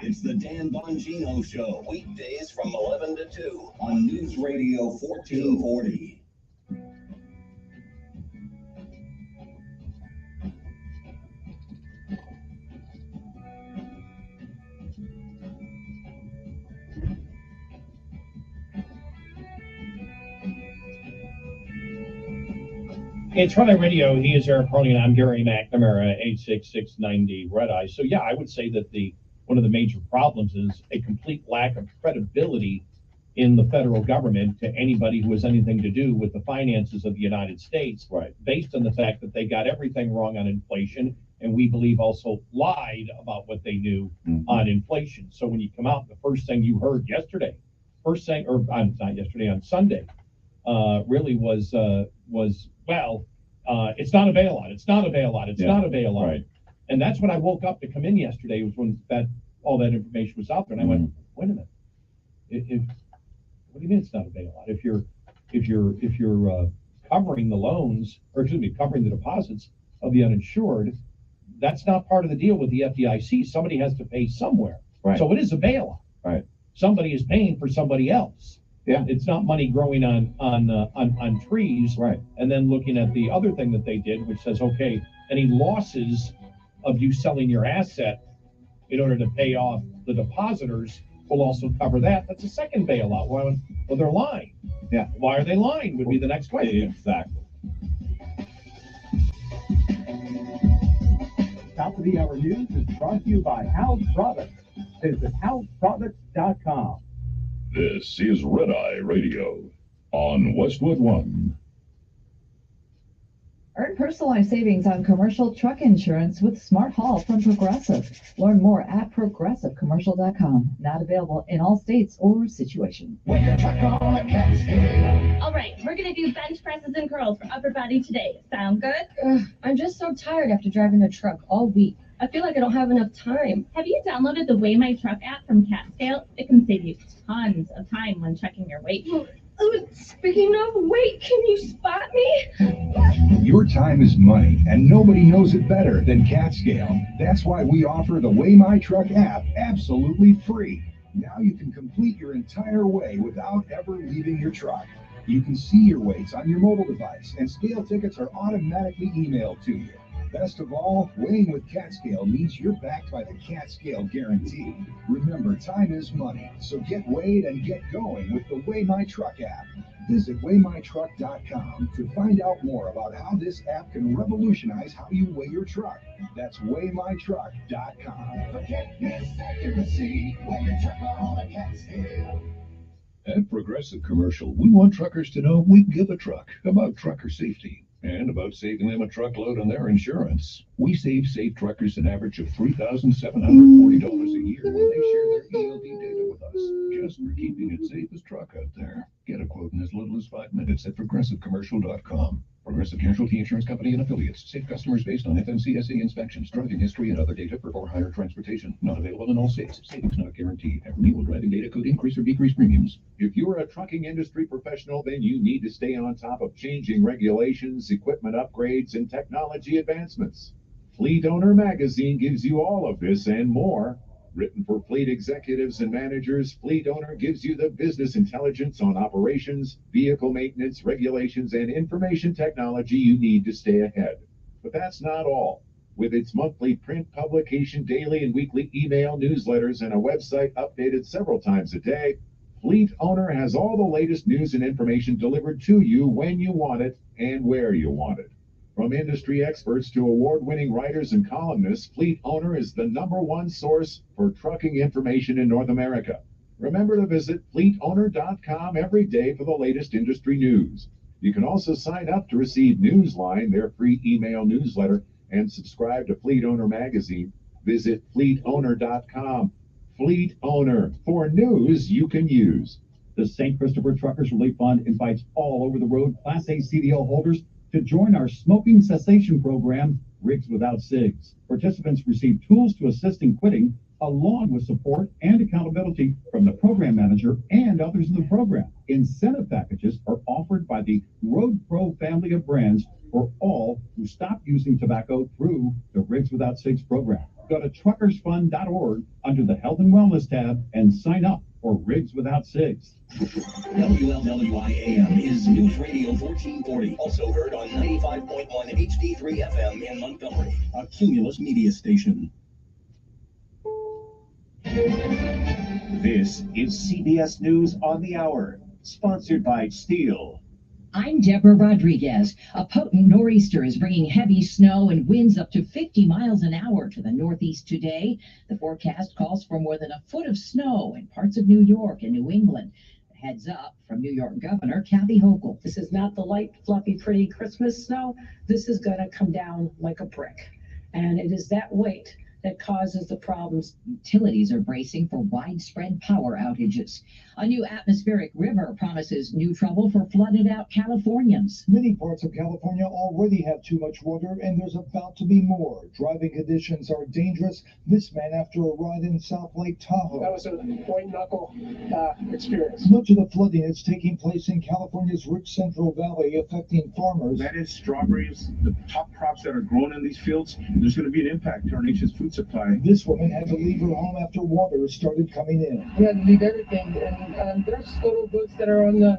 It's the Dan Bongino Show, weekdays from 11 to 2 on News Radio 1440. It's Red Eye Radio. He is Eric Harley, and I'm Gary McNamara, 86690 Red Eye. So, yeah, I would say that one of the major problems is a complete lack of credibility in the federal government to anybody who has anything to do with the finances of the United States, right? Based on the fact that they got everything wrong on inflation, and we believe also lied about what they knew on inflation. So when you come out, the first thing you heard yesterday, on Sunday, really was well, it's not a bailout. It's not a bailout. It's not a bailout. Right. And that's when I woke up to come in yesterday, was when all that information was out there. And I went, wait a minute. What do you mean it's not a bailout? If you're covering the loans, covering the deposits of the uninsured, that's not part of the deal with the FDIC. Somebody has to pay somewhere. Right. So it is a bailout. Right. Somebody is paying for somebody else. Yeah, it's not money growing on trees, right? And then looking at the other thing that they did, which says, okay, any losses of you selling your asset in order to pay off the depositors will also cover that. That's a second bailout. Well, they're lying. Yeah. Why are they lying? Would be the next question. Exactly. Top of the hour news is brought to you by House Products. Visit houseproducts.com. This is Red Eye Radio on Westwood One. Earn personalized savings on commercial truck insurance with Smart Haul from Progressive. Learn more at progressivecommercial.com. Not available in all states or situations. All right, we're going to do bench presses and curls for upper body today. Sound good? I'm just so tired after driving a truck all week. I feel like I don't have enough time. Have you downloaded the Weigh My Truck app from Catscale? It can save you tons of time when checking your weight. Speaking of weight, can you spot me? Your time is money, and nobody knows it better than Catscale. That's why we offer the Weigh My Truck app absolutely free. Now you can complete your entire weigh without ever leaving your truck. You can see your weights on your mobile device, and scale tickets are automatically emailed to you. Best of all, weighing with Catscale means you're backed by the Catscale guarantee. Remember, time is money, so get weighed and get going with the Weigh My Truck app. Visit weighmytruck.com to find out more about how this app can revolutionize how you weigh your truck. That's weighmytruck.com. Forget accuracy when your truck on a Catscale. At Progressive Commercial, we want truckers to know we give a truck about trucker safety and about saving them a truckload on their insurance. We save safe truckers an average of $3,740 a year when they share their ELD data with us, just for keeping it safe as truck out there. Get a quote in as little as 5 minutes at progressivecommercial.com. Progressive Casualty Insurance Company and affiliates. Safe customers based on FMCSA inspections, driving history, and other data for hire transportation. Not available in all states. Savings not guaranteed. And renewal driving data could increase or decrease premiums. If you're a trucking industry professional, then you need to stay on top of changing regulations, equipment upgrades, and technology advancements. Fleet Owner Magazine gives you all of this and more. Written for fleet executives and managers, Fleet Owner gives you the business intelligence on operations, vehicle maintenance, regulations, and information technology you need to stay ahead. But that's not all. With its monthly print publication, daily and weekly email newsletters, and a website updated several times a day, Fleet Owner has all the latest news and information delivered to you when you want it and where you want it. From industry experts to award-winning writers and columnists, Fleet Owner is the #1 source for trucking information in North America. Remember to visit fleetowner.com every day for the latest industry news. You can also sign up to receive Newsline, their free email newsletter, and subscribe to Fleet Owner Magazine. Visit fleetowner.com. Fleet Owner, for news you can use. The St. Christopher Truckers Relief Fund invites all over-the-road Class A CDL holders to join our smoking cessation program, Rigs Without Cigs. Participants receive tools to assist in quitting, along with support and accountability from the program manager and others in the program. Incentive packages are offered by the Road Pro family of brands for all who stop using tobacco through the Rigs Without Cigs program. Go to truckersfund.org under the Health and Wellness tab and sign up for Rigs Without Cigs. WLWIAM is News Radio 1440, also heard on 95.1 HD3 FM in Montgomery, a Cumulus media station. This is CBS News on the Hour, sponsored by Steel. I'm Deborah Rodriguez. A potent nor'easter is bringing heavy snow and winds up to 50 miles an hour to the northeast today. The forecast calls for more than a foot of snow in parts of New York and New England. Heads up from New York Governor Kathy Hochul. This is not the light, fluffy, pretty Christmas snow. This is going to come down like a brick. And it is that weight that causes the problems. Utilities are bracing for widespread power outages. A new atmospheric river promises new trouble for flooded out Californians. Many parts of California already have too much water, and there's about to be more. Driving conditions are dangerous. This man after a ride in South Lake Tahoe. That was a white knuckle experience. Much of the flooding is taking place in California's rich Central Valley, affecting farmers. That is strawberries, the top crops that are grown in these fields. There's going to be an impact to our nation's food supply. This woman had to leave her home after water started coming in. We had to leave everything, and there's photo books that are on the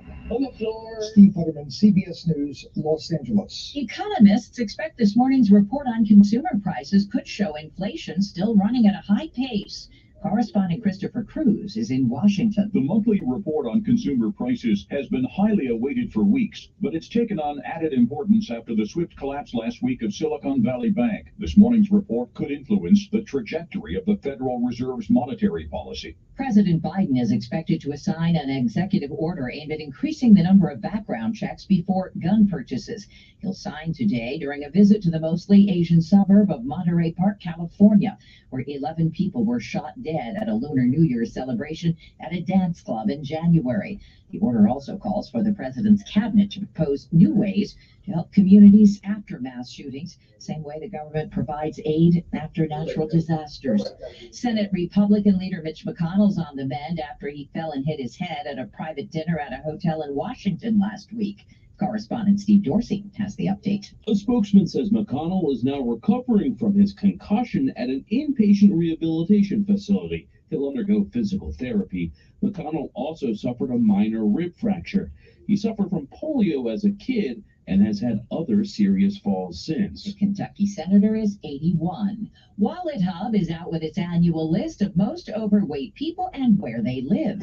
floor. Steve Futterman, CBS News, Los Angeles. Economists expect this morning's report on consumer prices could show inflation still running at a high pace. Correspondent Christopher Cruz is in Washington. The monthly report on consumer prices has been highly awaited for weeks, but it's taken on added importance after the swift collapse last week of Silicon Valley Bank. This morning's report could influence the trajectory of the Federal Reserve's monetary policy. President Biden is expected to assign an executive order aimed at increasing the number of background checks before gun purchases. He'll sign today during a visit to the mostly Asian suburb of Monterey Park, California, where 11 people were shot dead at a Lunar New Year celebration at a dance club in January. The order also calls for the president's cabinet to propose new ways to help communities after mass shootings, same way the government provides aid after natural disasters. Senate Republican leader Mitch McConnell's on the mend after he fell and hit his head at a private dinner at a hotel in Washington last week. Correspondent Steve Dorsey has the update. A spokesman says McConnell is now recovering from his concussion at an inpatient rehabilitation facility. He'll undergo physical therapy. McConnell also suffered a minor rib fracture. He suffered from polio as a kid and has had other serious falls since. The Kentucky senator is 81. Wallet Hub is out with its annual list of most overweight people and where they live.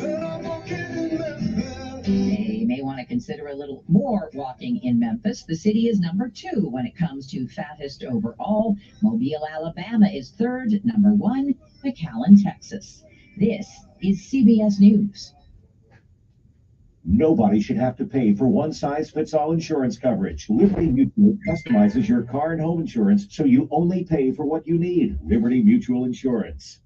They may want to consider a little more walking in Memphis. The city is number 2 when it comes to fattest overall. Mobile, Alabama is 3rd. Number 1, McAllen, Texas. This is CBS News. Nobody should have to pay for one-size-fits-all insurance coverage. Liberty Mutual customizes your car and home insurance so you only pay for what you need. Liberty Mutual Insurance.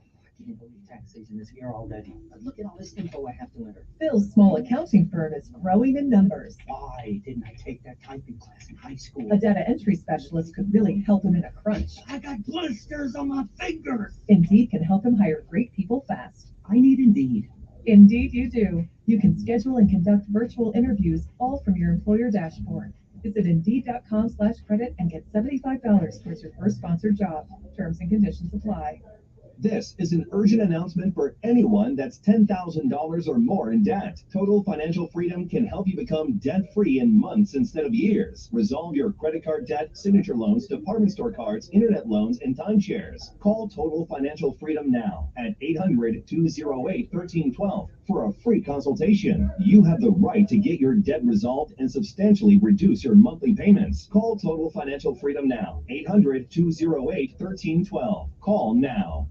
I can't believe tax season is here already. But look at all this info I have to enter. Phil's small accounting firm is growing in numbers. Why didn't I take that typing class in high school? A data entry specialist could really help him in a crunch. I got blisters on my fingers. Indeed can help him hire great people fast. I need Indeed. Indeed you do. You can schedule and conduct virtual interviews all from your employer dashboard. Visit Indeed.com/credit and get $75 towards your first sponsored job. Terms and conditions apply. This is an urgent announcement for anyone that's $10,000 or more in debt. Total Financial Freedom can help you become debt-free in months instead of years. Resolve your credit card debt, signature loans, department store cards, internet loans, and timeshares. Call Total Financial Freedom now at 800-208-1312 for a free consultation. You have the right to get your debt resolved and substantially reduce your monthly payments. Call Total Financial Freedom now. 800-208-1312. Call now.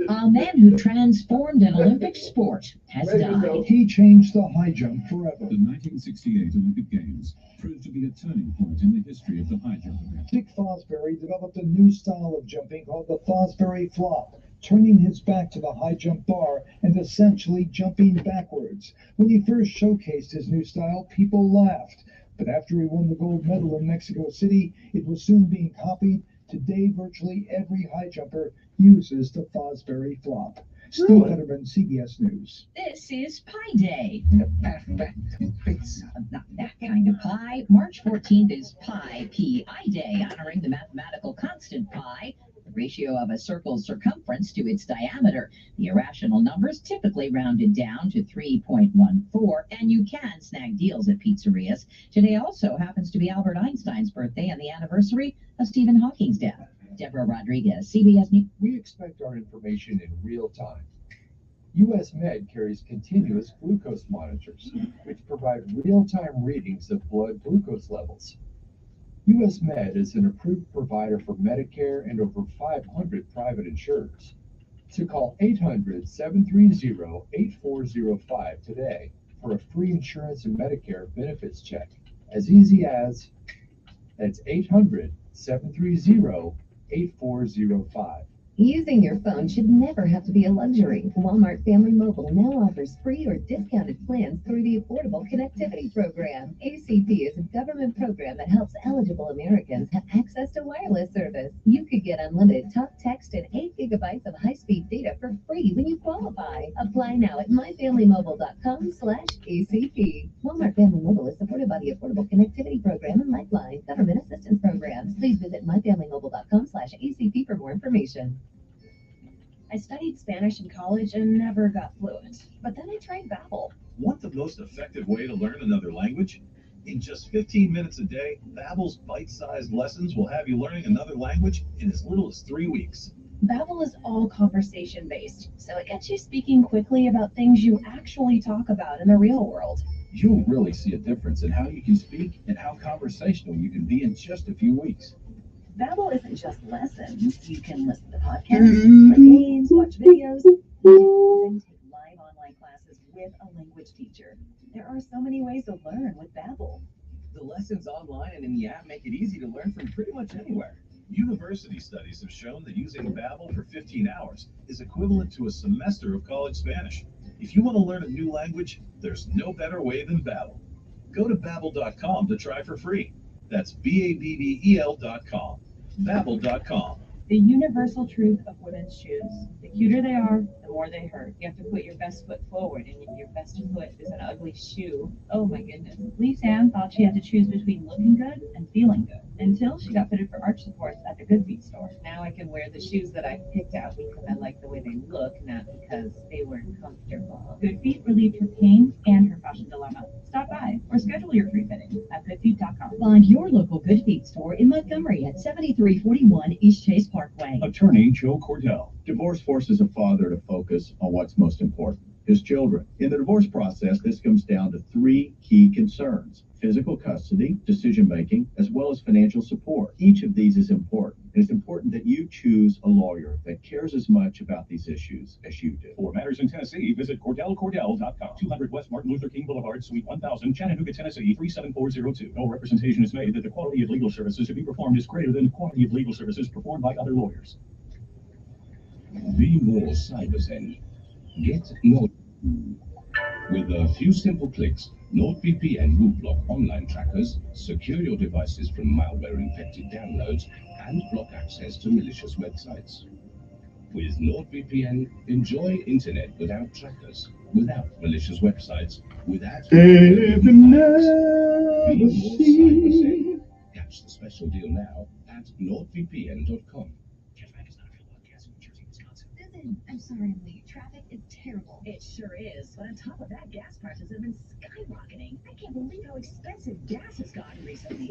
A man who transformed an Olympic sport has died. He changed the high jump forever. The 1968 Olympic Games proved to be a turning point in the history of the high jump event. Dick Fosbury developed a new style of jumping called the Fosbury flop, turning his back to the high jump bar and essentially jumping backwards. When he first showcased his new style, people laughed. But after he won the gold medal in Mexico City, it was soon being copied, Today, virtually every high jumper uses the Fosbury flop. Steve Futterman, CBS News. This is Pie Day. The perfect pizza. Not that kind of pie. March 14th is Pi, P-I Day, honoring the mathematical constant pi, the ratio of a circle's circumference to its diameter. The irrational numbers typically rounded down to 3.14, and you can snag deals at pizzerias. Today also happens to be Albert Einstein's birthday and the anniversary of Stephen Hawking's death. Deborah Rodriguez, CBS News. We expect our information in real time. U.S. Med carries continuous glucose monitors, which provide real-time readings of blood glucose levels. U.S. Med is an approved provider for Medicare and over 500 private insurers. So call 800-730-8405 today for a free insurance and Medicare benefits check. As easy as, that's 800-730-8405. Using your phone should never have to be a luxury. Walmart Family Mobile now offers free or discounted plans through the Affordable Connectivity Program. ACP is a government program that helps eligible Americans have access to wireless service. You could get unlimited talk, text, and 8 gigabytes of high-speed data for free when you qualify. Apply now at myfamilymobile.com/ACP. Walmart Family Mobile is supported by the Affordable Connectivity Program and Lifeline Government Assistance Programs. Please visit myfamilymobile.com/ACP for more information. I studied Spanish in college and never got fluent. But then I tried Babbel. Want the most effective way to learn another language? In just 15 minutes a day, Babbel's bite-sized lessons will have you learning another language in as little as 3 weeks. Babbel is all conversation-based, so it gets you speaking quickly about things you actually talk about in the real world. You'll really see a difference in how you can speak and how conversational you can be in just a few weeks. Babbel isn't just lessons. You can listen to podcasts, play games, watch videos, and even take live online classes with a language teacher. There are so many ways to learn with Babbel. The lessons online and in the app make it easy to learn from pretty much anywhere. University studies have shown that using Babbel for 15 hours is equivalent to a semester of college Spanish. If you want to learn a new language, there's no better way than Babbel. Go to Babbel.com to try for free. That's Babbel.com. Babbel.com. The universal truth of women's shoes. The cuter they are, the more they hurt. You have to put your best foot forward, and your best foot is an ugly shoe. Oh my goodness. Lisa Ann thought she had to choose between looking good and feeling good, until she got fitted for arch supports at the Good Feet store. Now I can wear the shoes that I picked out because I like the way they look, not because they were comfortable. Good Feet relieved her pain and her fashion dilemma. Stop by or schedule your free fitting at goodfeet.com. Find your local Good Feet store in Montgomery at 7341 East Chase Parkway. Attorney Joe Cordell. Divorce forces a father to focus on what's most important, his children. In the divorce process, this comes down to 3 key concerns: physical custody, decision-making, as well as financial support. Each of these is important. And it's important that you choose a lawyer that cares as much about these issues as you do. For matters in Tennessee, visit CordellCordell.com. 200 West Martin Luther King Boulevard, Suite 1000, Chattanooga, Tennessee, 37402. No representation is made that the quality of legal services to be performed is greater than the quality of legal services performed by other lawyers. Be more cyber-zen. Get more. With a few simple clicks, NordVPN will block online trackers, secure your devices from malware-infected downloads, and block access to malicious websites. With NordVPN, enjoy internet without trackers, without malicious websites, without... Be more cyber-zen. Catch the special deal now at NordVPN.com. I'm sorry I'm late. Traffic is terrible. It sure is. But on top of that, gas prices have been skyrocketing. I can't believe how expensive gas has gotten recently.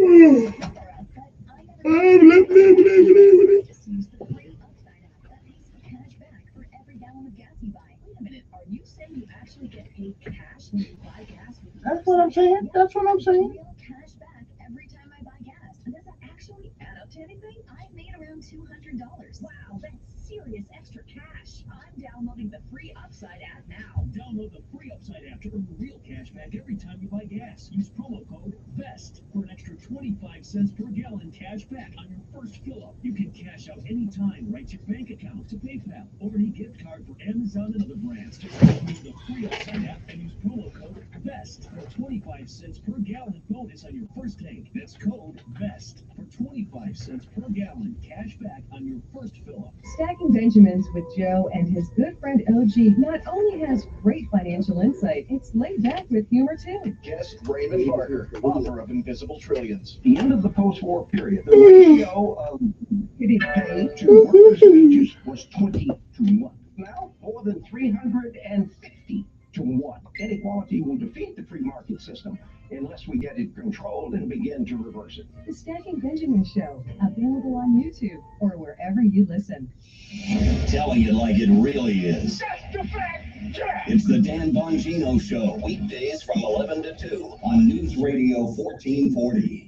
Just use the free Upside app. That pays you cash back for every gallon of gas you buy. Wait a minute. Are you saying you actually get paid cash when you buy gas? That's what I'm saying. That's what I'm saying. Real cash back every time I buy gas. And does that actually add up to anything? I've made around $200. Wow, that's serious extra cash. I'm downloading the free Upside app now. Download the free Upside app to earn real cash back every time you buy gas. Use promo code BEST for an extra 25 25 cents per gallon cash back on your first fill-up. You can cash out anytime, right to your bank account, to PayPal, or any gift card for Amazon and other brands. Just download the free upside app and use promo code BEST for 25 cents per gallon bonus on your first tank. That's code BEST for 25 cents per gallon cash back on your first fill-up. Stacking Benjamins with Joe and his good friend OG not only has great financial insight, it's laid back with humor too. Guest Raymond Barker, author of Invisible Trillions. The end of the post-war period, the ratio of getting paid to workers' wages was 20 to 1. Now, more than 350 to 1. Inequality will defeat the free market system unless we get it controlled and begin to reverse it. The Stacking Benjamin Show, available on YouTube or wherever you listen. Telling it like it really is. That's the fact, Jack! It's the Dan Bongino Show, weekdays from 11 to 2 on News Radio 1440.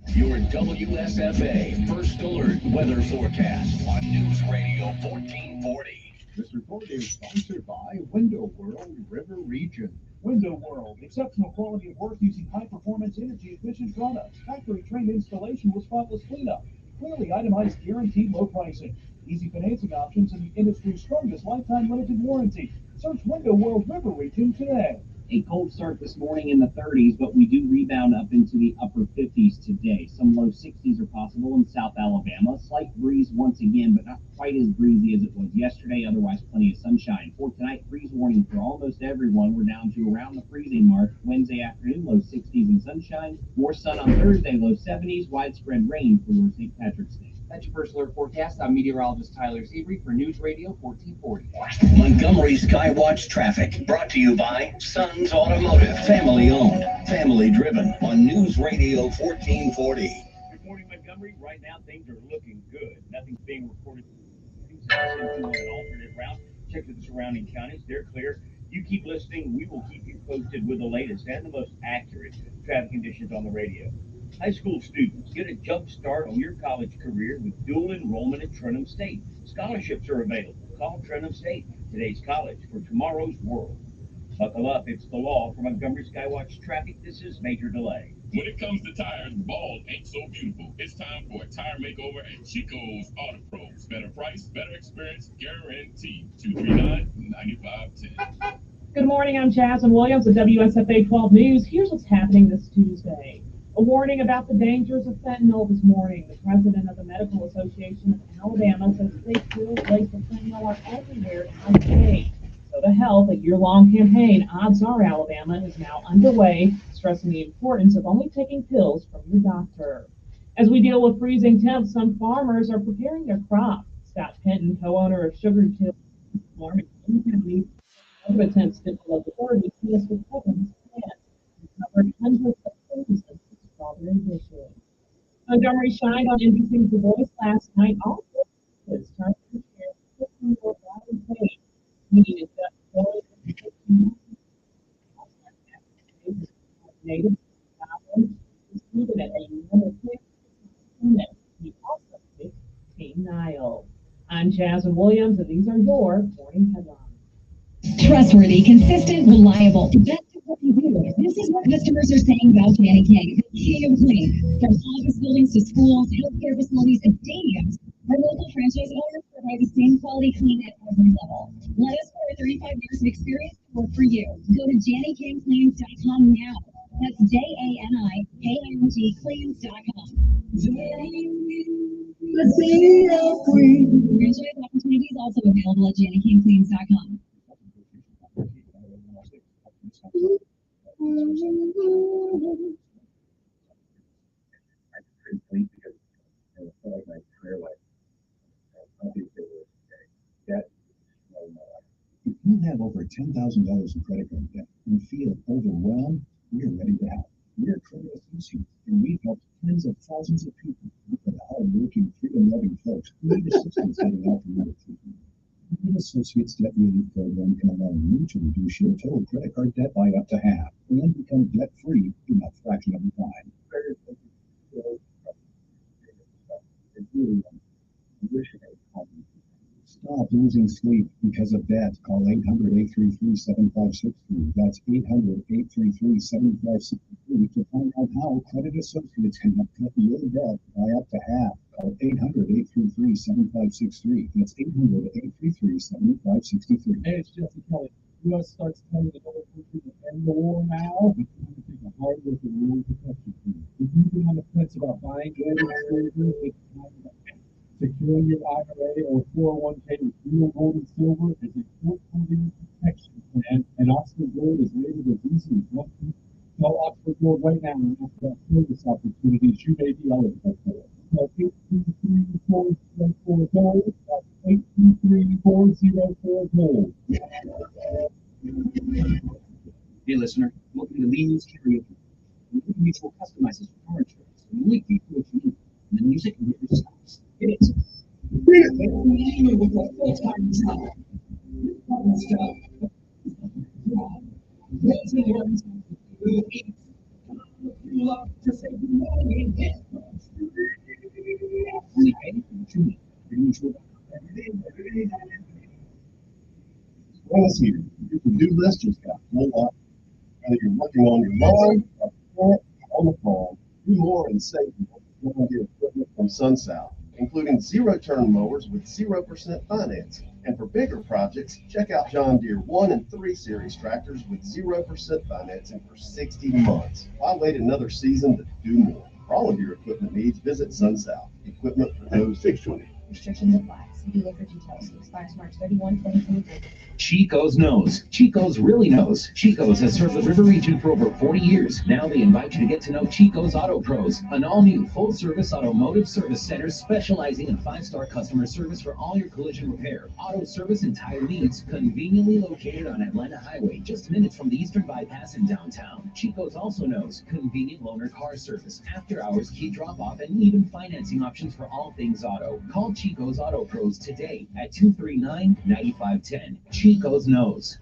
Your WSFA First Alert Weather Forecast on News Radio 1440. This report is sponsored by Window World River Region. Window World, exceptional quality of work using high-performance, energy-efficient products. Factory-trained installation with spotless cleanup. Clearly itemized, guaranteed low pricing. Easy financing options and the industry's strongest lifetime limited warranty. Search Window World River Region today. A cold start this morning in the 30s, but we do rebound up into the upper 50s today. Some low 60s are possible in South Alabama. Slight breeze once again, but not quite as breezy as it was yesterday. Otherwise, plenty of sunshine. For tonight, freeze warning for almost everyone. We're down to around the freezing mark. Wednesday afternoon, low 60s and sunshine. More sun on Thursday, low 70s. Widespread rain for St. Patrick's Day. That's your first alert forecast. I'm meteorologist Tyler Seabury for News Radio 1440. Montgomery Skywatch traffic brought to you by Sons Automotive. Family owned, family driven on News Radio 1440. Good morning, Montgomery. Right now, things are looking good. Nothing's being reported. Into an alternate route. Check with the surrounding counties. They're clear. You keep listening. We will keep you posted with the latest and the most accurate traffic conditions on the radio. High school students, get a jump start on your college career with dual enrollment at Trenholm State. Scholarships are available. Call Trenholm State, today's college for tomorrow's world. Buckle up, it's the law. For Montgomery Skywatch traffic, this is Major Delay. When it comes to tires, bald ain't so beautiful. It's time for a tire makeover at Chico's Auto Pros. Better price, better experience, guaranteed. 239-9510. Good morning, I'm Jasmine Williams at WSFA 12 News. Here's what's happening this Tuesday. A warning about the dangers of fentanyl this morning. The president of the Medical Association of Alabama says fake pills laced with fentanyl are everywhere today. So to help, a year-long campaign, Odds Are Alabama, is now underway, stressing the importance of only taking pills from your doctor. As we deal with freezing temps, some farmers are preparing their crop. Scott Penton, co-owner of Sugar Till Farm in County, other attempts to develop the authorities with Kevin's plant and covered hundreds of thousands of strawberry bushes. Montgomery shined on NBC's The Voice last night. All kids trying to share 15-year-old Robin Page, meaning it's got native goblin is treated at another minute. He also picked Team Nile. I'm Jasmine Williams, and these are your morning headlines. Trustworthy, consistent, reliable. That's what we do. This is what customers are saying about Danny King. King of Clean. From office buildings to schools, healthcare facilities, and stadiums, our local franchise owners provide the same quality clean at every level. Let us pour 35 years of experience to work for you. Go to JannyKingCleans.com now. That's JANIKING Cleans.com. Franchise opportunities also available at JannyKingCleans.com. If you have over $10,000 in credit card debt and feel overwhelmed, we're ready to help. We're Credit Associates, and we've helped tens of thousands of people. We're the hard-working, freedom-loving folks who need assistance getting out from under treatment. The Associates Debt Relief Program can allow you to reduce your total credit card debt by up to half and become debt-free in a fraction of the time. Stop losing sleep because of debt. Call 800-833-7563. That's 800-833-7563 you to find out how Credit Associates can help cut your debt by up to half. Call 800-833-7563. That's 800-833-7563. Hey, it's Jesse Kelly. U.S. starts claiming another country to end the war now, but you have to take a hard look at war protection plan. If you've been on the fence about buying good exposure, it's time to act. Securing your IRA or 401k with real gold and silver is a portfolio protection plan, and Oxford Gold is rated as easy as one piece. Call Oxford Gold right now and ask about service opportunities you may be eligible for. Call 833-404-GOLD. That's 833-404-GOLD. Hey, listener, welcome to Lee News Karaoke. Liberty Mutual customizes your car insurance. You only pay for what you need, and the music never stops. It is. Well, this year, your to-do list just got full up. Whether you're working on your lawn, or on the phone, do more and save more with your equipment from SunSouth, including zero-turn mowers with 0% financing. And for bigger projects, check out John Deere 1 and 3 Series tractors with 0% financing for 60 months. Why wait another season to do more? For all of your equipment needs, visit SunSouth. Equipment for those 620. Restrictions apply. See dealer for details. Expires March 31, 2023. Chico's knows. Chico's really knows. Chico's has served the river region for over 40 years. Now they invite you to get to know Chico's Auto Pros, an all-new full-service automotive service center specializing in 5-star customer service for all your collision repair, auto service, and tire needs, conveniently located on Atlanta Highway, just minutes from the Eastern Bypass in downtown. Chico's also knows convenient loaner car service, after-hours key drop-off, and even financing options for all things auto. Call Chico's Auto Pros today at 239-9510. Chico's knows.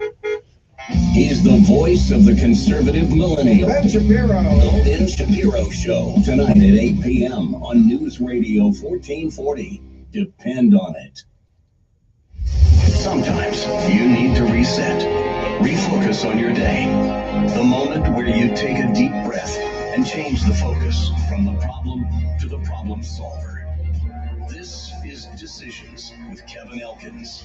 He's the voice of the conservative millennial. Ben Shapiro. The Ben Shapiro Show, tonight at 8 p.m. on News Radio 1440. Depend on it. Sometimes you need to reset, refocus on your day. The moment where you take a deep breath and change the focus from the problem to the problem solver. This is Decisions with Kevin Elkins.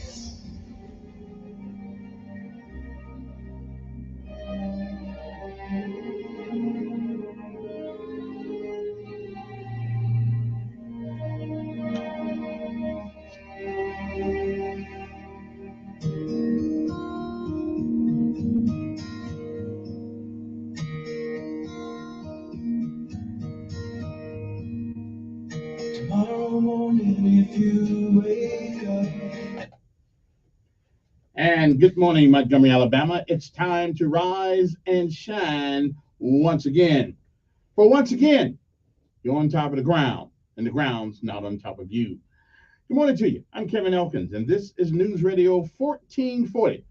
Tomorrow morning, if you wake up. And good morning, Montgomery, Alabama. It's time to rise and shine once again. For once again, you're on top of the ground, and the ground's not on top of you. Good morning to you. I'm Kevin Elkins, and this is News Radio 1440.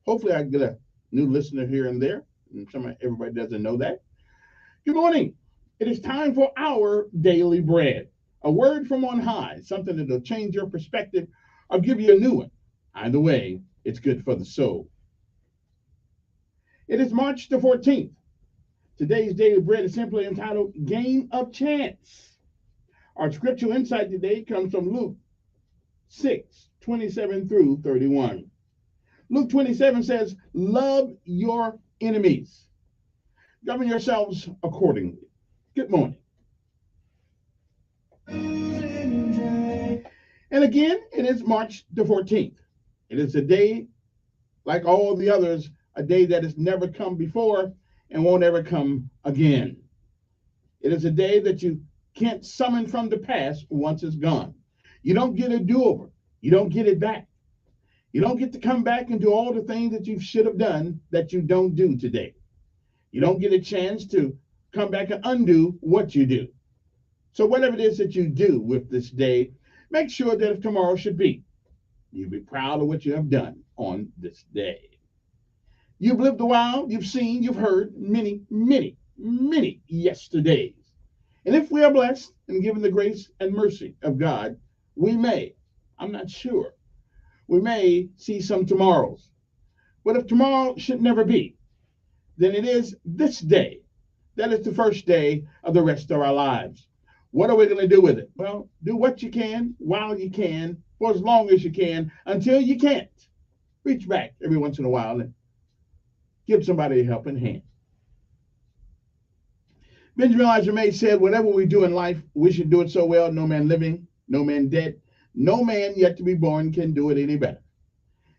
Hopefully, I get a new listener here and there, and everybody doesn't know that. Good morning. It is time for our daily bread. A word from on high, something that'll change your perspective or give you a new one. Either way, it's good for the soul. It is March the 14th. Today's daily bread is simply entitled Game of Chance. Our scriptural insight today comes from Luke 6:27 through 31. Luke 27 says, love your enemies. Govern yourselves accordingly. Good morning. And again, it is March the 14th. It is a day, like all the others, a day that has never come before and won't ever come again. It is a day that you can't summon from the past once it's gone. You don't get a do-over. You don't get it back. You don't get to come back and do all the things that you should have done that you don't do today. You don't get a chance to come back and undo what you do. So whatever it is that you do with this day, make sure that if tomorrow should be, you'll be proud of what you have done on this day. You've lived a while, you've seen, you've heard many, many, many yesterdays. And if we are blessed and given the grace and mercy of God, we may, I'm not sure, we may see some tomorrows. But if tomorrow should never be, then it is this day That is the first day of the rest of our lives. What are we going to do with it? Well, do what you can while you can, for as long as you can, until you can't. Reach back every once in a while and give somebody a helping hand. Benjamin Elijah May said, whatever we do in life, we should do it so well, no man living, no man dead, no man yet to be born can do it any better.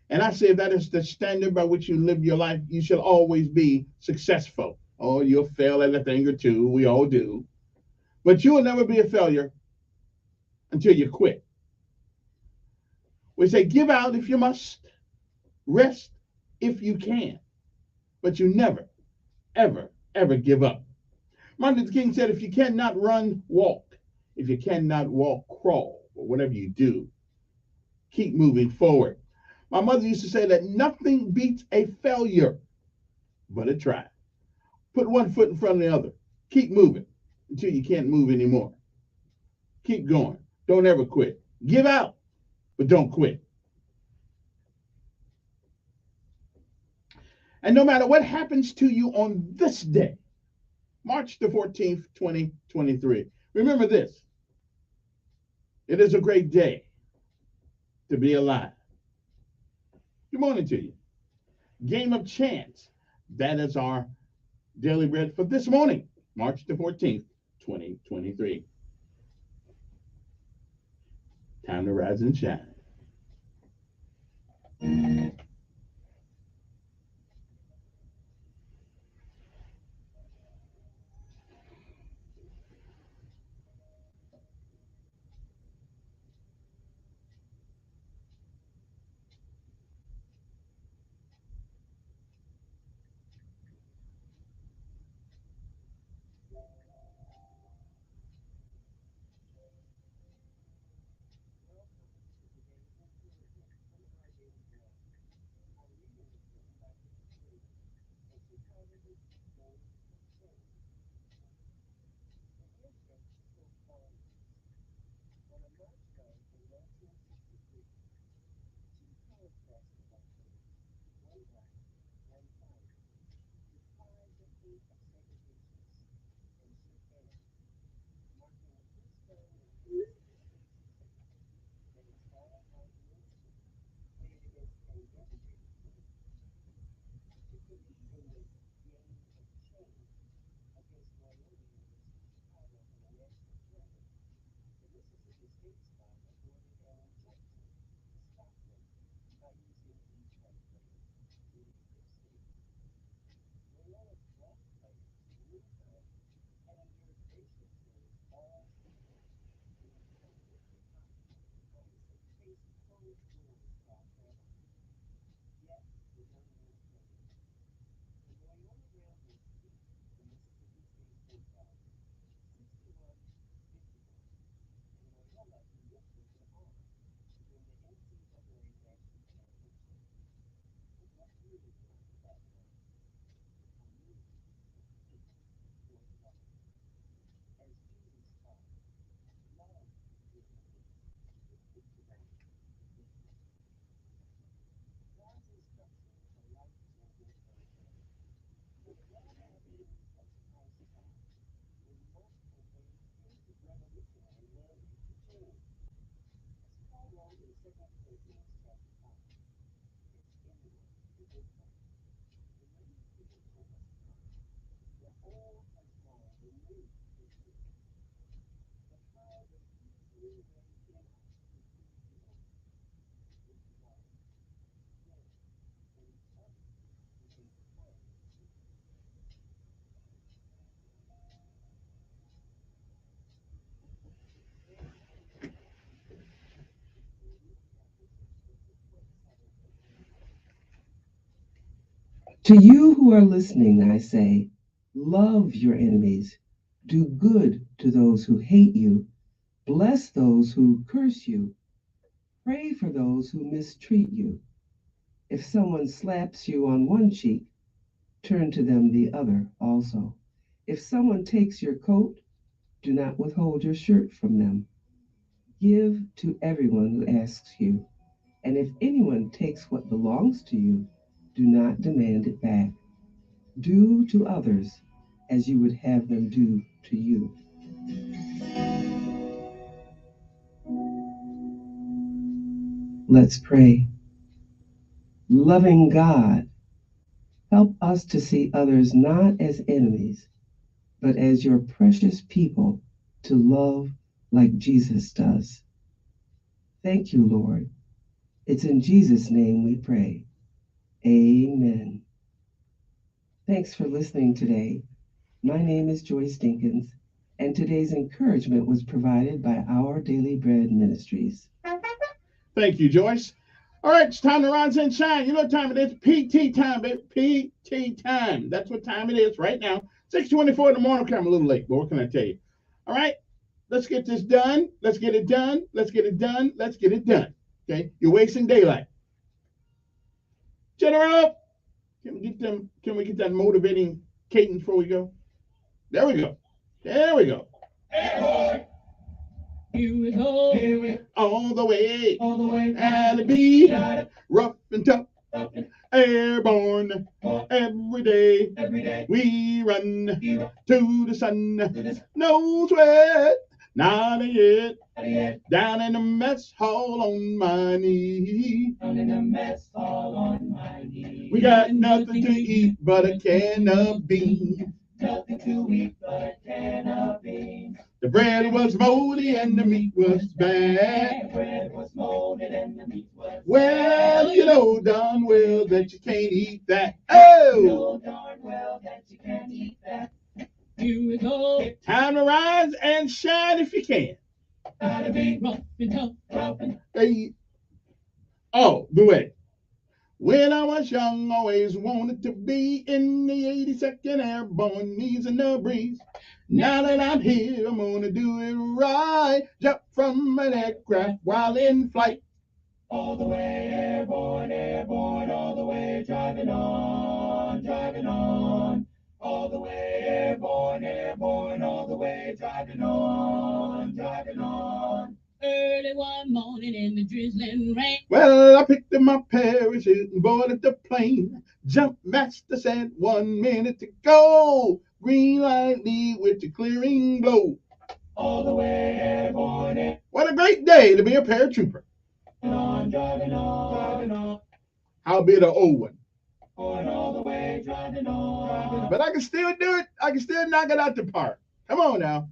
And I say if that is the standard by which you live your life, you shall always be successful. Oh, you'll fail at a thing or two. We all do. But you will never be a failure until you quit. We say give out if you must, rest if you can, but you never, ever, ever give up. Martin Luther King said, if you cannot run, walk. If you cannot walk, crawl. Or whatever you do, keep moving forward. My mother used to say that nothing beats a failure but a try. Put one foot in front of the other. Keep moving until you can't move anymore. Keep going. Don't ever quit. Give out, but don't quit. And no matter what happens to you on this day, March the 14th, 2023, remember this. It is a great day to be alive. Good morning to you. Game of chance. That is our daily bread for this morning, March the 14th, 2023. Time to rise and shine. To you who are listening, I say, love your enemies, do good to those who hate you, bless those who curse you, pray for those who mistreat you. If someone slaps you on one cheek, turn to them the other also. If someone takes your coat, do not withhold your shirt from them. Give to everyone who asks you, and if anyone takes what belongs to you, do not demand it back. Do to others as you would have them do to you. Let's pray. Loving God, help us to see others not as enemies, but as your precious people to love like Jesus does. Thank you, Lord. It's in Jesus' name we pray. Amen. Thanks for listening today. My name is Joyce Dinkins, and today's encouragement was provided by Our Daily Bread Ministries. Thank you, Joyce. All right, it's time to rise and shine. You know what time it is? PT time, baby. PT time. That's what time it is right now. 6:24 in the morning. Okay, I'm a little late, but what can I tell you? All right, let's get this done. Let's get it done. Let's get it done. Let's get it done. Okay, you're wasting daylight. General, can we get that motivating cadence before we go? There we go. There we go. Here we go. Here we all the way. All the way. And be rough and tough. Airborne. Every day. Every day. We run to the sun. No sweat. Not yet. Down in the mess hall on my knee. Down in the mess hall on my knee. We got nothing to eat but a can of beans. Nothing to eat but a can of beans. The bread was moldy and the meat was bad. The bread was molded and the meat was bad. Well, you know darn well that you can't eat that. Oh! You know darn well that you can't eat that. Here we go. Time to rise and shine if you can. Gotta be rough and tough, rough and hey. Oh, the way. When I was young, always wanted to be in the 82nd Airborne, knees in the breeze. Now that I'm here, I'm gonna do it right. Jump from an aircraft while in flight. All the way airborne, airborne, all the way driving on, driving on. All the way airborne, airborne, all the way driving on, driving on. Early one morning in the drizzling rain. Well, I picked up my parachute and boarded the plane. Jump master said 1 minute to go. Green light lead with the clearing blow. All the way airborne. What a great day to be a paratrooper. On, driving on, driving on. I'll be the old one. All the way driving on. But I can still do it. I can still knock it out the park. Come on now.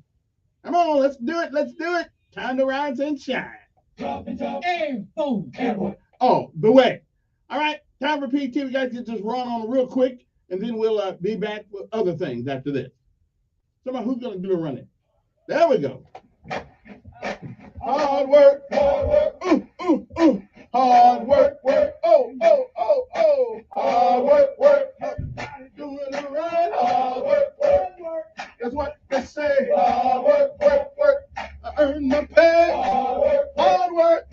Come on, let's do it. Let's do it. Time to rise and shine. Drop and drop. Airborne. Airborne. Oh, the way. All right, time for PT. We got to just run on real quick, and then we'll be back with other things after this. Somebody, who's going to do the running? There we go. Hard work. Hard work. Ooh, ooh, ooh. Hard work, work. Oh, oh, oh, oh. Hard work, work. Everybody doing the run. Hard work, work, work. That's what they say. Hard work, work, work. I earn my pay. Hard work, hard work.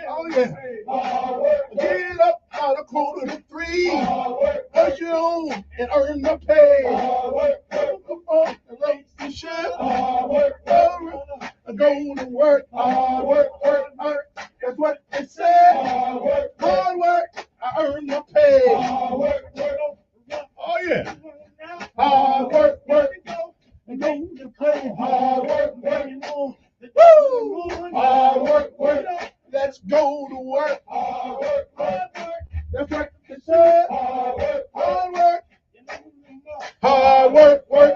Oh, yeah. Hard work, get up out of 2:45. Hard work, push it on and earn my pay. Hard work, come on and raise the ship. Hard work, I go to work. Hard work, work, work. That's what they say. Hard work, I earn my pay. Hard work, work. Oh, yeah. Hard work, work. And go to play. Hard work, work. Woo! Hard work, work. Let's go to work. Hard work, hard work. That's what they say. Hard work, hard work. Hard work, work.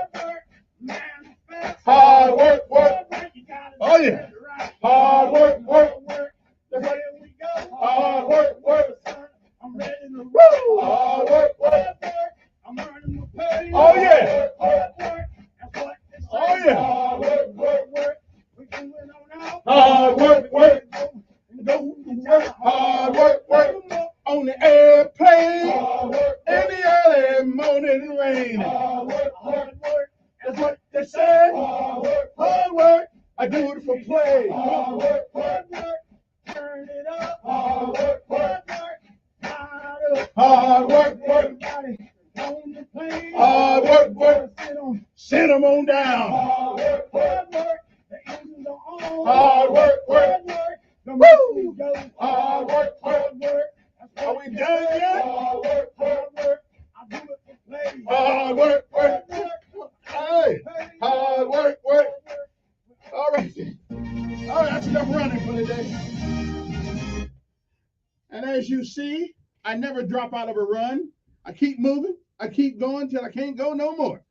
Hard work, work. Oh yeah. Hard work, work. That's what we go. Hard work, work. I'm ready to woo. Hard work, work. I'm earning my pay. Oh yeah. Hard work. That's what they say. Oh yeah. Hard work, work, work. We're going on out. Hard work, work. Go to work. Hard work, work. On the airplane. Hard work, in the early morning rain. Hard work, hard work. That's what they say. Hard work, hard work. I do it for play. Hard work, hard work. Turn it up. Hard work, hard work. Hard work, work. On the plane. Hard work, work. Sit them on down. Hard work, hard work. The engines are on. Hard work, work. Woo! Hard work, hard work. Are we done yet? Hard work, hard work. I do it for play. Hard work, work. today. And as you see, I never drop out of a run. I keep moving. I keep going till I can't go no more.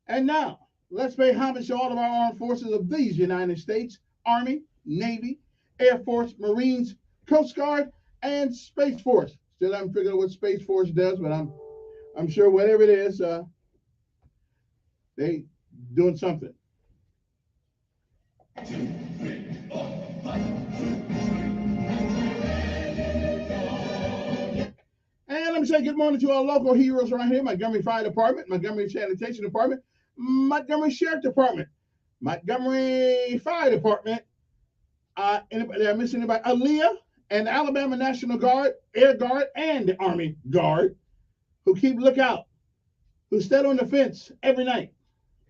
And now, let's pay homage to all of our armed forces of these United States: Army, Navy, Air Force, Marines, Coast Guard, and Space Force. Still haven't figured out what Space Force does, but I'm sure whatever it is, they doing something. And let me say good morning to our local heroes right here: Montgomery Fire Department, Montgomery Sanitation Department, Montgomery Sheriff Department, Montgomery Fire Department. Anybody, did I miss anybody? Aaliyah and the Alabama National Guard, Air Guard, and the Army Guard, who keep lookout, who stand on the fence every night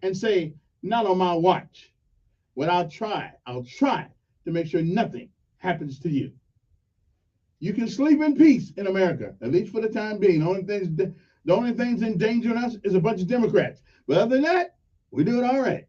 and say, "Not on my watch." Well, I'll try to make sure nothing happens to you. You can sleep in peace in America, at least for the time being. The only things endangering us is a bunch of Democrats. But other than that, we're doing all right.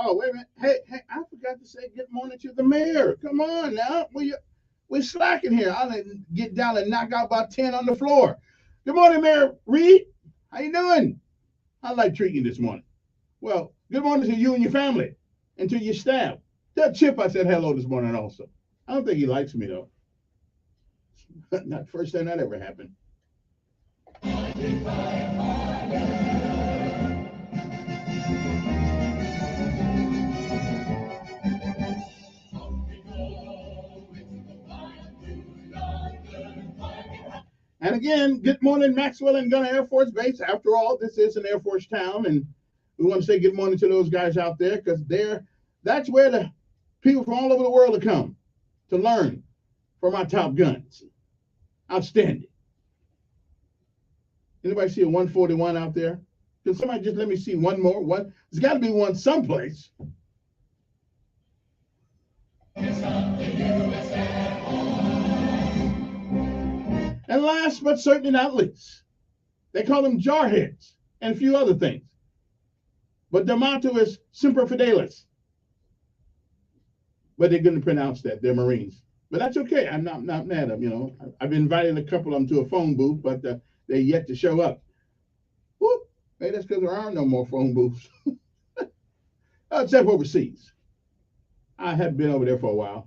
Oh, wait a minute. Hey, I forgot to say good morning to the mayor. Come on now. We're slacking here. I'll get down and knock out about 10 on the floor. Good morning, Mayor Reed. How you doing? I like treating you this morning. Well, good morning to you and your family and to your staff. Tell Chip I said hello this morning also. I don't think he likes me, though. Not the first time that ever happened. And again, good morning, Maxwell and Gunner Air Force Base. After all, this is an Air Force town, and we want to say good morning to those guys out there, because that's where the people from all over the world have come to learn from our top guns. Outstanding. Anybody see a 141 out there? Can somebody just let me see one more? One? There's got to be one someplace. And last but certainly not least, they call them jarheads and a few other things. But their motto is Semper Fidelis. But they're going to pronounce that. They're Marines. But that's okay. I'm not mad at them, you know. I've invited a couple of them to a phone booth, but they're yet to show up. Whoop. Hey, that's because there are no more phone booths. Except overseas. I haven't been over there for a while.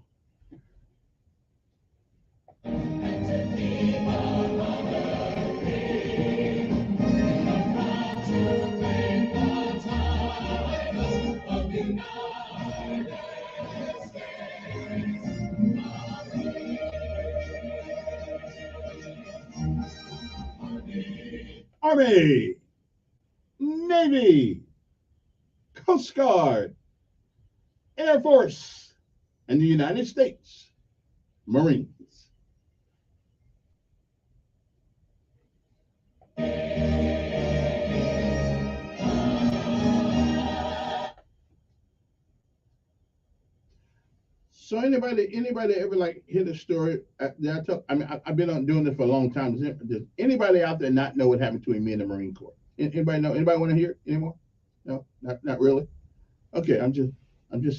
Army, Navy, Coast Guard, Air Force, and the United States Marines. So anybody ever like hear the story? I've been doing this for a long time. Does anybody out there not know what happened to me in the Marine Corps? Anybody know? Anybody want to hear it anymore? No, not really. Okay, I'm just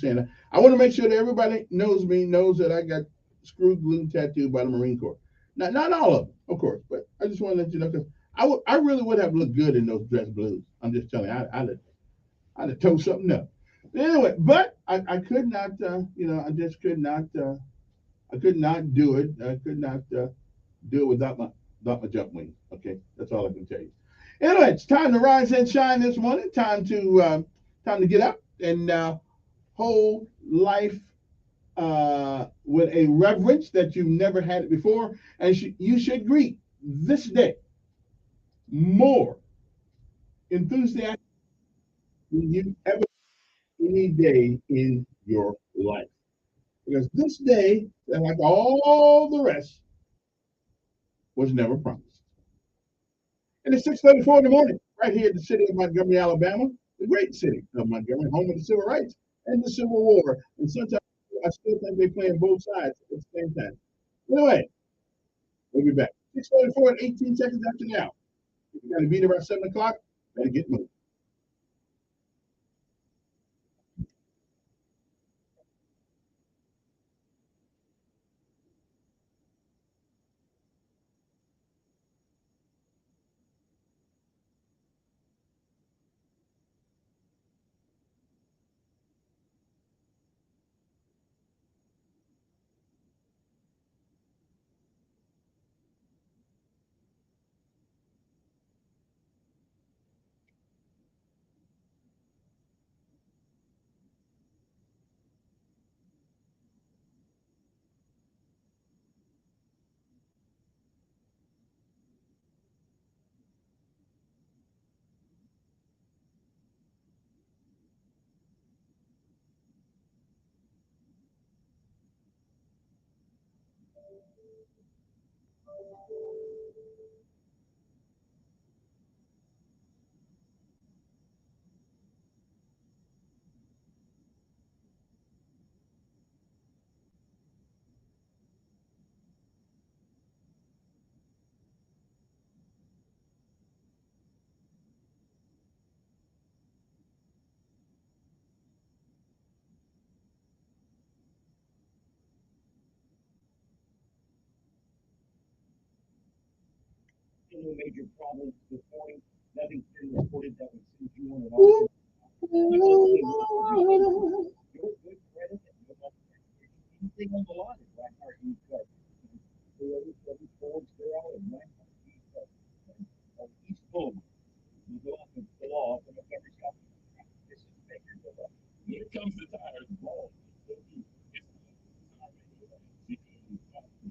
saying that. I want to make sure that everybody knows that I got screw glue tattooed by the Marine Corps. Not all of them, of course, but I just want to let you know, because I really would have looked good in those dress blues. I'm just telling you, I'd have towed something up. Anyway, but I could not, I just could not, I could not do it. I could not do it without my jump wings. Okay, that's all I can tell you. Anyway, it's time to rise and shine this morning. Time to get up and hold life with a reverence that you've never had it before, and you should greet this day more enthusiastic than you ever any day in your life. Because this day, like all the rest, was never promised. And it's 6:34 in the morning, right here in the city of Montgomery, Alabama, the great city of Montgomery, home of the civil rights and the Civil War. And sometimes I still think they're playing both sides at the same time. Anyway, we'll be back. 6:44 and 18 seconds after now. If you're going to be there about 7 o'clock, better get moving. No major problems this morning. Nothing's been reported that would send you on an off. Your good credit and no anything on the line is Reinhardt Used Cars. Fords, Carroll, and Reinhardt Used Cars. On East Boulevard. You go up and the law from Montgomery South. This is Baker Boulevard. When it comes to tires, ball, so do it's price, better experience, guarantee.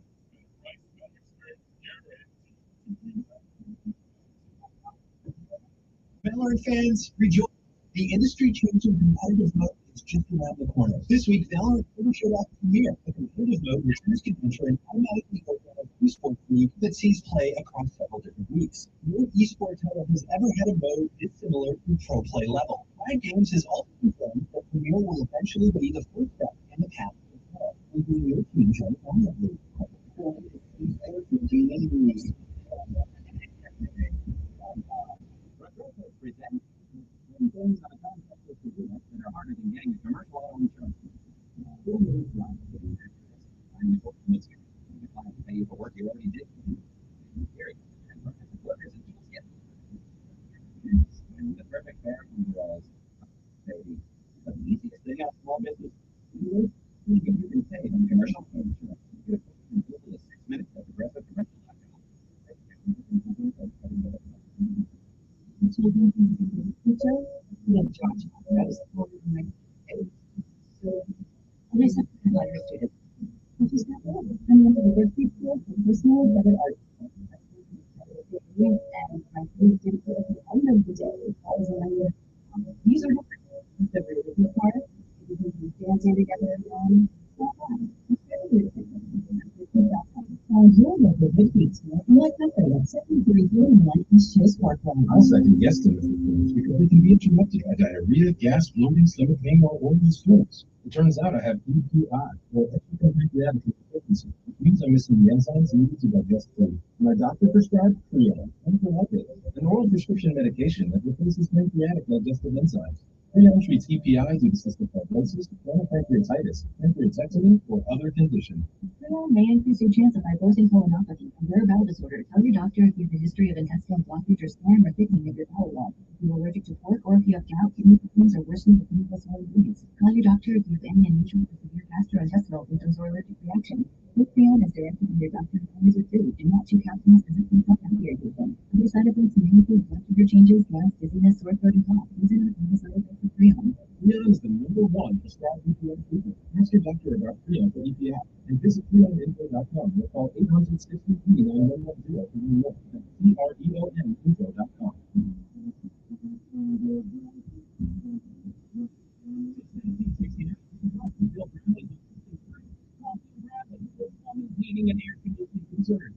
Valorant fans, rejoice! The industry-changing competitive mode is just around the corner. This week, Valorant Photo Showdown Premiere, a competitive mode where users can enter an automatically organized esports league that sees play across several different weeks. No esports title has ever had a mode this similar to pro play level. Riot Games has also confirmed that Premiere will eventually be the first step in the path to pro, leaving your team join Valorant League. Things on a contract with the unit that are harder than getting a commercial auto insurance. I'm the ultimate the client to pay you for work you already did. Gary, and workers and tools get the perfect pair of umbrellas. Baby, the easiest thing out of small business. You can save on commercial auto insurance. You can do it in 6 minutes at progressive.com. These are dancing together and I'll second yes to Mr. Foods because it can be interrupted by diarrhea, gas, bloating, stomach pain, or organ stools. It turns out I have EPI, or extrapancreatic insufficiency, which means I'm missing the enzymes needed to digest food. My doctor prescribed Creon, an oral prescription medication that replaces pancreatic digestive enzymes. Creon treats EPI due to cystic fibrosis, chronic pancreatitis, pancreatectomy, or other condition. Creon may increase your chance of fibrosing colonopathy, a rare bowel disorder. Tell your doctor if you have a history of intestinal blockage or swelling or thickening of your bowel wall. If you are allergic to pork or if you have gout, kidney problems, or worsening of clinical ingredients. Call your doctor if you have any unusual or severe gastrointestinal symptoms or allergic reaction. Take Creon as directed by your doctor and always with food. Do not chew capsules as if they help healthier people. Other side effects may include blood sugar changes, gas, dizziness, sore throat, and cough. These are not any side effects of Creon. Creon is the #1 prescribed EPI treatment. Ask your doctor about Creon for EPI and visit creoninfo.com or call 800-633-9110 for more. That's creoninfo.com. Heating and air conditioning concerns.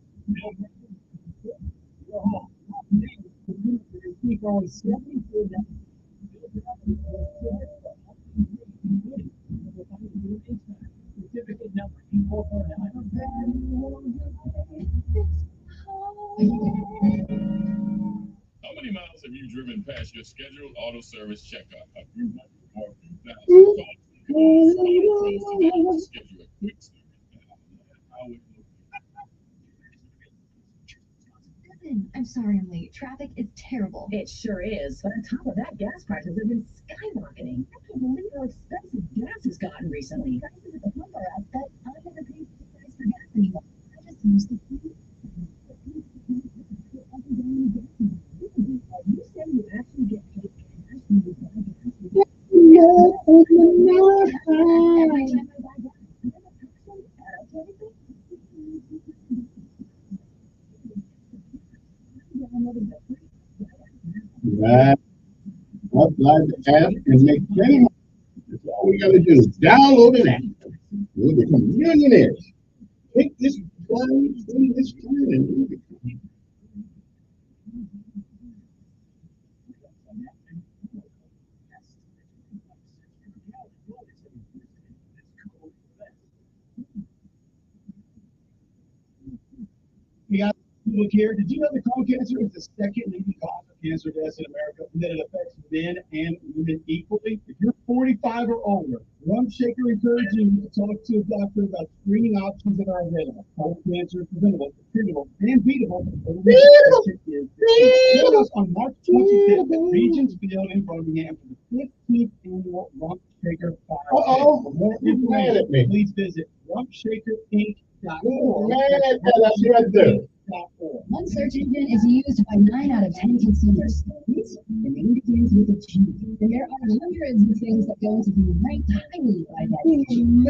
Your home. Keep only 74 days. How many miles have you driven past your scheduled auto service checkup? A few hundred or a few thousand? Call Auto Pros today to schedule a quick service. I'm sorry I'm late. Traffic is terrible. It sure is. But on top of that, gas prices have been skyrocketing. I can't believe how expensive gas has gotten recently. Prices at the pump are up, but I never pay full price for gas anymore. I just use the free. You say you actually get paid cash when you buy gas? Every time I buy gas, I never actually add up to anything. Right. Upload the app and make plenty money. That's all we gotta do. Download an app. We'll become millionaires. Take this plan, this plan, and we'll become. We got look here. Did you know that colon cancer is the second leading cause of cancer deaths in America, and that it affects men and women equally? If you're 45 or older, Rum Shaker encourages you to talk to a doctor about screening options that are available. Colon cancer is preventable, treatable, and beatable. Join us on March 25th at Regents Field in Birmingham for the 15th annual Rum Shaker Fire. For more information, please visit rumshakerinc.org. One search engine is used by 9 out of 10 consumers. The name begins with a G. And there are hundreds of things that go into being ranked highly by that engine.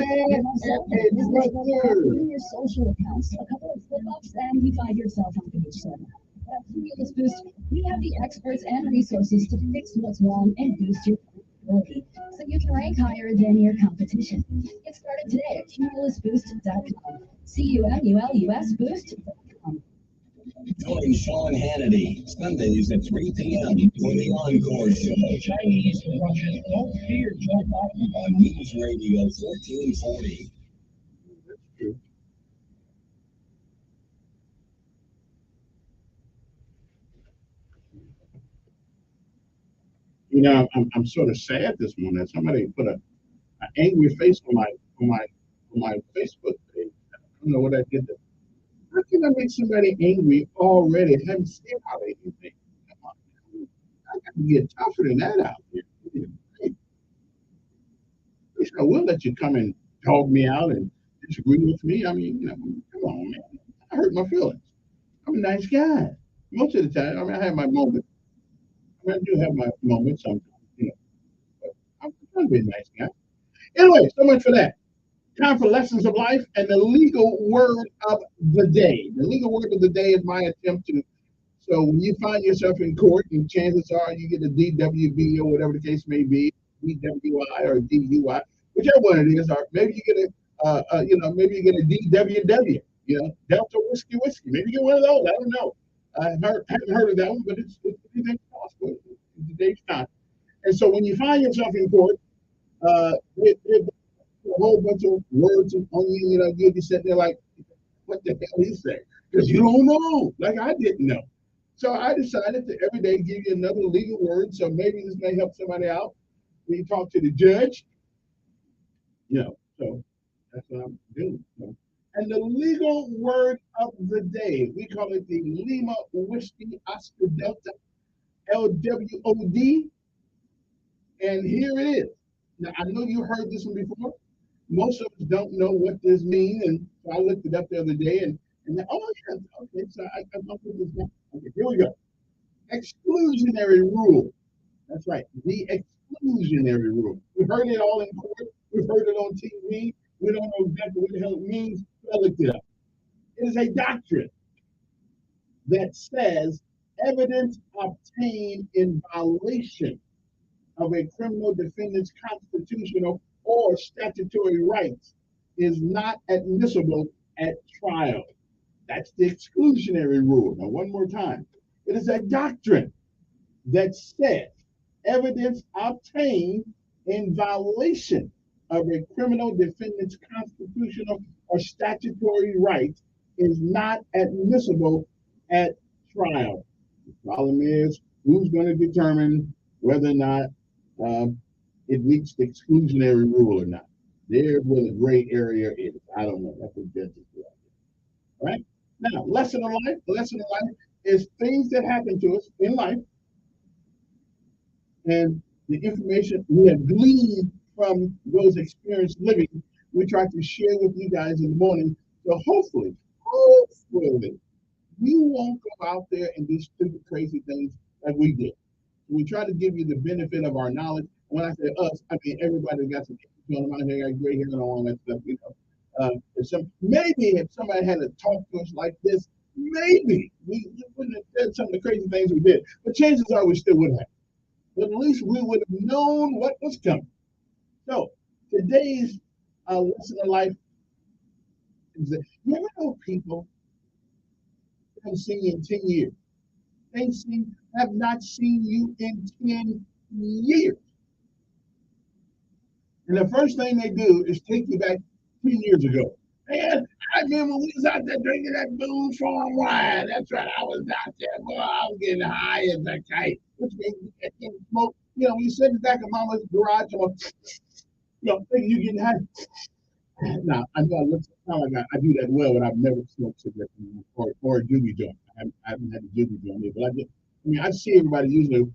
In your social accounts, a couple of slip-ups, and you find yourself on page 7. At Cumulus Boost, we have the experts and resources to fix what's wrong and boost your profitability, so you can rank higher than your competition. Get started today at cumulusboost.com. CUMULUS Boost.com. Join Sean Hannity Sundays at 3 p.m. for the Encore Show. Chinese and Russian don't fear Joe Biden on News Radio 1440. You know, I'm sort of sad this morning. Somebody put an angry face on my Facebook page. I don't know what I did. How can I make somebody angry already? I haven't said how they do things. I got to get tougher than that out here. I will let you come and dog me out and disagree with me. I mean, you know, come on, man. I hurt my feelings. I'm a nice guy. Most of the time, I mean, I have my moments. I mean, I do have my moments sometimes, you know. But I'm trying to be a nice guy. Anyway, so much for that. Time for lessons of life and the legal word of the day. The legal word of the day is my attempt to. So when you find yourself in court, and chances are you get a DWB or whatever the case may be, DWI or DUI, whichever one it is, or maybe you get maybe you get a DWW, Delta Whiskey. Maybe you get one of those. I don't know. I haven't heard of that one, but it's anything possible in today's time. And so when you find yourself in court, with a whole bunch of words on you, you'll be sitting there like, what the hell is that? Because you don't know, like I didn't know. So I decided to every day give you another legal word. So maybe this may help somebody out when you talk to the judge. So that's what I'm doing. And the legal word of the day, we call it the Lima Whiskey Oscar Delta, LWOD. And here it is. Now, I know you heard this one before. Most of us don't know what this means. And so I looked it up the other day and then, oh, yeah, okay, so I come up with this now. Okay, here we go. Exclusionary rule. That's right, the exclusionary rule. We've heard it all in court. We've heard it on TV. We don't know exactly what the hell it means. I looked it up. It is a doctrine that says evidence obtained in violation of a criminal defendant's constitutional or statutory rights is not admissible at trial. That's the exclusionary rule. Now, one more time. It is a doctrine that says evidence obtained in violation of a criminal defendant's constitutional or statutory right is not admissible at trial. The problem is who's going to determine whether or not uh, it meets the exclusionary rule or not. There's where the gray area is. I don't know. That's what judges do. All right. Now, lesson of life. The lesson of life is things that happen to us in life, and the information we have gleaned from those experienced living, we try to share with you guys in the morning. So hopefully, you won't go out there and do stupid, crazy things like we did. We try to give you the benefit of our knowledge. When I say us, I mean everybody got some going on here, got gray hair and all that stuff. You know, maybe if somebody had to talk to us like this, maybe we wouldn't have said some of the crazy things we did. But chances are we still would have. But at least we would have known what was coming. So today's lesson of life is that you ever know people haven't seen you in 10 years? They have not seen you in 10 years. And the first thing they do is take you back 10 years ago. Man, I remember we was out there drinking that booze farm wine. That's right, I was out there. Boy, I was getting high as a kite. Which means you can smoke. You know, we sit in the back of mama's garage, thinking you getting high. Now, I know it looks like I do that well, but I've never smoked cigarettes or a doobie joint. I haven't had a doobie joint yet, but I see everybody usually.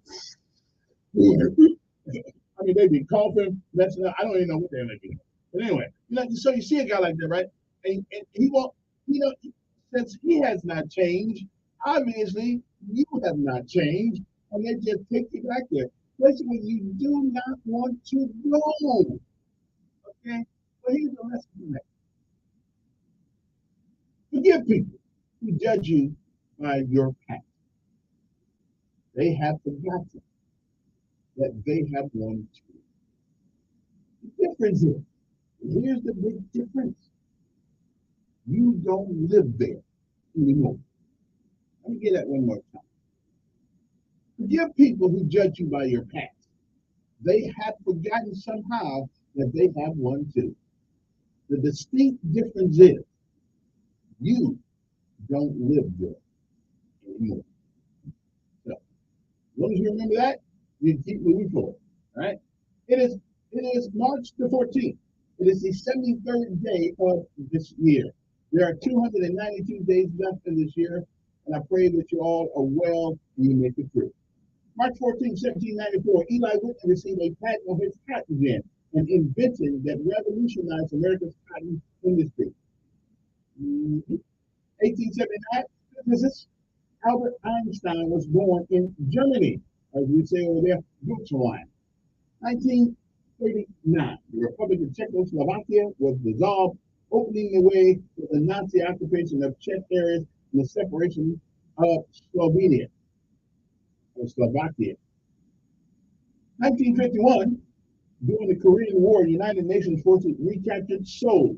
I mean, they be coughing. I don't even know what they're doing. But anyway, so you see a guy like that, right? And he won't, since he has not changed, obviously you have not changed, and they just take you back there. Places where you do not want to go. Okay? Well, here's the lesson from that. Forgive people who judge you by your past. They have forgotten that they have one too. The difference is, here's the big difference. You don't live there anymore. Let me get that one more time. Forgive people who judge you by your past. They have forgotten somehow that they have one too. The distinct difference is you don't live there anymore. So, as long as you remember that, you keep moving forward. All right? It is March the 14th. It is the 73rd day of this year. There are 292 days left in this year, and I pray that you all are well and you make it through. March 14, 1794, Eli Whitney received a patent on his cotton gin, an invention that revolutionized America's cotton industry. 1879, physicist Albert Einstein was born in Germany, as we say over there, Deutschland. 1939, the Republic of Czechoslovakia was dissolved, opening the way to the Nazi occupation of Czech areas and the separation of Slovenia or Slovakia. 1951, during the Korean War, United Nations forces recaptured Seoul.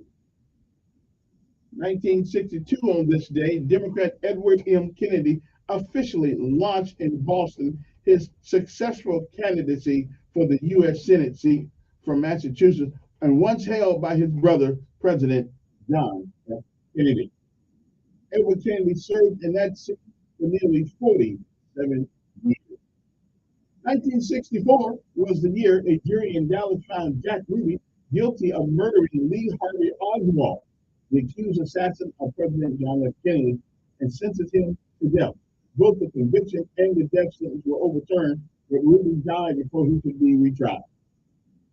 1962, on this day, Democrat Edward M. Kennedy officially launched in Boston his successful candidacy for the U.S. Senate seat from Massachusetts, and once held by his brother, President John F. Kennedy. Edward Kennedy served in that seat for nearly 47 years. 1964 was the year a jury in Dallas found Jack Ruby guilty of murdering Lee Harvey Oswald, the accused assassin of President John F. Kennedy, and sentenced him to death. Both the conviction and the death sentence were overturned, but Ruby died before he could be retried.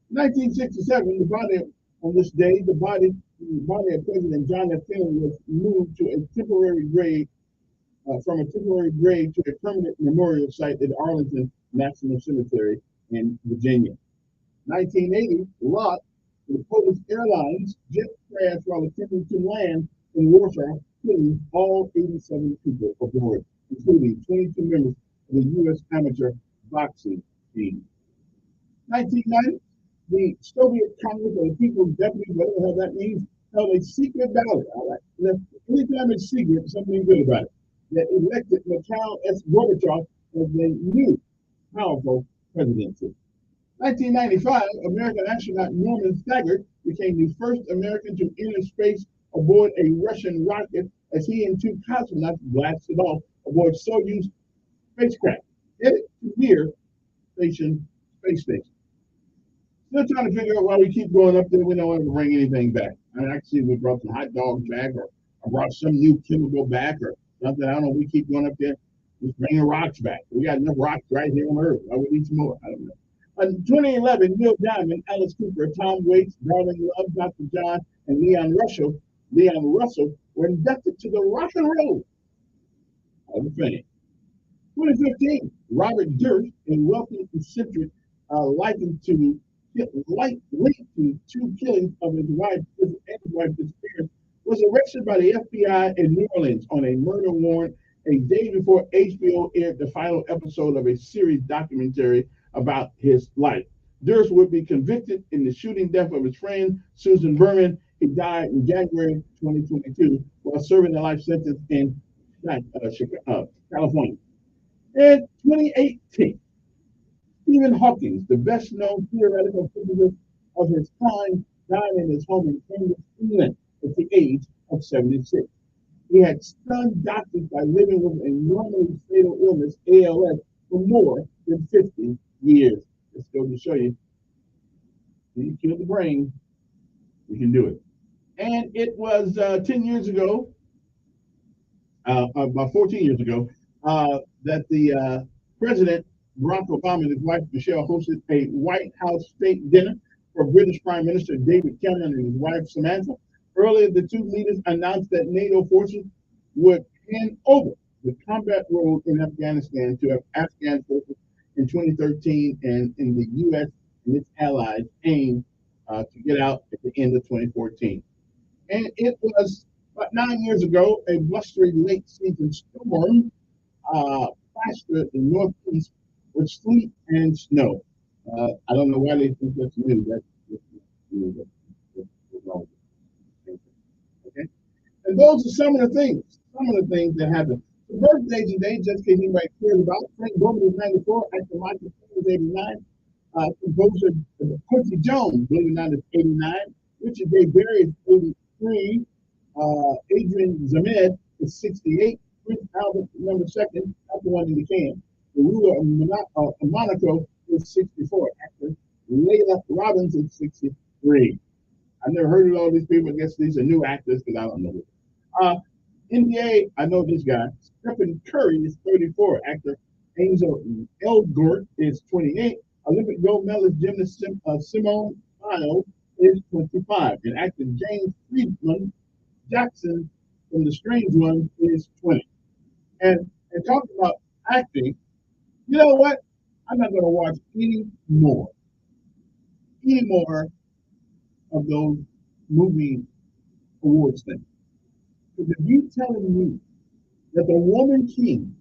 1967, on this day, the body of President John F. Kennedy was moved to a temporary grave, from a temporary grave to a permanent memorial site at Arlington National Cemetery in Virginia. 1980, LOT, the Polish Airlines jet crashed while attempting to land in Warsaw, killing all 87 people aboard, including 22 members of the U.S. amateur boxing team. 1990, the Soviet Congress of the People's Deputies, whatever that means, held a secret ballot. All right. Anytime it's secret, something good about it. That elected Mikhail S. Gorbachev as the new powerful presidency. 1995, American astronaut Norman Thagard became the first American to enter space aboard a Russian rocket as he and two cosmonauts blasted off aboard Soyuz spacecraft headed to Mir space station. Still trying to figure out why we keep going up there. We don't want to bring anything back. I mean, I see we brought some hot dogs back, or I brought some new chemical back, or something. I don't know. We keep going up there, just bringing rocks back. We got enough rocks right here on Earth. Why would we need some more? I don't know. In 2011, Neil Diamond, Alice Cooper, Tom Waits, Darling Love, Dr. John, and Leon Russell were inducted to the Rock and Roll Hall of Fame. 2015, Robert Durst, a wealthy eccentric likened to linked to two killings of his wife disappearance, was arrested by the FBI in New Orleans on a murder warrant a day before HBO aired the final episode of a series documentary about his life. Durst would be convicted in the shooting death of his friend, Susan Berman. He died in January 2022 while serving a life sentence in California. In 2018, Stephen Hawking, the best-known theoretical physicist of his time, died in his home in Cambridge, England, at the age of 76. He had stunned doctors by living with a normally fatal illness, ALS, for more than 50 years. Let's go to show you. When you kill the brain, you can do it. And it was 10 years ago, about 14 years ago, that the President Barack Obama and his wife Michelle hosted a White House state dinner for British Prime Minister David Cameron and his wife Samantha. Earlier, the two leaders announced that NATO forces would hand over the combat role in Afghanistan to Afghan forces in 2013, and in the U.S. and its allies aim to get out at the end of 2014. And it was about 9 years ago, a blustery late season storm plastered the Northeast with sleet and snow. I don't know why they think that's new. That's wrong. Okay. And those are some of the things that happen. The birthday today, just in case anybody cares about, Frank Goldman is 94, actor Michael is 89, composer Quincy Jones, believe it or not, is 89, Richard J. Berry is 83, Adrian Zamed is 68, Prince Albert II, not the one in the can. The ruler of Monaco is 64. Actor Layla Robbins is 63. I've never heard of all these people. I guess these are new actors because I don't know them. NBA, I know this guy. Stephen Curry is 34. Actor Angel Elgort is 28. Olympic gold medalist gymnast Simone Biles is 25. And actor James Friedman Jackson from The Strange One is 20. And talking about acting, you know what? I'm not going to watch any more of those movie awards things. Because if you're telling me that the Woman King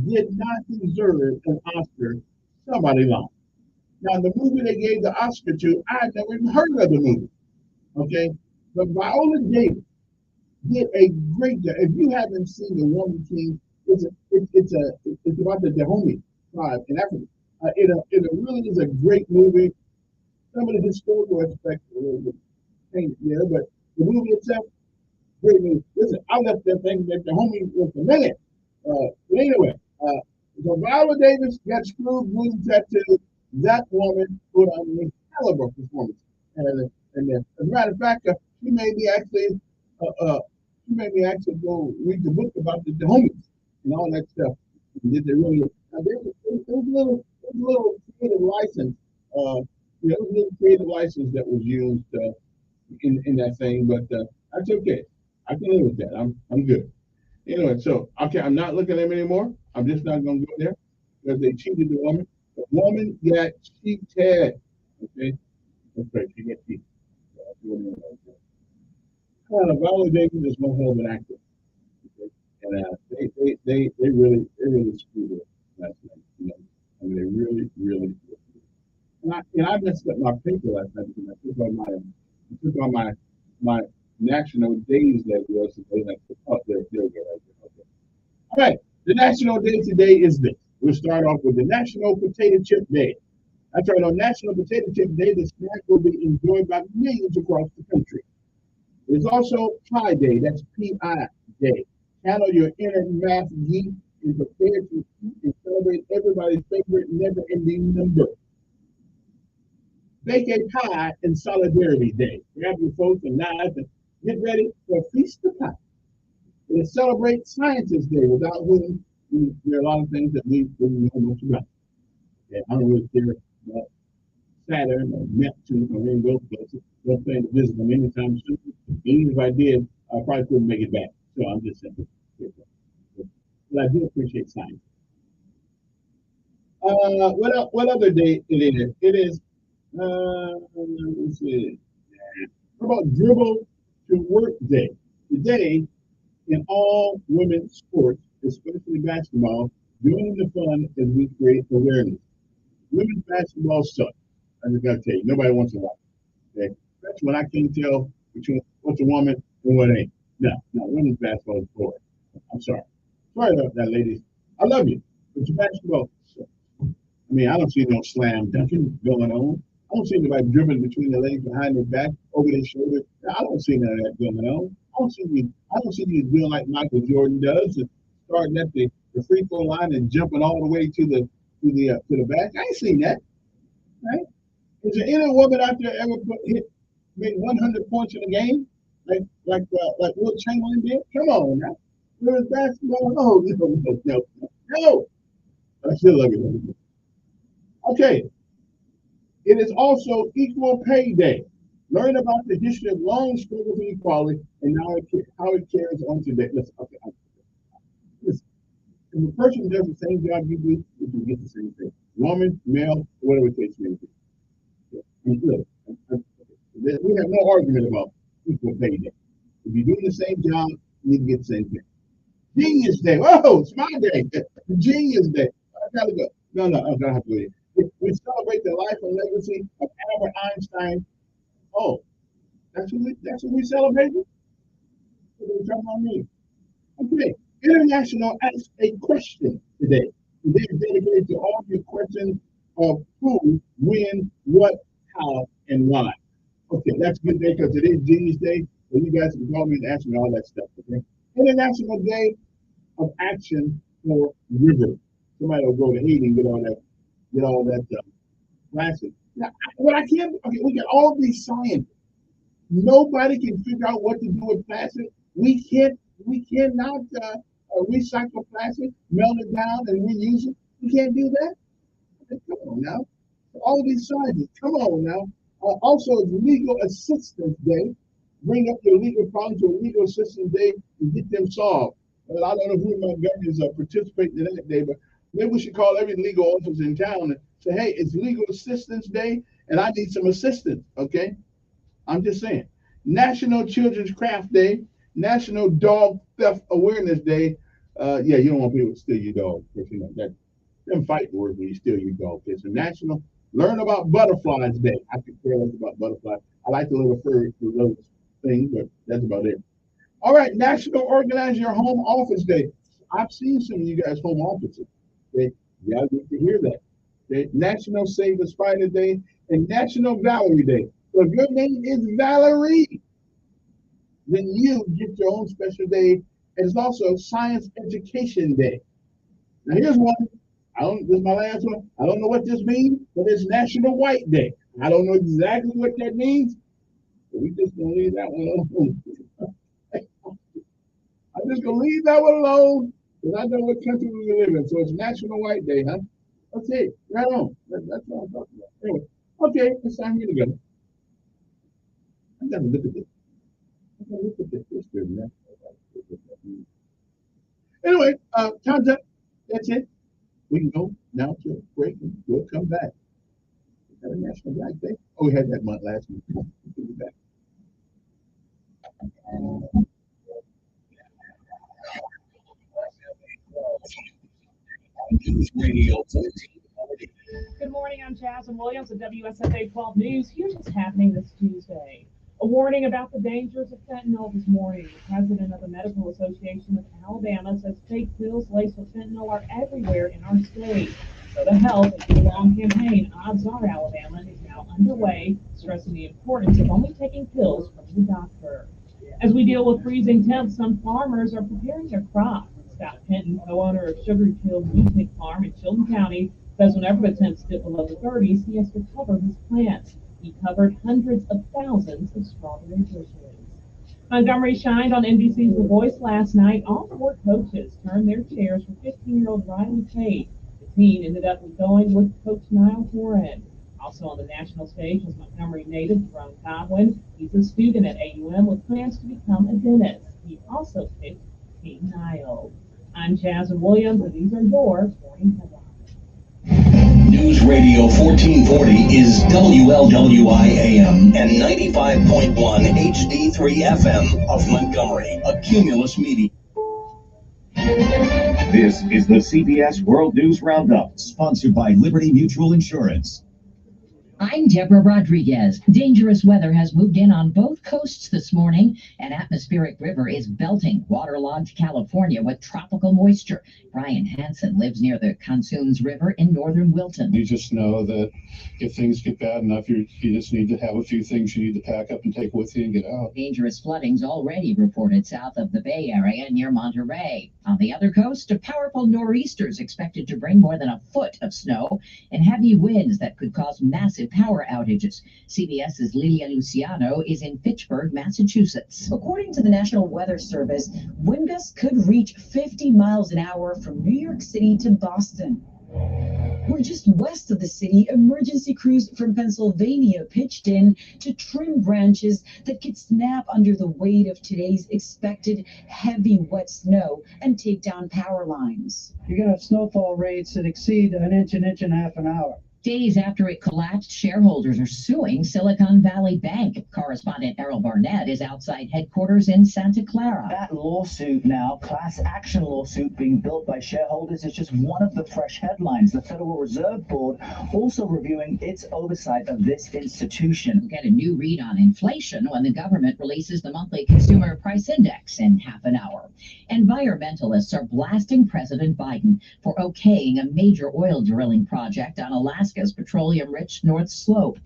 did not deserve an Oscar, somebody lied. Now, the movie they gave the Oscar to, I had never even heard of the movie. Okay? But Viola Davis did a great job. If you haven't seen The Woman King, it's about the Dahomey tribe in Africa. It really is a great movie. Some of the historical aspects are a little bit changed there, but the movie itself, great movie. Listen, I left that thing that Dahomey was a minute. But anyway, so Viola Davis got screwed, movie tattoo. That woman put on a caliber performance. And as a matter of fact, she made me actually go read the book about the Dahomeys and all that stuff. Did they really? There was a little creative license. There was a little creative license that was used in that thing, but that's okay. I can live with that. I'm good. Anyway, so okay, I'm not looking at them anymore. I'm just not going to go there because they cheated the woman. The woman got cheated. Okay, that's right. She got cheated. Viola Davis is one hell of an actor. Okay? And they really screwed it last night. You know? I mean, they really. And I messed up my paper last night because I took on my national days that was today. There we go. Right there. Okay. All right. The national day today is this. We'll start off with the National Potato Chip Day. That's right. On National Potato Chip Day, the snack will be enjoyed by millions across the country. It's also Pi Day. That's P-I Day. Channel your inner math geek and prepare to eat and celebrate everybody's favorite never-ending number. Bake a pie in Solidarity Day. Grab your folks and knives and get ready for a feast of pie. It celebrates Scientists Day, without whom there are a lot of things that we wouldn't know much about. Yeah, I don't really care about Saturn or Neptune or any of those places. Don't plan to visit them anytime soon. Even if I did, I probably couldn't make it back. So I'm just saying. But I do appreciate science. What other day it is? It is, let's see. How about Dribble to Work Day? Today, in all women's sports, especially basketball, joining the fun as we create awareness. Women's basketball sucks. I just gotta tell you, nobody wants to watch. Okay? That's when I can't tell between what's a woman and what ain't. No, women's basketball is boring. I'm sorry. Sorry about that, ladies. I love you, but your basketball sucks. I mean, I don't see no slam dunking going on. I don't see anybody dribbling between the legs, behind their back, over their shoulder. I don't see none of that going on. I don't see you doing like Michael Jordan does, and starting at the free throw line and jumping all the way to the back. I ain't seen that. Right? Is there any woman out there ever made 100 points in a game, like Will Chamberlain did? Come on now. Women's basketball? Oh, no. I still love you. Okay. It is also Equal Pay Day. Learn about the history of long struggle for equality and how it carries on today. Listen. If a person does the same job you do, you can get the same thing. Woman, male, whatever the case may be. Look, we have no argument about Equal Pay Day. If you're doing the same job, you need to get the same thing. Genius Day. Whoa, it's my day. Genius Day. I gotta go. No, I don't have to leave. We celebrate the life and legacy of Albert Einstein. Oh, that's what we celebrate? What are you talking about me? Okay. International Ask a Question today. Today is dedicated to all your questions of who, when, what, how, and why. Okay, that's a good day because it is Genius Day, so you guys can call me and ask me all that stuff. Okay. International Day of Action for River. Somebody will go to Haiti and get all that plastic. Now, we got all these scientists. Nobody can figure out what to do with plastic. We cannot recycle plastic, melt it down, and reuse it. We can't do that. Okay, come on now. All these scientists, come on now. Also, it's Legal Assistance Day. Bring up your legal problems to a Legal Assistance Day and get them solved. Well, I don't know who in Montgomery is participating in that day, but maybe we should call every legal office in town and say, hey, it's Legal Assistance Day, and I need some assistance, okay? I'm just saying. National Children's Craft Day, National Dog Theft Awareness Day. Yeah, you don't want people to steal your dog. Because, you know, them fighting words when you steal your dog. It's a National Learn About Butterflies Day. I could care less about butterflies. I like the little furry for those things, but that's about it. All right, National Organize Your Home Office Day. I've seen some of you guys' home offices. Okay? Yeah, I get to hear that. Okay? National Save a Spider Day and National Valerie Day. So if your name is Valerie, then you get your own special day. And it's also Science Education Day. Now here's one. This is my last one. I don't know what this means, but it's National White Day. I don't know exactly what that means, but we're just gonna leave that one alone. I'm just gonna leave that one alone because I know what country we live in. So it's National White Day, huh? Okay, right on. That's what I'm talking about. Anyway, okay, it's time for me to go. I gotta look at this. I gotta look at this history, man. Anyway, time's up. That's it. We can go now to a break and we'll come back. We got a National Black Day. Oh, we had that month last week. We'll be back. Radio 14. Good morning, I'm Jasmine Williams at WSFA 12 News. Here's what's happening this Tuesday. A warning about the dangers of fentanyl this morning. The president of the Medical Association of Alabama says fake pills laced with fentanyl are everywhere in our state. So the Health and Get Along campaign, Odds Are Alabama, is now underway, stressing the importance of only taking pills from the doctor. As we deal with freezing temps, some farmers are preparing their crops. Scott Penton, co-owner of Sugar Hill Wheat Pig Farm in Chilton County, says whenever the temps dip below the 30s, he has to cover his plants. He covered hundreds of thousands of strawberry bushes. Montgomery shined on NBC's The Voice last night. All four coaches turned their chairs for 15-year-old Riley Pate. The team ended up going with Coach Niall Horan. Also on the national stage was Montgomery native Jerome Godwin. He's a student at AUM with plans to become a dentist. He also picked King Niall. I'm Jasmine Williams, and these are your morning headlines. News Radio 1440 is WLWI-AM and 95.1 HD3 FM of Montgomery, a Cumulus Media. This is the CBS World News Roundup, sponsored by Liberty Mutual Insurance. I'm Deborah Rodriguez. Dangerous weather has moved in on both coasts this morning. An atmospheric river is belting waterlogged California with tropical moisture. Brian Hansen lives near the Consunes River in northern Wilton. You just know that if things get bad enough, you just need to have a few things you need to pack up and take with you and get out. Dangerous flooding's already reported south of the Bay Area near Monterey. On the other coast, a powerful nor'easter is expected to bring more than a foot of snow and heavy winds that could cause massive power outages. CBS's Lilia Luciano is in Fitchburg, Massachusetts. According to the National Weather Service, wind gusts could reach 50 miles an hour from New York City to Boston. We're just west of the city. Emergency crews from Pennsylvania pitched in to trim branches that could snap under the weight of today's expected heavy wet snow and take down power lines. You're going to have snowfall rates that exceed an inch and a half an hour. Days after it collapsed, shareholders are suing Silicon Valley Bank. Correspondent Errol Barnett is outside headquarters in Santa Clara. That lawsuit now, class action lawsuit being built by shareholders, is just one of the fresh headlines. The Federal Reserve Board also reviewing its oversight of this institution. We'll get a new read on inflation when the government releases the monthly consumer price index in half an hour. Environmentalists are blasting President Biden for okaying a major oil drilling project on Alaska's petroleum-rich North Slope.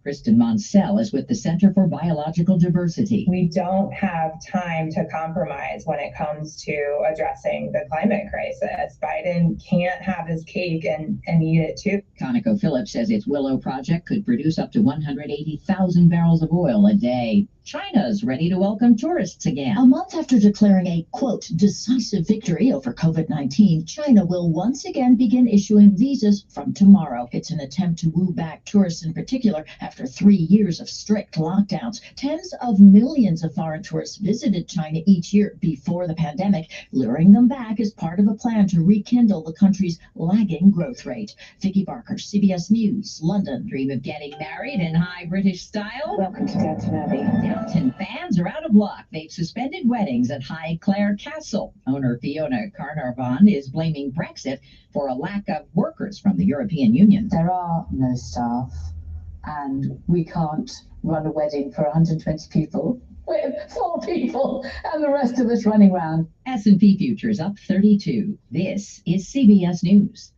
Kristen Monsell is with the Center for Biological Diversity. We don't have time to compromise when it comes to addressing the climate crisis. Biden can't have his cake and eat it too. ConocoPhillips says its Willow project could produce up to 180,000 barrels of oil a day. China's ready to welcome tourists again. A month after declaring a, quote, decisive victory over COVID-19, China will once again begin issuing visas from tomorrow. It's an attempt to woo back tourists in particular after 3 years of strict lockdowns. Tens of millions of foreign tourists visited China each year before the pandemic. Luring them back is part of a plan to rekindle the country's lagging growth rate. Vicki Barker, CBS News, London. Dream of getting married in high British style? Welcome to Downton Abbey. Downton fans are out of luck. They've suspended weddings at Highclere Castle. Owner Fiona Carnarvon is blaming Brexit for a lack of workers from the European Union. There are no staff, and we can't run a wedding for 120 people. We're 4 people, and the rest of us running around. S&P futures up 32. This is CBS News.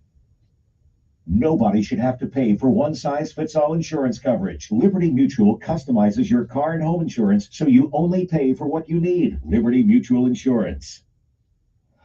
Nobody should have to pay for one-size-fits-all insurance coverage. Liberty Mutual customizes your car and home insurance so you only pay for what you need. Liberty Mutual Insurance.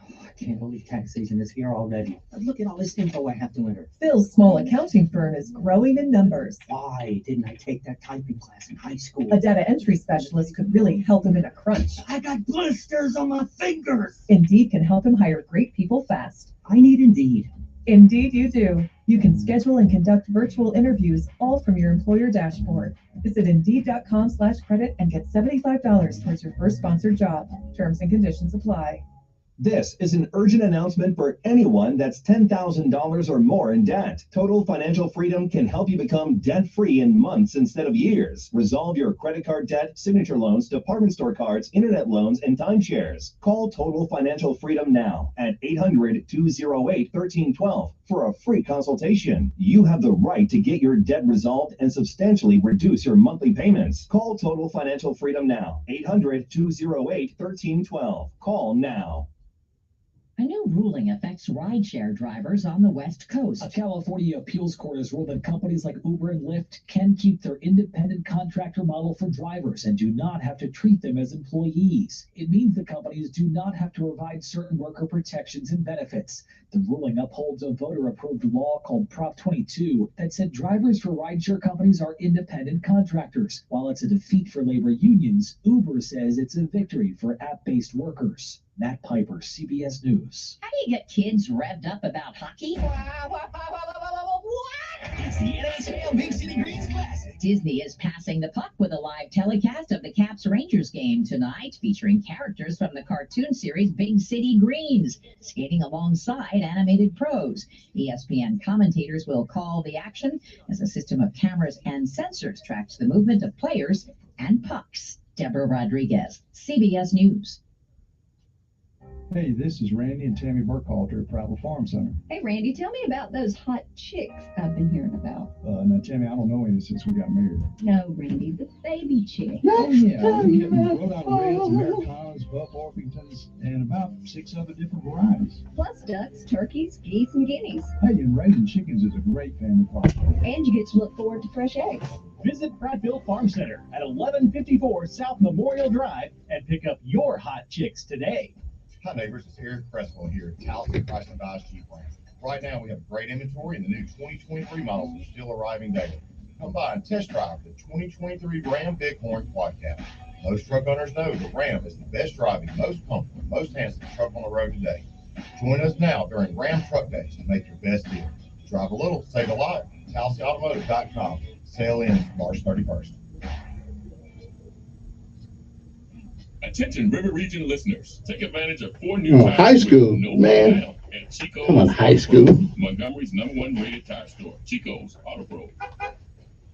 I can't believe tax season is here already. Look at all this info I have to enter. Phil's small accounting firm is growing in numbers. Why didn't I take that typing class in high school? A data entry specialist could really help him in a crunch. I got blisters on my fingers. Indeed can help him hire great people fast. I need Indeed. Indeed you do. You can schedule and conduct virtual interviews all from your employer dashboard. Visit Indeed.com/credit and get $75 towards your first sponsored job. Terms and conditions apply. This is an urgent announcement for anyone that's $10,000 or more in debt. Total Financial Freedom can help you become debt-free in months instead of years. Resolve your credit card debt, signature loans, department store cards, internet loans, and timeshares. Call Total Financial Freedom now at 800-208-1312 for a free consultation. You have the right to get your debt resolved and substantially reduce your monthly payments. Call Total Financial Freedom now. 800-208-1312. Call now. A new ruling affects rideshare drivers on the West Coast. A California appeals court has ruled that companies like Uber and Lyft can keep their independent contractor model for drivers and do not have to treat them as employees. It means the companies do not have to provide certain worker protections and benefits. The ruling upholds a voter-approved law called Prop 22 that said drivers for rideshare companies are independent contractors. While it's a defeat for labor unions, Uber says it's a victory for app-based workers. Matt Piper, CBS News. How do you get kids revved up about hockey? It's the NHL Big City Greens Classic. Disney is passing the puck with a live telecast of the Caps-Rangers game tonight, featuring characters from the cartoon series Big City Greens, skating alongside animated pros. ESPN commentators will call the action as a system of cameras and sensors tracks the movement of players and pucks. Deborah Rodriguez, CBS News. Hey, this is Randy and Tammy Burkhalter at Travel Farm Center. Hey, Randy, tell me about those hot chicks I've been hearing about. Now, Tammy, I don't know any since we got married. No, Randy, the baby chick. Oh, yeah, we're getting Rhode Island Reds, Americanas, Buff Orpingtons, and about 6 other different varieties. Plus ducks, turkeys, geese, and guineas. Hey, and raising chickens is a great family project. And you get to look forward to fresh eggs. Visit Prattville Farm Center at 1154 South Memorial Drive and pick up your hot chicks today. Hi neighbors, it's Eric Creswell here at Towson Price and Dodge Jeep Ranch. Right now we have great inventory and the new 2023 models are still arriving daily. Come by and test drive the 2023 Ram Bighorn Quad Cab. Most truck owners know the Ram is the best driving, most comfortable, most handsome truck on the road today. Join us now during Ram Truck Days and make your best deal. Drive a little, save a lot. TowsonAutomotive.com. Sale ends March 31st. Attention River Region listeners, take advantage of 4 new tires high school, with no man. down at Chico's Come on, high school. Montgomery's #1 rated tire store, Chico's Auto Pro.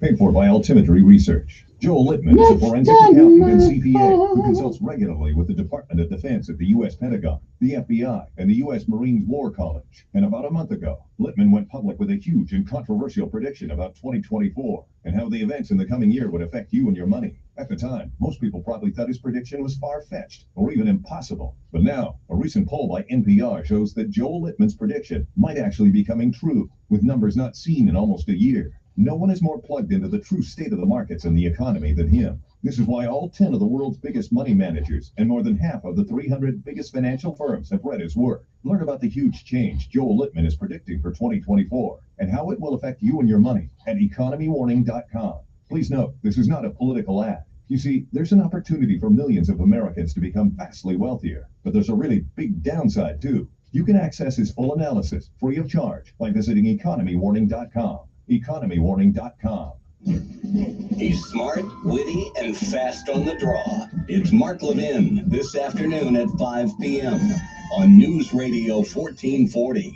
Paid for by Altimetry Research. Joel Littman is a forensic accountant and CPA who consults regularly with the Department of Defense at the U.S. Pentagon, the FBI, and the U.S. Marines War College. And about a month ago, Littman went public with a huge and controversial prediction about 2024 and how the events in the coming year would affect you and your money. At the time, most people probably thought his prediction was far-fetched or even impossible. But now, a recent poll by NPR shows that Joel Littman's prediction might actually be coming true, with numbers not seen in almost a year. No one is more plugged into the true state of the markets and the economy than him. This is why all 10 of the world's biggest money managers and more than half of the 300 biggest financial firms have read his work. Learn about the huge change Joel Littman is predicting for 2024 and how it will affect you and your money at economywarning.com. Please note, this is not a political ad. You see, there's an opportunity for millions of Americans to become vastly wealthier, but there's a really big downside too. You can access his full analysis free of charge by visiting economywarning.com. economywarning.com. He's smart, witty, and fast on the draw. It's Mark Levin this afternoon at 5 p.m. on News Radio 1440.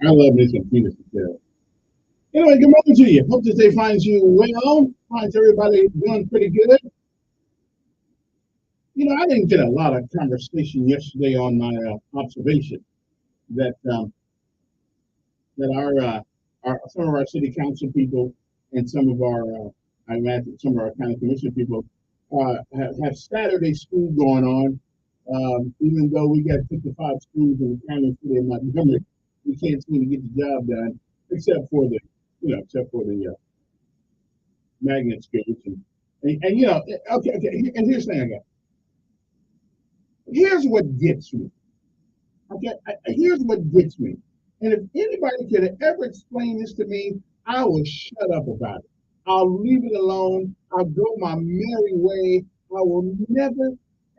I love me some Peter Patel. Anyway, good morning to you. Hope this day finds you well. Finds everybody doing pretty good. You know, I didn't get a lot of conversation yesterday on my observation that some of our city council people and some of our I imagine some of our county commission people have Saturday school going on. Even though we got 55 schools in the county city of Montgomery, we can't seem to get the job done, except for the magnet schools and you know, okay. And here's the thing I got. Here's what gets me. Okay, here's what gets me. And if anybody could ever explain this to me, I will shut up about it. I'll leave it alone. I'll go my merry way. I will never,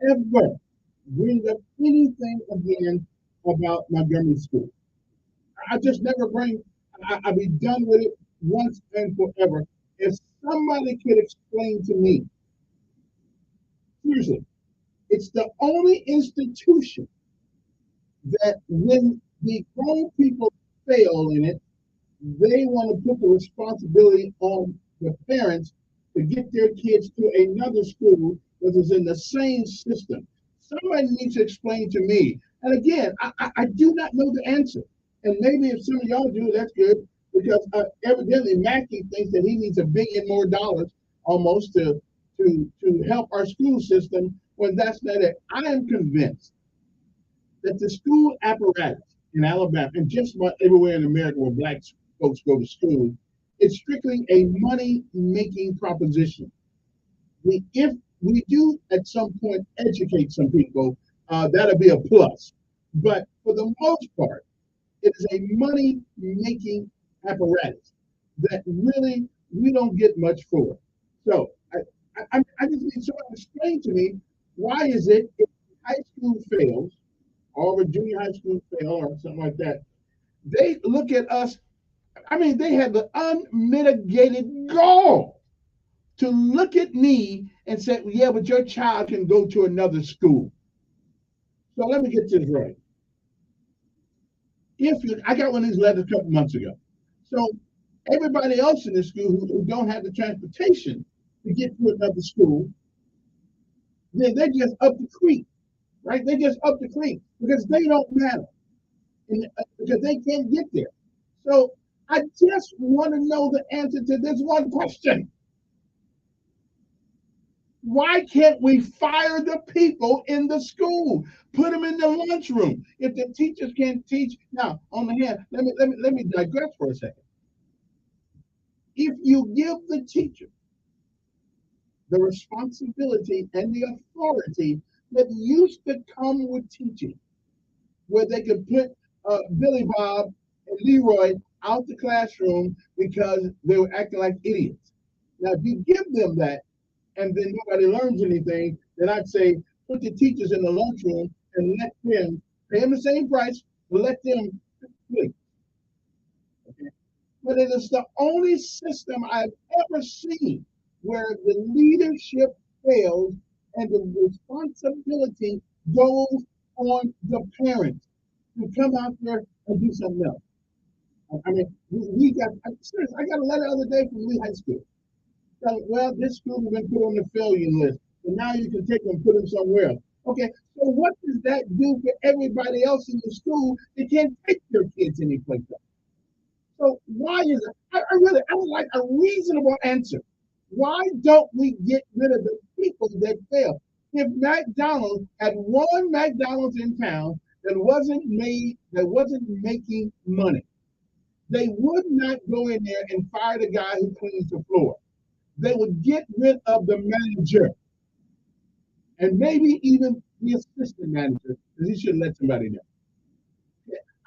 ever bring up anything again about Montgomery School. I just never bring, I'll be done with it once and forever. If somebody could explain to me, seriously, it's the only institution that when the grown people fail in it, they want to put the responsibility on the parents to get their kids to another school that is in the same system. Somebody needs to explain to me. And again, I do not know the answer. And maybe if some of y'all do, that's good, because evidently Mackey thinks that he needs $1 billion more almost to help our school system when that's not it. I am convinced that the school apparatus in Alabama and just about everywhere in America where black folks go to school, it's strictly a money-making proposition. If we do at some point educate some people, that'll be a plus. But for the most part, it is a money-making apparatus that really we don't get much for. So I just need someone to explain to me, why is it if high school fails, or a junior high school fail or something like that, they look at us, I mean, they have the unmitigated gall to look at me and say, yeah, but your child can go to another school. So let me get this right. I got one of these letters a couple months ago. So everybody else in the school who don't have the transportation to get to another school, they're just up the creek, right? They're just up the creek because they don't matter, because they can't get there. So I just want to know the answer to this one question. Why can't we fire the people in the school? Put them in the lunchroom. If the teachers can't teach, now on the hand, let me digress for a second. If you give the teacher the responsibility and the authority that used to come with teaching, where they could put Billy Bob and Leroy out the classroom because they were acting like idiots. Now, if you give them that, and then nobody learns anything, then I'd say put the teachers in the lunchroom and let them pay them the same price, but let them sleep. Okay? But it is the only system I've ever seen where the leadership fails and the responsibility goes on the parents to come out there and do something else. I mean, I got a letter the other day from Lee High School. Well, this school has been put on the failure list, and now you can take them and put them somewhere else. Okay, so what does that do for everybody else in the school that can't take their kids anyplace else? So why is it? I would like a reasonable answer. Why don't we get rid of the people that fail? If McDonald's had one McDonald's in town that wasn't making money, they would not go in there and fire the guy who cleans the floor. They would get rid of the manager and maybe even the assistant manager, because he should let somebody know.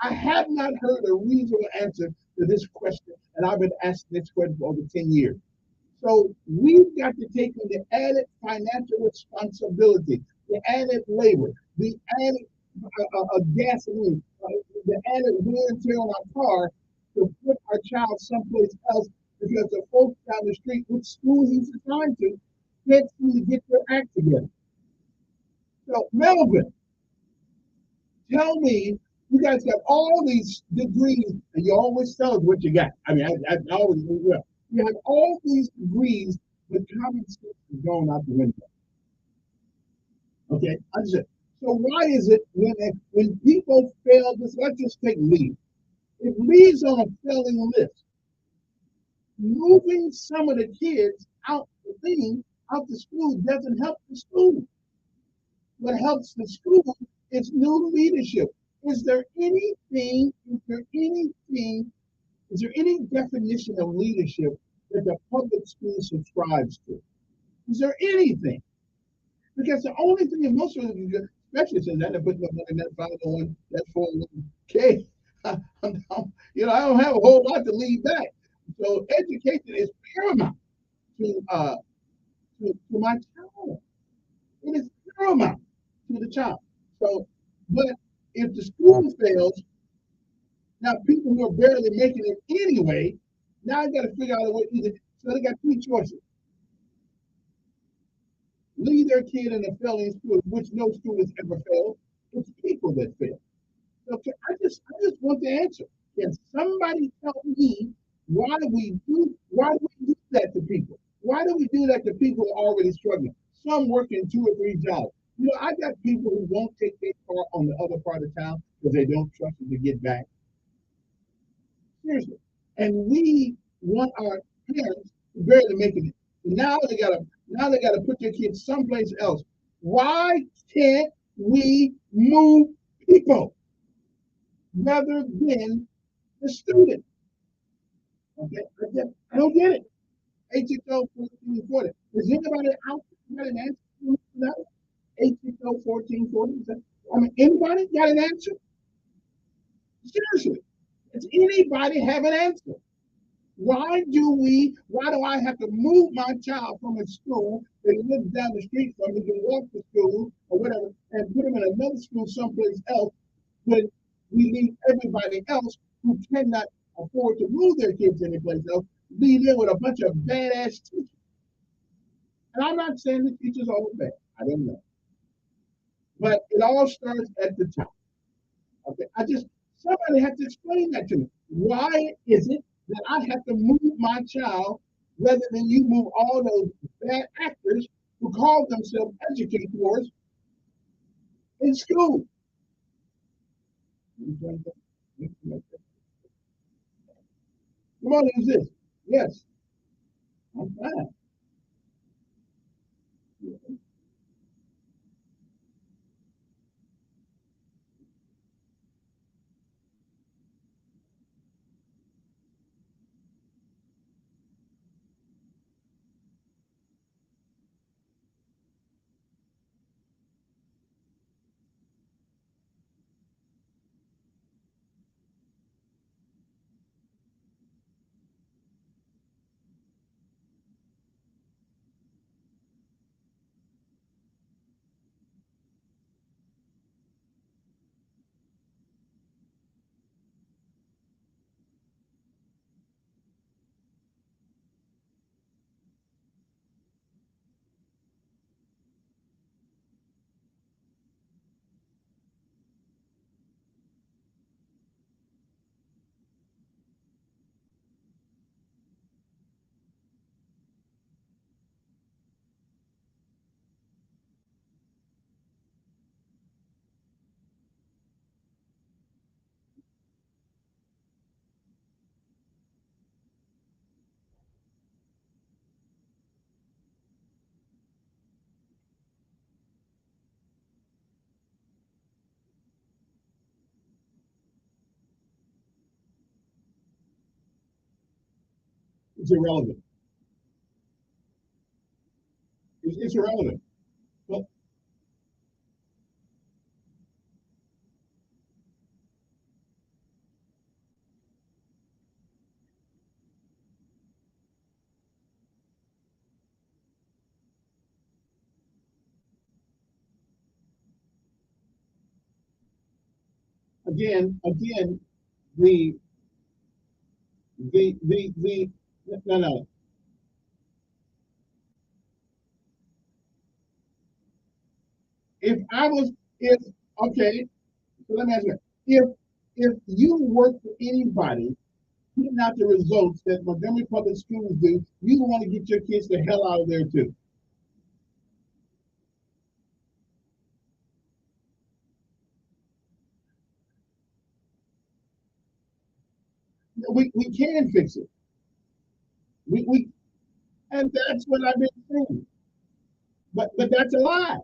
I have not heard a reasonable answer to this question, and I've been asking this question for over 10 years. So we've got to take on the added financial responsibility, the added labor, the added gasoline, the added wear and tear on our car to put our child someplace else, because the folks down the street, which school he's assigned to, can't seem to get their act together. So Melvin, tell me, you guys got all these degrees, and you always tell us what you got. I mean, I always do well. You have all these degrees, but common sense is going out the window. Okay, understand. So why is it when people fail this? Let's just take Lee. If Lee's on a failing list, moving some of the kids out the school doesn't help the school. What helps the school is new leadership. Is there any definition of leadership that the public school subscribes to? Is there anything? Because the only thing that most of them do, especially since I didn't put no money in that 501, that 401k, I don't have a whole lot to leave back. So education is paramount to my child. It is paramount to the child. So, but if the school fails, now people who are barely making it anyway, now I got to figure out a way either. So they got three choices: leave their kid in a failing school, which no school has ever failed. It's people that fail. Okay, I just want the answer. Can somebody tell me why do we do that to people? Why do we do that to people who are already struggling? Some working 2 or 3 jobs. You know, I got people who won't take their car on the other part of town because they don't trust it to get back. Seriously. And we want our parents to barely making it. Now they gotta put their kids someplace else. Why can't we move people rather than the student? Okay, I don't get it. 860-1440. Does anybody out there got an answer to that? 860-1440. I mean, anybody got an answer? Seriously, does anybody have an answer? Why do I have to move my child from a school that lives down the street from me, can walk to school or whatever, and put them in another school someplace else, but we leave everybody else who cannot afford to move their kids anyplace else, leave them with a bunch of badass teachers. And I'm not saying the teachers are all bad. I don't know. But it all starts at the top. Okay. Somebody has to explain that to me. Why is it that I have to move my child rather than you move all those bad actors who call themselves educators in school? Come on, who's this? Yes, I'm fine. It's irrelevant. It's irrelevant. But again, the the no. If I was if okay, so let me ask you, if you work for anybody putting out the results that Montgomery Public Schools do, you want to get your kids the hell out of there too. We can fix it. We and that's what I've been saying. But that's a lie.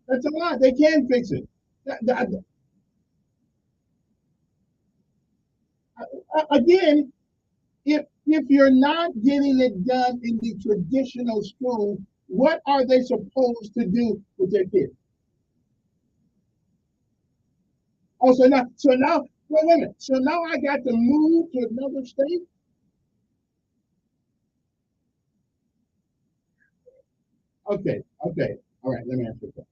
That's a lie. They can fix it. Again, if you're not getting it done in the traditional school, what are they supposed to do with their kids? Oh, wait a minute. So now I got to move to another state? Okay. All right, let me answer that.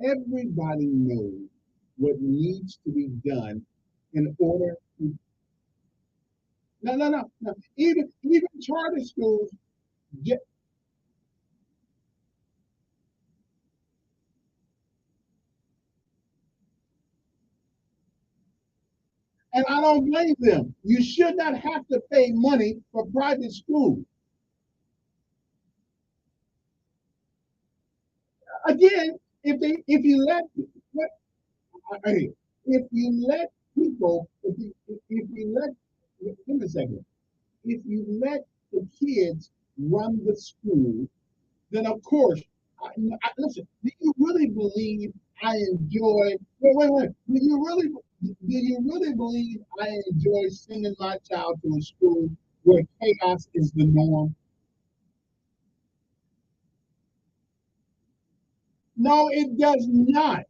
Everybody knows what needs to be done in order to. No. Even charter schools get. And I don't blame them. You should not have to pay money for private school. Again, if you let what hey, if you let people if you let give me a second, if you let the kids run the school, then of course, listen. Do you really believe I enjoy? Wait. Do you really believe I enjoy sending my child to a school where chaos is the norm? No, it does not.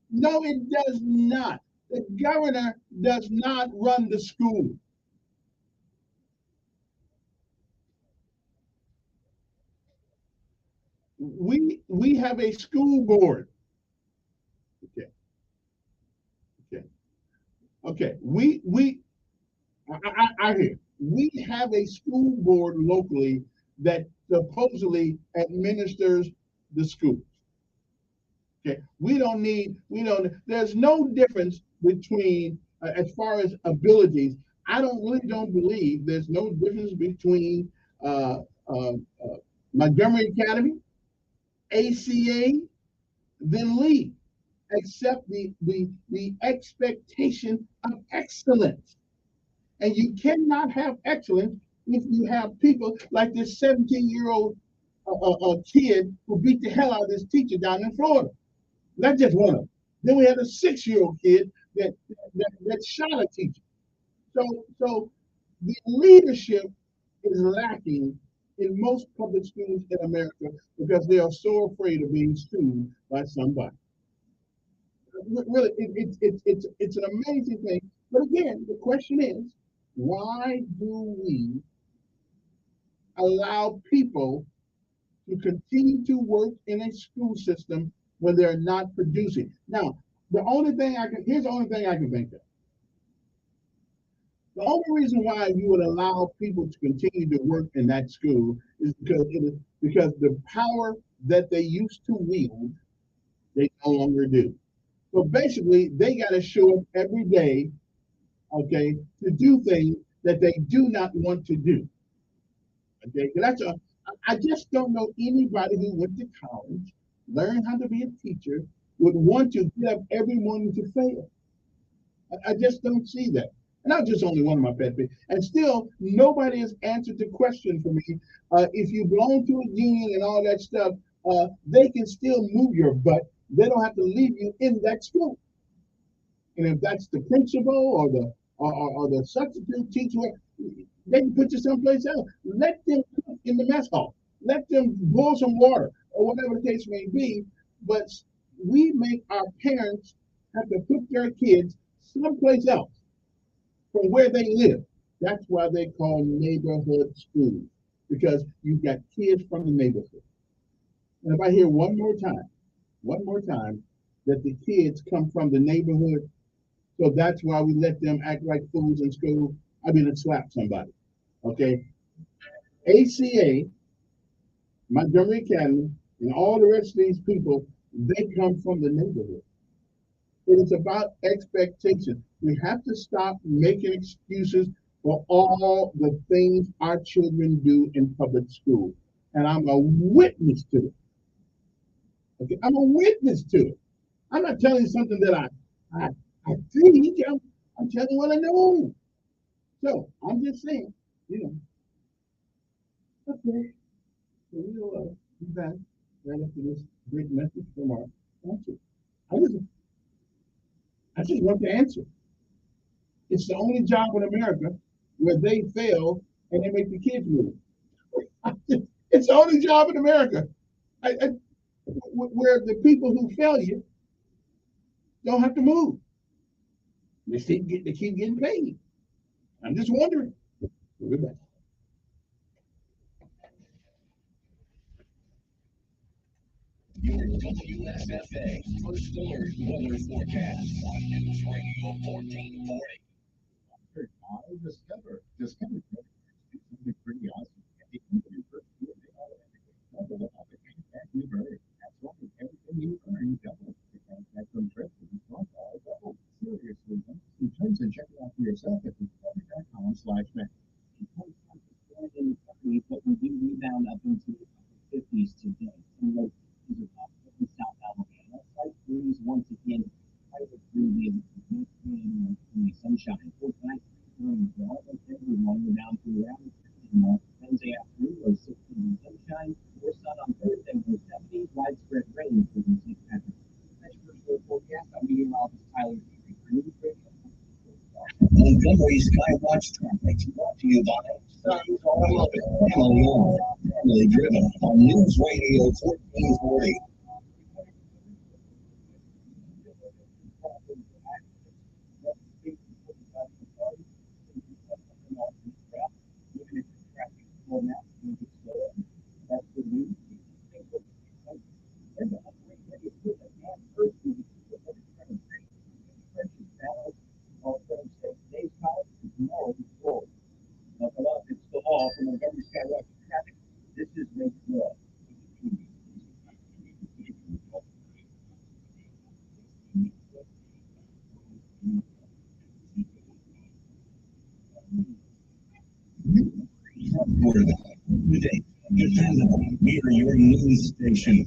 No, it does not. The governor does not run the school. We have a school board. Okay. Okay. Okay. I hear. We have a school board locally that supposedly administers the schools. Okay. There's no difference between, as far as abilities, I don't believe there's no difference between uh, uh, uh, Montgomery Academy, ACA, then Lee, except the expectation of excellence. And you cannot have excellence if you have people like this 17-year-old kid who beat the hell out of this teacher down in Florida. That's just one of them. Then we had a 6-year-old kid that shot a teacher. So the leadership is lacking in most public schools in America because they are so afraid of being sued by somebody. Really, it's an amazing thing. But again, the question is, why do we allow people to continue to work in a school system when they're not producing? Now, here's the only thing I can think of. The only reason why you would allow people to continue to work in that school is because the power that they used to wield, they no longer do. So basically, they got to show up every day, okay, to do things that they do not want to do. Okay, I just don't know anybody who went to college, learned how to be a teacher, would want to get up every morning to fail. I just don't see that. And that's just only one of my pet peeves. And still, nobody has answered the question for me. If you belong to a union and all that stuff, they can still move your butt. They don't have to leave you in that school. And if that's the principal or the substitute teacher, they can put you someplace else. Let them cook in the mess hall. Let them boil some water or whatever the case may be. But we make our parents have to put their kids someplace else from where they live. That's why they call neighborhood schools, because you've got kids from the neighborhood. And if I hear one more time, that the kids come from the neighborhood, so that's why we let them act like fools in school, I'm going to slap somebody. Okay? ACA, Montgomery Academy, and all the rest of these people, they come from the neighborhood. It is about expectation. We have to stop making excuses for all the things our children do in public school. And I'm a witness to it. Okay? I'm a witness to it. I'm not telling you something that I think. I'm telling you what I know. So I'm just saying, okay, so we'll be back right after this great message from our sponsor. I just want to answer. It's the only job in America where they fail and they make the kids move. It's the only job in America where the people who fail you don't have to move. They keep getting paid. I'm just wondering. We'll be back. Your WSFA First Alert Weather Forecast on News Radio 1440. I discovered something pretty awesome. Everything you learn double. That's some trips. Seriously, some times and check it out for yourself at com/match. But we do rebound up into the 50s today. Some low temperatures are possible in South Alabama. Slight breeze once again, right through the sunshine. For tonight, all of everyone, we're down to around Wednesday afternoon, low 60s and sunshine. More sun on Thursday, low 70s, widespread rain for the St. Patrick's. That's your forecast. I'm meteorologist Tyler Petrie for News Radio. Montgomery Skywatch traffic brought to you by Sons Automotive, family driven on News Radio 1440. It's the law from Montgomery Skywatch traffic. This is Rick Wood. Today, dependable, near your news station.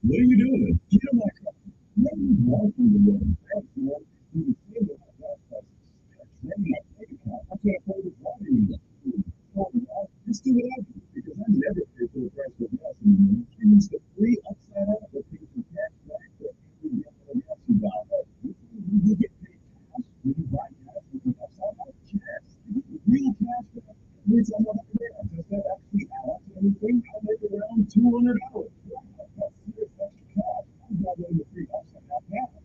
What are you doing? Get in my car. What are you walking the road? That's what you say about that place. I can't afford to drive anymore. Just do what I do, because I never pay for the price of gas anymore. Use the free upside application cash back that you get for the gas you buy. You get paid cash when you buy gas with the upside out cash. You get real cash back. It's another day. I just have actually add up to anything. I make around $200.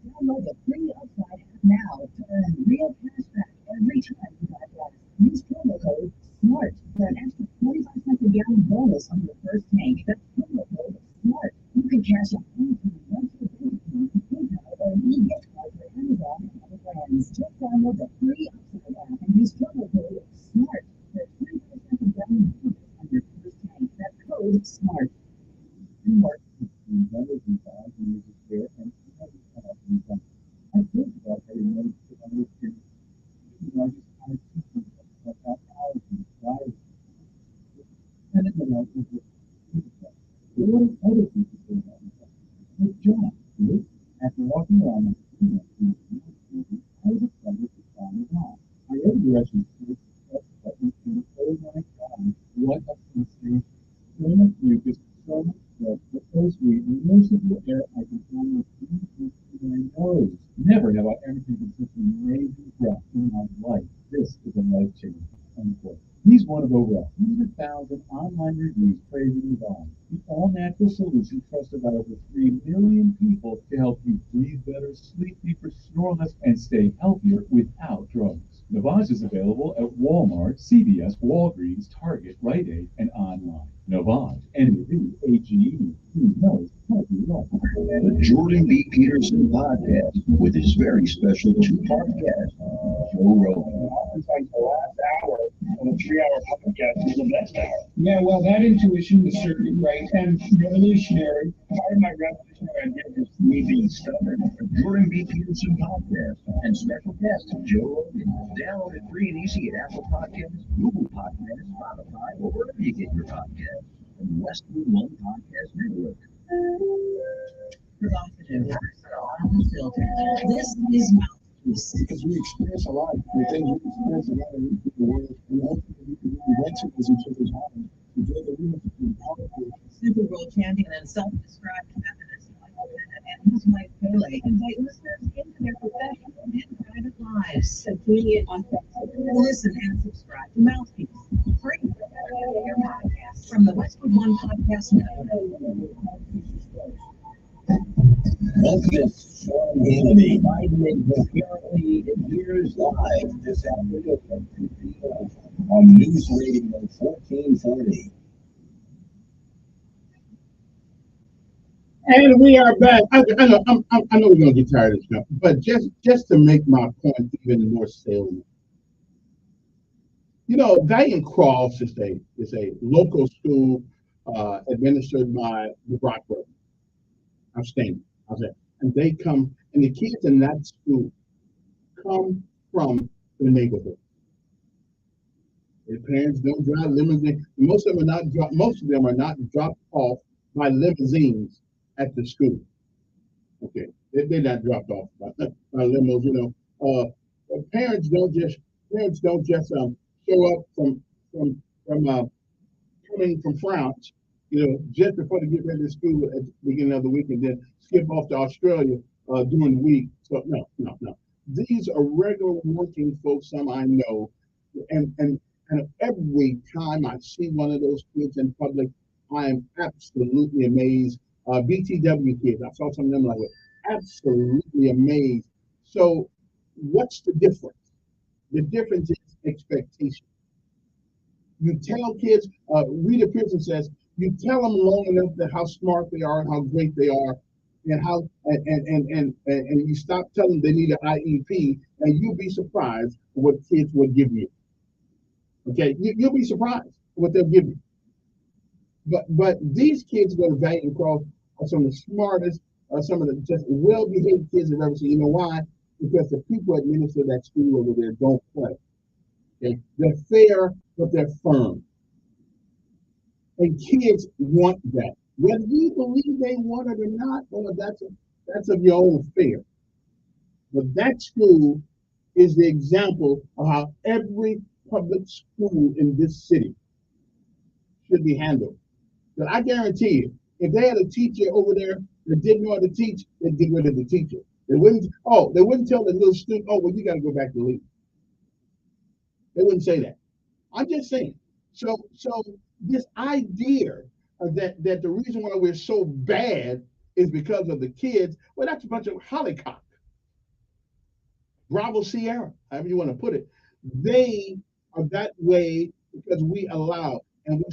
Download the free Upside app now to earn real cash back every time you buy gas. Use promo code SMART for an extra 25 cents a gallon bonus on your first tank. That's promo code SMART. You can cash out anytime once your bank account, PayPal, or an e-gift card for Amazon and other brands. Just download the free Upside app and use promo code SMART for a 25 cents a gallon bonus on your first tank. That's code SMART. SMART. I think about every month that I was in, I just kind of think about how thousands died. And then I was what if other people say about me? Like John, after walking around I was excited to find it out. I read the directions to the button and oh my God, what a sensation. So much mucus, so much sweat, but so sweet, and merciful air I can almost breathe through my nose. Never have I ever taken such an amazing breath in my life. This is a life changer. Unquote. He's one of over 100,000 online reviews praising Yvonne, the all-natural solution trusted by over 3 million people to help you breathe better, sleep deeper, snore less, and stay healthier without drugs. Navage is available at Walmart, CVS, Walgreens, Target, Rite Aid, and online. Navage, N-A-V-A-G-E. Who knows healthy life? The Jordan B. Peterson podcast with his very special two-part guest, Joe Rogan. It's like the last hour of a 3-hour podcast is the best hour. Yeah, well, that intuition was certainly right and revolutionary. Part of my revolutionary idea was me being stubborn. The Jordan B. Peterson podcast and special guest, Joe Rogan. Download it free and easy at Apple Podcasts, Google Podcasts, Spotify, or wherever you get your podcasts. And Westwood One Podcast Network. Provocative, unfiltered. This is Mouthpiece. Because we experience a lot. The things we experience a lot in the world, and hopefully we can went to as each other's home. Super Bowl champion and self-described Methodist and his wife Pele invite listeners into their professional and private lives. So tune in on Facebook. Listen and subscribe to Mouthpiece. Free your podcast from the Westwood One Podcast Network. Welcome, Sean Hannity. Apparently appears live this afternoon at 2 p.m. on News Radio 1440. And we are back. I know we're gonna get tired of this stuff, but just to make my point even more salient. You know, Diane Cross is a local school administered by the Brock Brothers. Outstanding. I'll say. and they come, and the kids in that school come from the neighborhood. Their parents don't drive limousines. Most of them are not. Most of them are not dropped off by limousines at the school. Okay, they're not dropped off by limos. Parents don't just show up from coming from France, just before they get ready to school at the beginning of the week, and then skip off to Australia during the week. So no. These are regular working folks. Some I know, and every time I see one of those kids in public, I am absolutely amazed. BTW kids, I saw some of them like that. Absolutely amazed. So, what's the difference? The difference is expectation. You tell kids, Rita Pearson says, you tell them long enough that how smart they are and how great they are, and how and you stop telling them they need an IEP, and you'll be surprised what kids will give you. Okay, you'll be surprised what they'll give you. But these kids go to Valiant Cross are some of the smartest, some of the just well-behaved kids I've ever seen. You know why? Because the people administer that school over there don't play. Okay, they're fair, but they're firm. And kids want that. Whether you believe they want it or not, well, that's of your own affair. But that school is the example of how every public school in this city should be handled. But I guarantee you, if they had a teacher over there that didn't know how to teach, they'd get rid of the teacher. They wouldn't tell the little student, oh, well, you got to go back to leave. They wouldn't say that. I'm just saying. So this idea that the reason why we're so bad is because of the kids, well, that's a bunch of hollycock. Bravo Sierra, however you want to put it. They are that way because we allow. And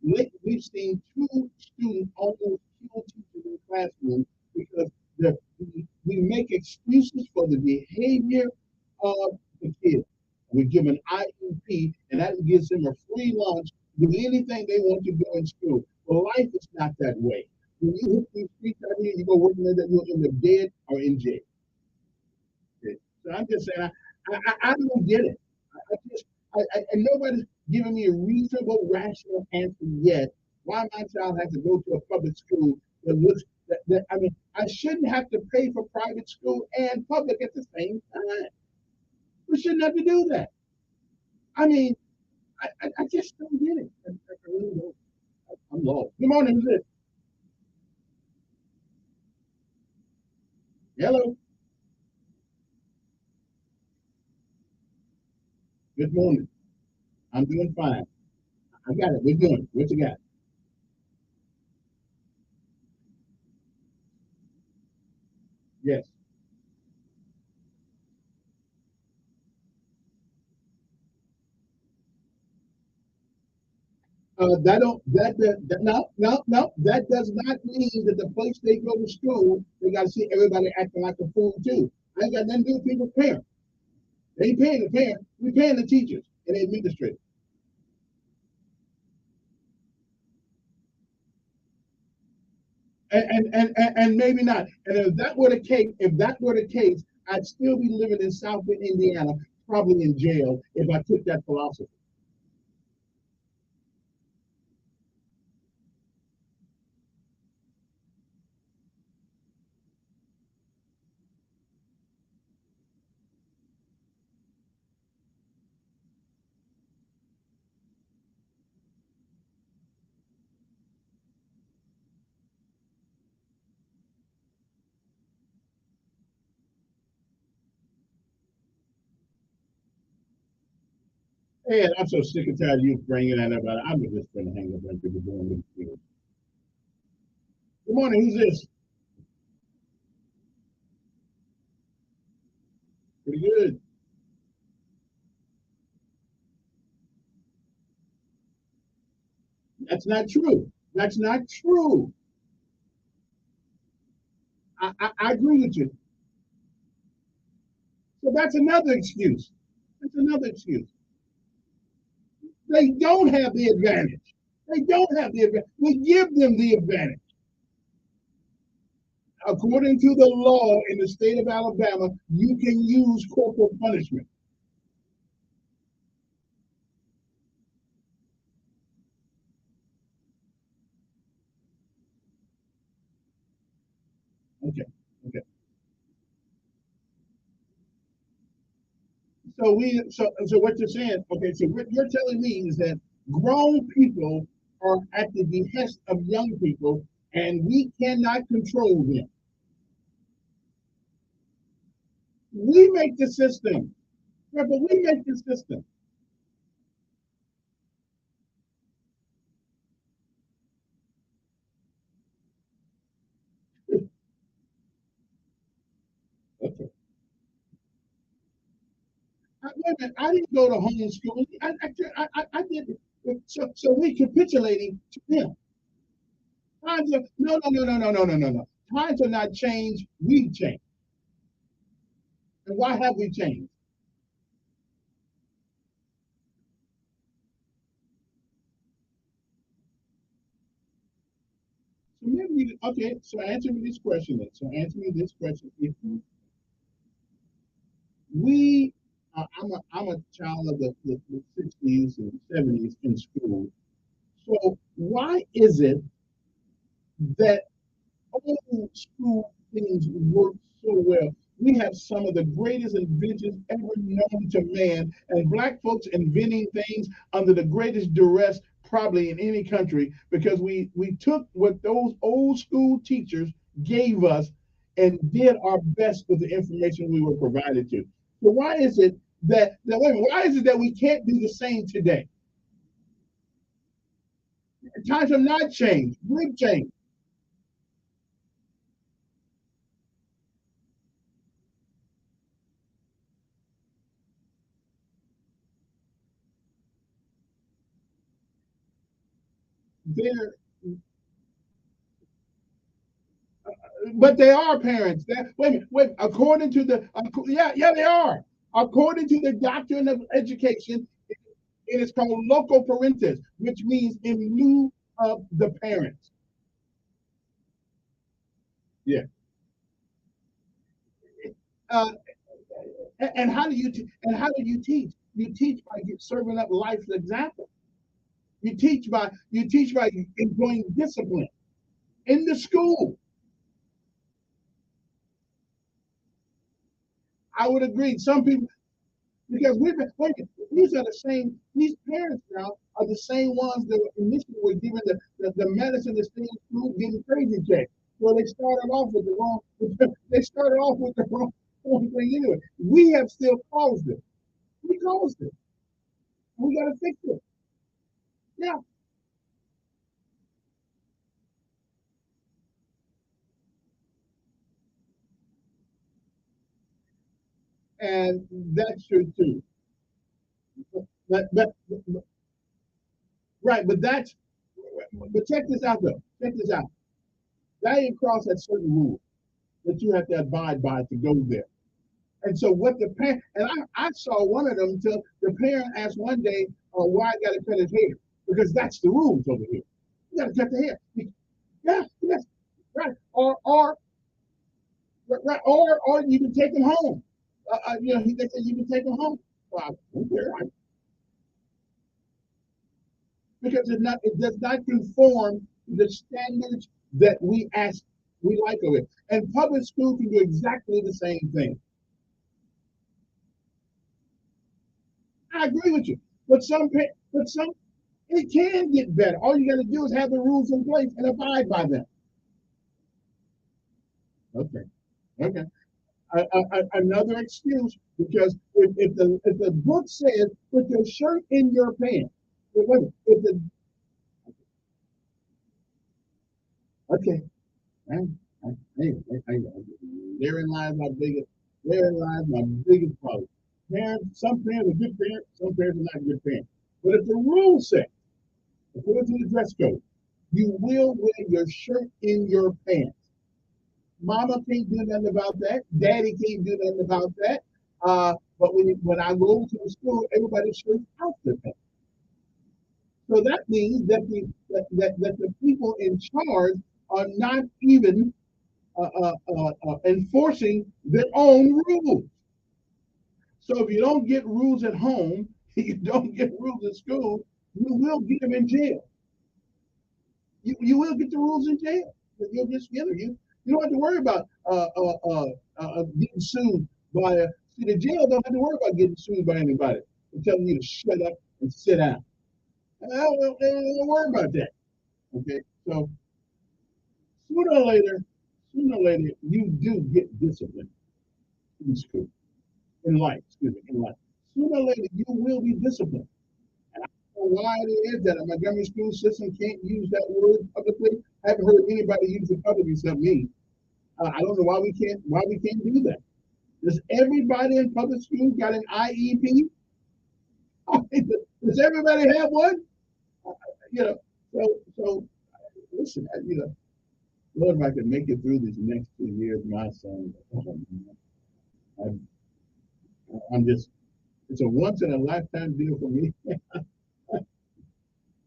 we've seen 2 students almost kill teachers in the classroom because we make excuses for the behavior of the kids. We give an IEP, and that gives them a free lunch, do anything they want to do in school. But life is not that way. When you hit these streets out here, you go working there, that you'll end up dead or in jail. Okay. So I'm just saying, I don't get it. And nobody's giving me a reasonable, rational answer yet why my child has to go to a public school that looks I shouldn't have to pay for private school and public at the same time. We shouldn't have to do that. I mean, I just don't get it. I really don't. I'm lost. Good morning, who's this? Hello. Good morning. I'm doing fine. I got it. We're doing. What you got? Yes. That does not mean that the place they go to school, they got to see everybody acting like a fool too. I ain't got nothing to do with people's parents. They ain't paying the parents. We're paying the teachers and the administrators. And maybe not. And if that were the case, I'd still be living in South Bend, Indiana, probably in jail if I took that philosophy. And I'm so sick and tired of you bringing that up. I'm just going to hang up and people going with you. Good morning. Who's this? Pretty good. That's not true. That's not true. I agree with you. So that's another excuse. That's another excuse. They don't have the advantage. They don't have the advantage. We give them the advantage. according to the law in the state of Alabama, you can use corporal punishment. Okay, okay. So what you're saying, okay, so what you're telling me is that grown people are at the behest of young people and we cannot control them. We make the system. Yeah, but we make the system. Okay. Wait a minute, I didn't go to homeschool. I did. So we capitulating to them. Times are, no. Times are not changed. We've changed. And why have we changed? So maybe, okay, so answer me this question then. So answer me this question. If we, I'm a child of the 60s and 70s in school. So why is it that old school things work so well? We have some of the greatest inventions ever known to man, and black folks inventing things under the greatest duress probably in any country because we took what those old school teachers gave us and did our best with the information we were provided to. So why is it why is it that we can't do the same today? Times have not changed. We've changed. They're, but they are parents. Wait. According to the yeah, they are. According to the doctrine of education, it is called loco parentis, which means in lieu of the parents. Yeah. Uh, and how do you teach? You teach by serving up life's example. You teach by employing discipline in the school. I would agree. Some people, because these parents now are the same ones that initially were given the medicine to stay in school, getting crazy checks. So they started off with the wrong. They started off with the wrong thing anyway. We have still caused it. We caused it. We got to fix it. Yeah, and that's true too. But right, but check this out though. Check this out. Valiant Cross has certain rules that you have to abide by to go there. And so what the parent, and I saw one of them until the parent asked one day, why I got to cut his hair? Because that's the rules over here. You got to cut the hair. Yeah, yes, right. Or you can take him home. They said you can take him home. Well, okay, because it does not conform to the standards that we like of it. And public school can do exactly the same thing. I agree with you, but some it can get better. All you got to do is have the rules in place and abide by them. Okay, okay. Another excuse because if the book says put your shirt in your pants, if the okay, therein lies my biggest therein lies my biggest problem. Some parents are good parents, some parents are not good parents. But if the rule says, according to the dress code, you will wear your shirt in your pants. Mama can't do nothing about that. Daddy can't do nothing about that. But when I go to the school, everybody's shirts out their pants. So that means that the people in charge are not even enforcing their own rules. So if you don't get rules at home, you don't get rules at school, you will get them in jail. You will get the rules in jail. You'll just get them. You don't have to worry about getting sued by a. See, the jail don't have to worry about getting sued by anybody and telling you to shut up and sit down. Don't worry about that. Okay, so sooner or later, you do get disciplined in school, in life. Excuse me, in life. Sooner or later, you will be disciplined. And I don't know why it is that a Montgomery school system can't use that word publicly. I haven't heard anybody use it publicly except me. I don't know why we can't do that. Does everybody in public school got an IEP? Does everybody have one? You know, so listen, Lord, if I can make it through these next 2 years, my son, I'm just, it's a once in a lifetime deal for me.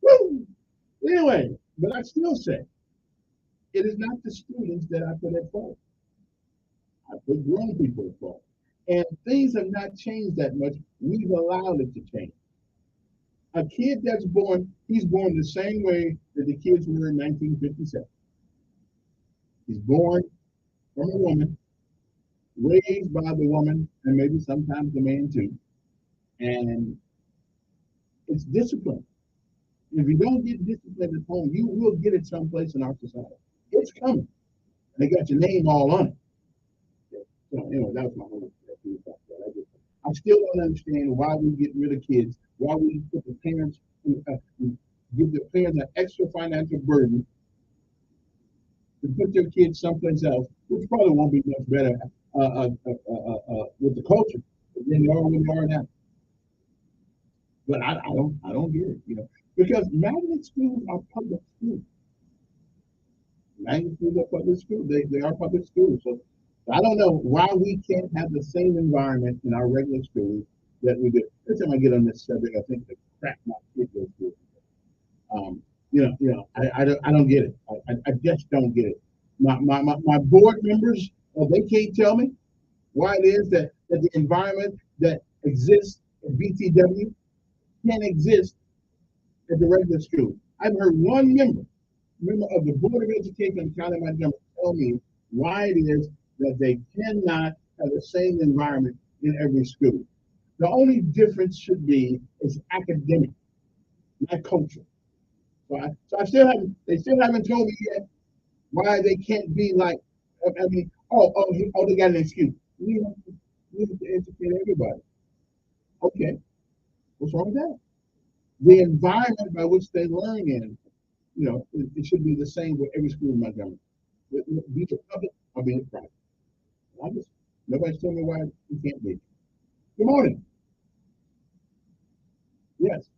Woo! Anyway, but I still say, it is not the students that I put at fault. I put grown people at fault. And things have not changed that much. We've allowed it to change. A kid that's born, he's born the same way that the kids were in 1957. He's born from a woman, raised by the woman, and maybe sometimes the man too. And it's discipline. If you don't get discipline at home, you will get it someplace in our society. It's coming. They got your name all on it. So anyway, that was my whole I still don't understand why we get rid of kids, why we put the parents, give the parents an extra financial burden to put their kids someplace else, which probably won't be much better with the culture than they are when they are now. But I don't get it, because magnet schools are public schools. Magnet schools are public schools. They are public schools. So I don't know why we can't have the same environment in our regular schools that we do. Every time I get on this subject, I think the crap my kids go through. I don't get it. I just don't get it. My board members, they can't tell me why it is that the environment that exists at BTW can't exist at the regular school. I've heard one member of the Board of Education in County Montgomery tell me why it is that they cannot have the same environment in every school. The only difference should be is academic, not culture. So they still haven't told me yet why they can't be like, they got an excuse. We have to educate everybody. Okay, what's wrong with that? The environment by which they learn in, it should be the same with every school in Montgomery. Be it public or be it private. Nobody's told me why it can't be. Good morning. Yes.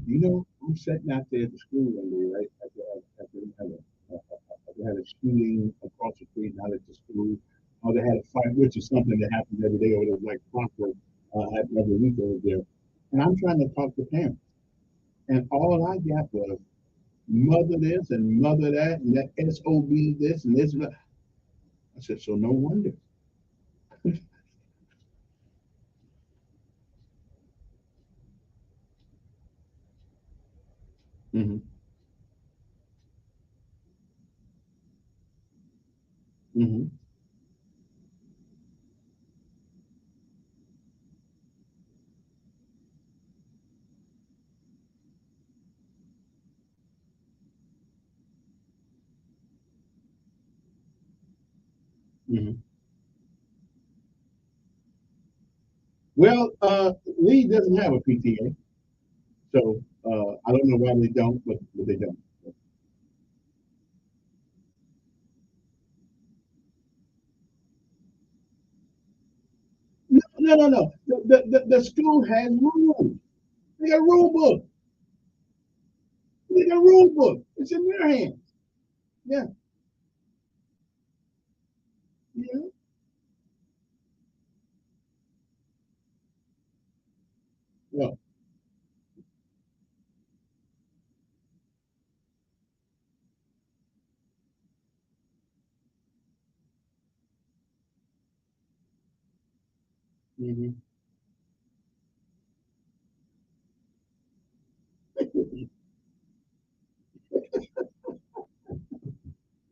I'm sitting out there at the school one day, right? After they had a shooting across the street, not at the school. Or they had a fight, which is something that happens every day, or it was like clockwork every week over there. And I'm trying to talk to parents. And all I got was mother this and mother that, and that SOB this and this. And that. I said, so no wonder. Mm-hmm. Mm-hmm. Mm-hmm. Well, Lee doesn't have a PTA, so I don't know why they don't, but they don't. No. The school has rules. They got a rule book. They got a rule book. It's in their hands. Yeah. Yeah. Mm-hmm.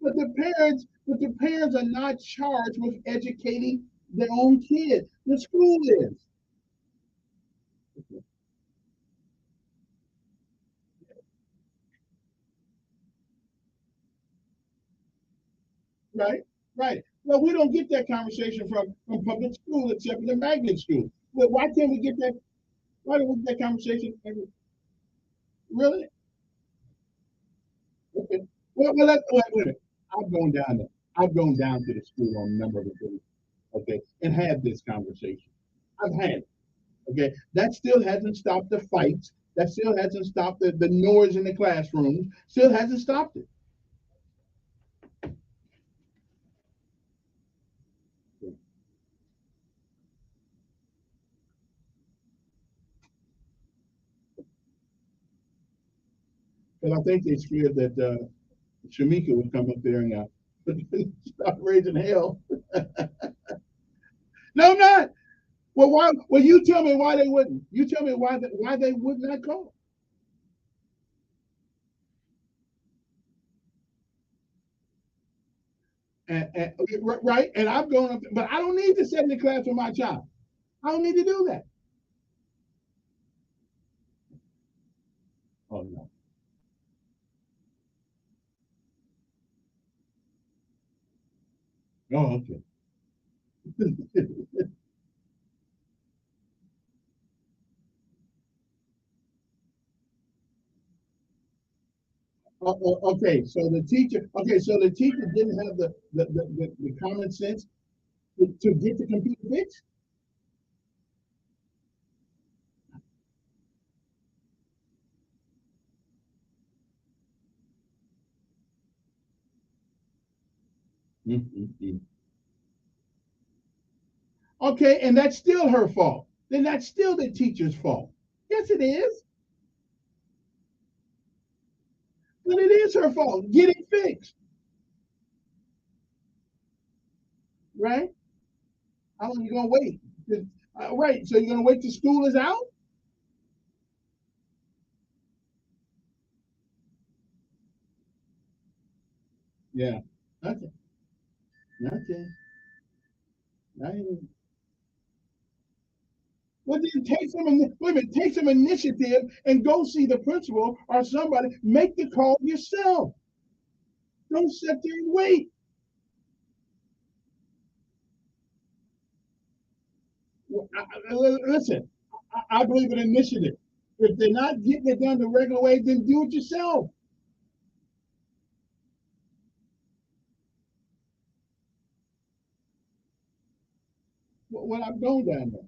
But the parents are not charged with educating their own kids. The school is. Right, right. Well, we don't get that conversation from public school except in the magnet school. Well, why can't we get that? Why don't we get that conversation? Really? Okay. Wait a minute. I've gone down there. I've gone down to the school on a number of occasions, okay, and had this conversation. I've had it, okay. That still hasn't stopped the fights. That still hasn't stopped the noise in the classrooms. Still hasn't stopped it. Because I think they scared that Shamika would come up there and start raising hell. No, I'm not. Well, why? Well, you tell me why they wouldn't. You tell me why they would not call. And right, and I'm going up, but I don't need to sit in the class with my child. I don't need to do that. Oh no. Oh, okay. Okay, so the teacher. Okay, so the teacher didn't have the common sense to get the computer fixed. Mm-hmm. Okay, and that's still her fault. Then that's still the teacher's fault. Yes, it is. But it is her fault. Get it fixed, right? How long you gonna wait? Right. So you're gonna wait till school is out? Yeah. Okay. Okay. I, well, then wait a minute, take some initiative and go see the principal or somebody. Make the call yourself. Don't sit there and wait. Well, listen, I believe in initiative. If they're not getting it done the regular way, then do it yourself. Well, I'm going down there.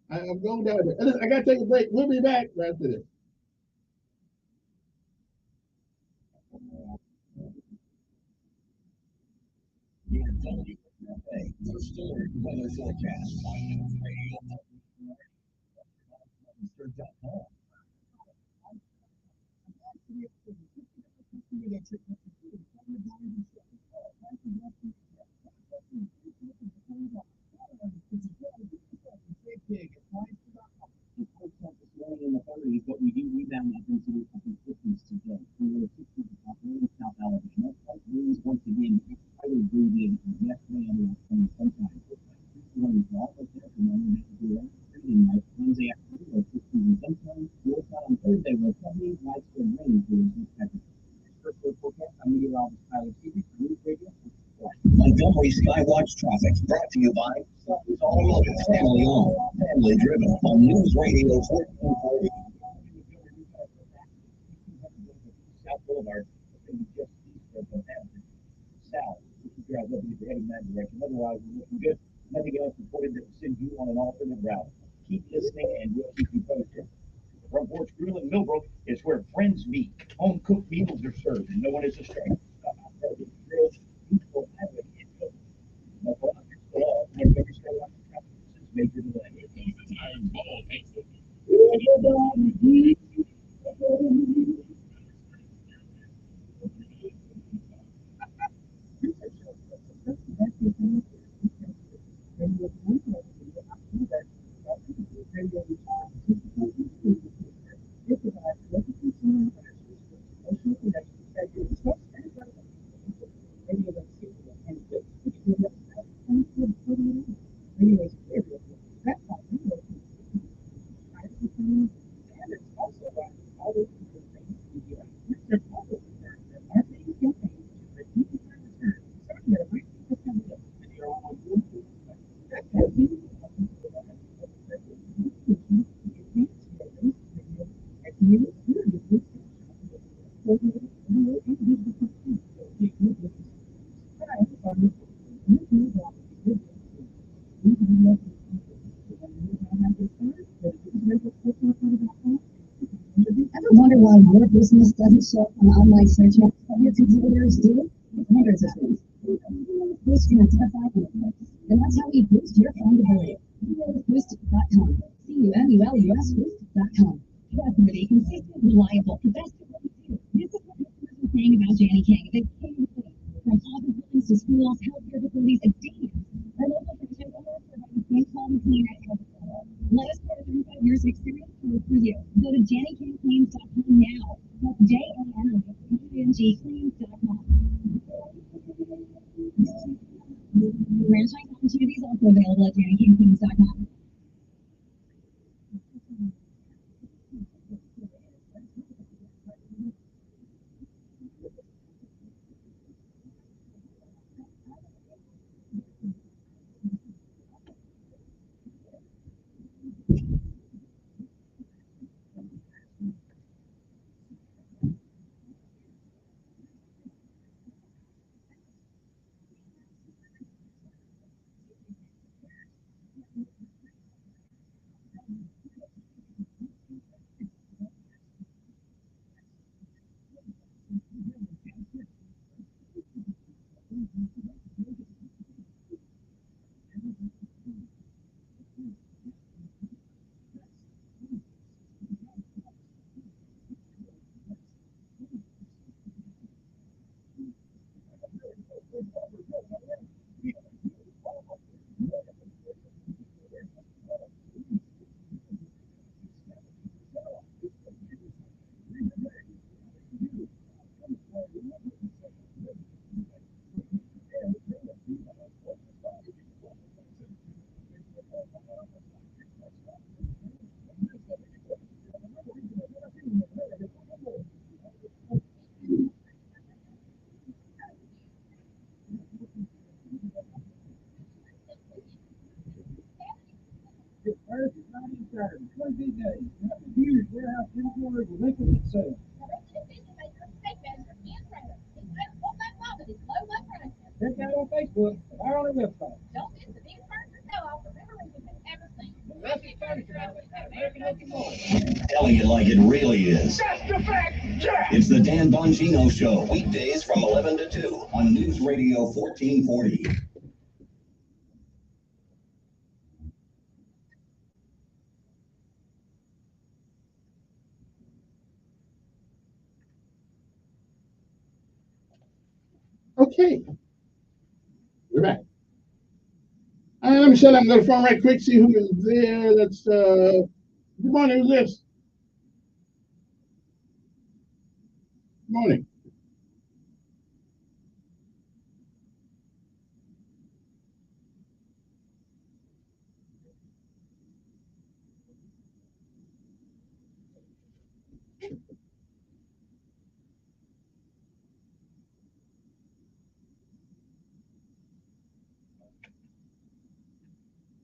I'm going down there. Listen, I got to take a break. We'll be back right after this. Your WFA first alert weather forecast on News Radio. In the 30s, but we do rebound up into the upper 50s today. We were 60s in South Alabama. Winds once again highly abbreviated from yesterday and sometimes. One is also there for moment to do that. Wednesday afternoon, or 60s and sometimes. We'll start on Thursday with 70s, widespread rain for this package. First forecast, I'm meteorologist Tyler Seabrick, News Radio. Montgomery Skywatch traffic brought to you by Automotive, family owned, family driven on News Radio 1440. South Boulevard, just east of Hampton, south. If you drive up, you're heading that direction. Otherwise, we're looking good. Nothing else reported that will send you on an alternate route. Keep listening, and we'll keep you posted. The Front Porch Grill in Millbrook is where friends meet. Home cooked meals are served, and no one is a stranger. Stop out there with the grills, beautiful island in Millbrook. Local options for all. Montgomery Skywatch traffic since major delay. Here comes the tired ball. radio is clear. That's how we work. And it's also about always doing things to get there's also concerns that marketing campaigns that you can return. Starting at a 19% lift, and you're all on board. That's how we Ever wonder why your business doesn't show up on online search results but your competitors do? Hundreds of things. Boost can identify and that's how we boost your findability. Boost.com. CUMULUS Trustworthy, consistent, reliable. The best of what we do. This is what customers are saying about Janny King. They came to see. From office buildings to schools, healthcare facilities, and stadiums. Our local franchise owners provide the same quality clean at every level. Let us put 35 years of experience to work for you. Go to JannyKingCleans.com now. That's JANNYKingCleans.com. Franchise opportunities also available at JannyKingCleans.com. Earth is not in Saturn. 20 days. Huge warehouse inventory with liquid sale. Check out on Facebook or on our website. Don't miss the biggest furniture sell-off the River Region has ever seen. Classic Furniture Outlet at American Oak and Mall. Telling it like it really is. Just a fact, Jack! It's the Dan Bongino Show, weekdays from 11 to 2 on News Radio 1440. Okay, we're back. Let me shut up and go to the phone right quick, see who is there. Let's, good morning, who's this? Good morning.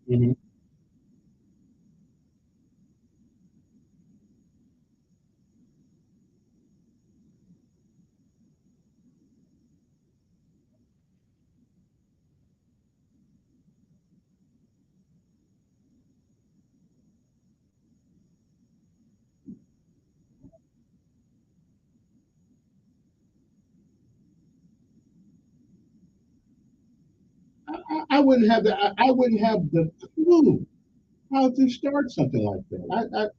Mm-hmm. I wouldn't have I wouldn't have the clue how to start something like that.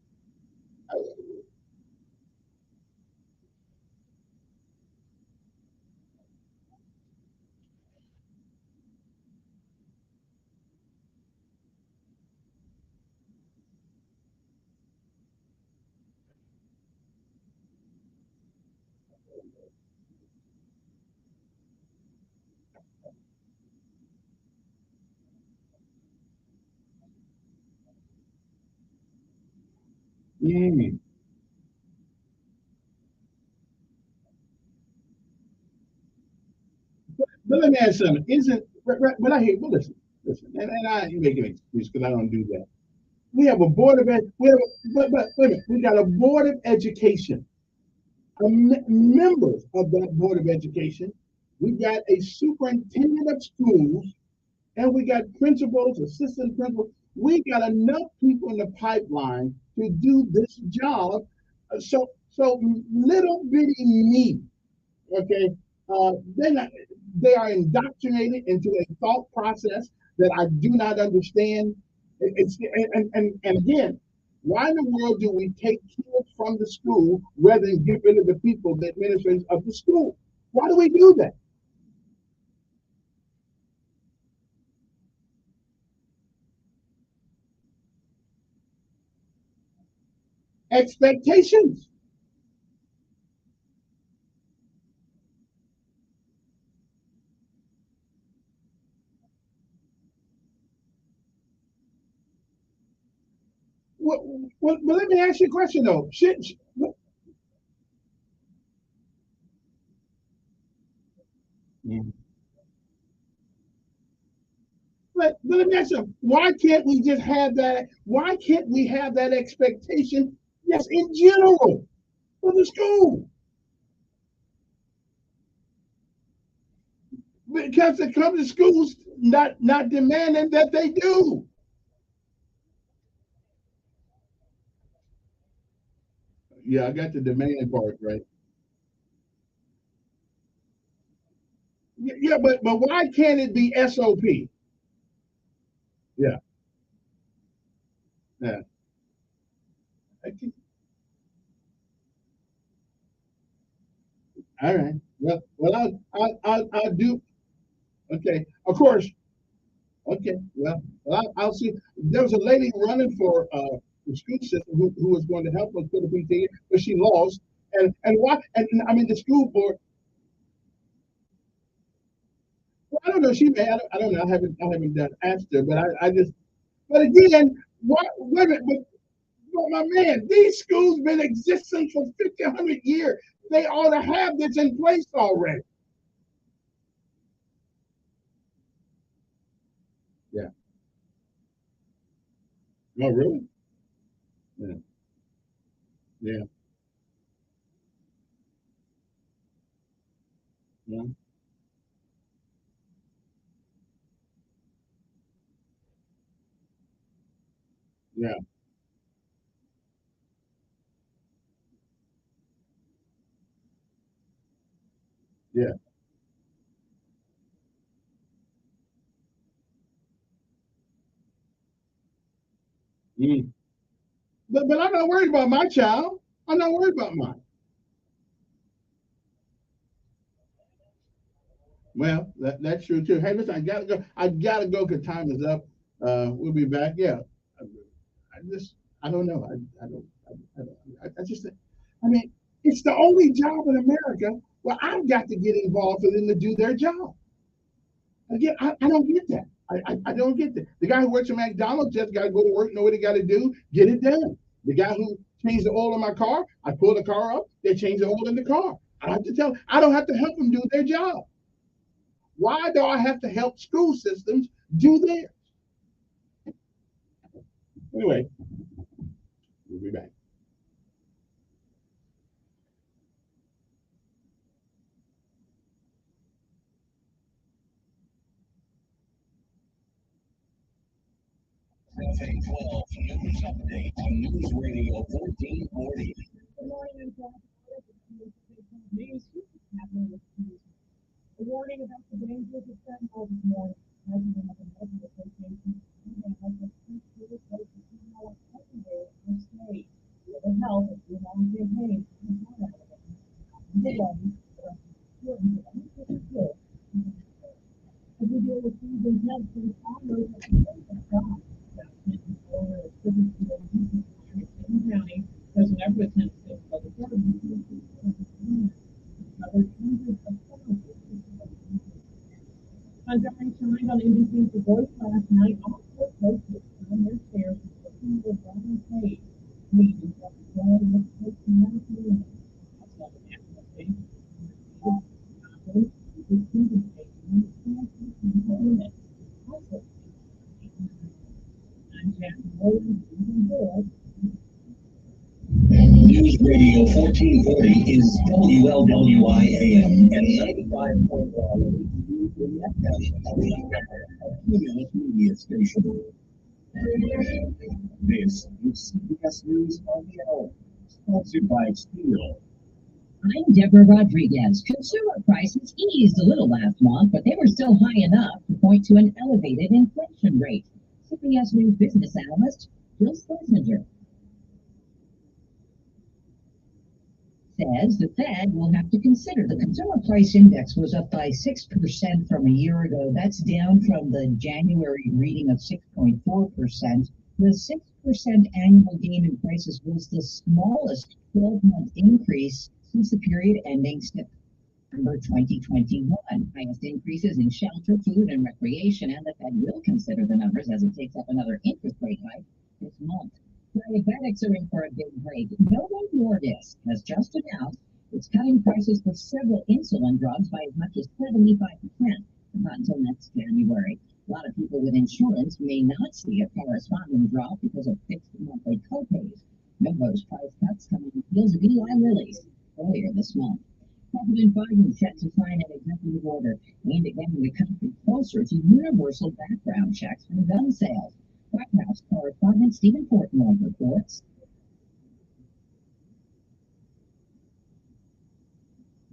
Mm. But let me ask you something. Isn't but I hear, but listen, and I ain't making an excuse because I don't do that. We have a board of ed, we have but wait a minute, we got a board of education. Members of that board of education. We got a superintendent of schools, and we got principals, assistant principals. We got enough people in the pipeline to do this job. So little bitty me, okay, they're not, they are indoctrinated into a thought process that I do not understand. And again, why in the world do we take kids from the school rather than get rid of the people, the administrators of the school? Why do we do that? Expectations. Well, let me ask you a question though. But let me ask you, why can't we just have that? Why can't we have that expectation just in general for the school? Because it comes to schools not demanding that they do. Yeah, I got the demand part right. Yeah, but why can't it be SOP? Yeah, yeah. All right. Well, I'll do. Okay, of course. Okay, I'll see. There was a lady running for the school system who was going to help us put a PT, but she lost. And why? And I mean, the school board. Well, I don't know. She may. I don't know. I haven't done asked her, but I just. But again, what? Wait a minute. But my man, these schools been existing for 50, 100 years. They ought to have this in place already. Yeah. Oh, really? Yeah. Yeah. Yeah. Yeah. Yeah. Mm. But I'm not worried about my child. I'm not worried about mine. Well, that's true too. Hey, listen, I gotta go. I gotta go because time is up. We'll be back. Yeah. I just, I don't know. I just, I mean, it's the only job in America where I've got to get involved for them to do their job. Again, I don't get that. I don't get that. The guy who works at McDonald's just got to go to work, know what he got to do, get it done. The guy who changed the oil in my car, I pull the car up, they change the oil in the car. I don't have to help them do their job. Why do I have to help school systems do theirs? Anyway, we'll be back. FA 12 News Update on News Radio 1440. Good morning, and news happening this Tuesday. A warning about the dangers of fentanyl this morning. President of the Medical Association has the first to replace the fentanyl everywhere in our state. With the help of the long campaign, the ones that are important to any kids. As we deal with these intense and farmers at the state of God, County, there's an effort attempt to but the government covered hundreds of thousands. Montgomery shined on NBC's The Voice last night. All four coaches on their chairs looking for Brian Page. Jackson Williams, Ethan Bull. News Radio 1440 is WLWI AM and 95.1 FM, media station. This is CBS News on the Hour, sponsored by Steel. I'm Deborah Rodriguez. Consumer prices eased a little last month, but they were still high enough to point to an elevated inflation rate. CBS News business analyst Jill Schlesinger says the Fed will have to consider. The consumer price index was up by 6% from a year ago. That's down from the January reading of 6.4%. The 6% annual gain in prices was the smallest 12-month increase since the period ending September 2021. Highest increases in shelter, food, and recreation, and the Fed will consider the numbers as it takes up another interest rate hike this month. Diabetics are in for a big break. Novo Nordisk has just announced it's cutting prices for several insulin drugs by as much as 75%, but not until next January. A lot of people with insurance may not see a corresponding drop because of fixed monthly copays. Novo's price cuts come on the heels of Eli Lilly's earlier this month. President Biden set to sign an executive order aimed at getting the country closer to universal background checks for gun sales. White House correspondent Stephen Portnoy reports.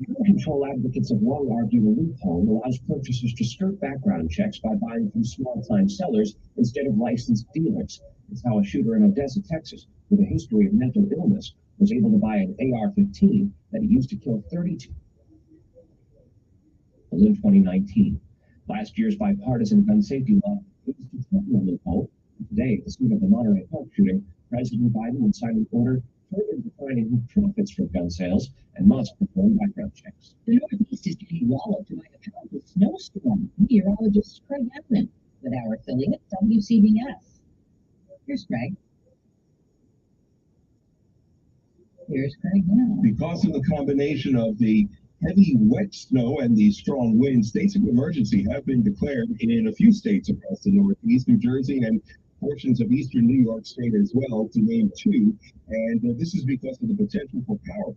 Gun control advocates have long argued a loophole allows purchasers to skirt background checks by buying from small-time sellers instead of licensed dealers. It's how a shooter in Odessa, Texas, with a history of mental illness, was able to buy an AR-15 that he used to kill 32 in 2019. Last year's bipartisan gun safety law was to threaten the loophole. Today, at the scene of the Monterey Park shooting, President Biden would sign an order further defining who profits from gun sales and must perform background checks. The Northeast is getting walloped by a powerful snowstorm. Meteorologist Craig Evan with our affiliate WCBS. Here's Craig. Here's Craig now. Because of the combination of the heavy wet snow and the strong winds, states of emergency have been declared in a few states across the Northeast, New Jersey, and portions of eastern New York State as well, to name two. And this is because of the potential for power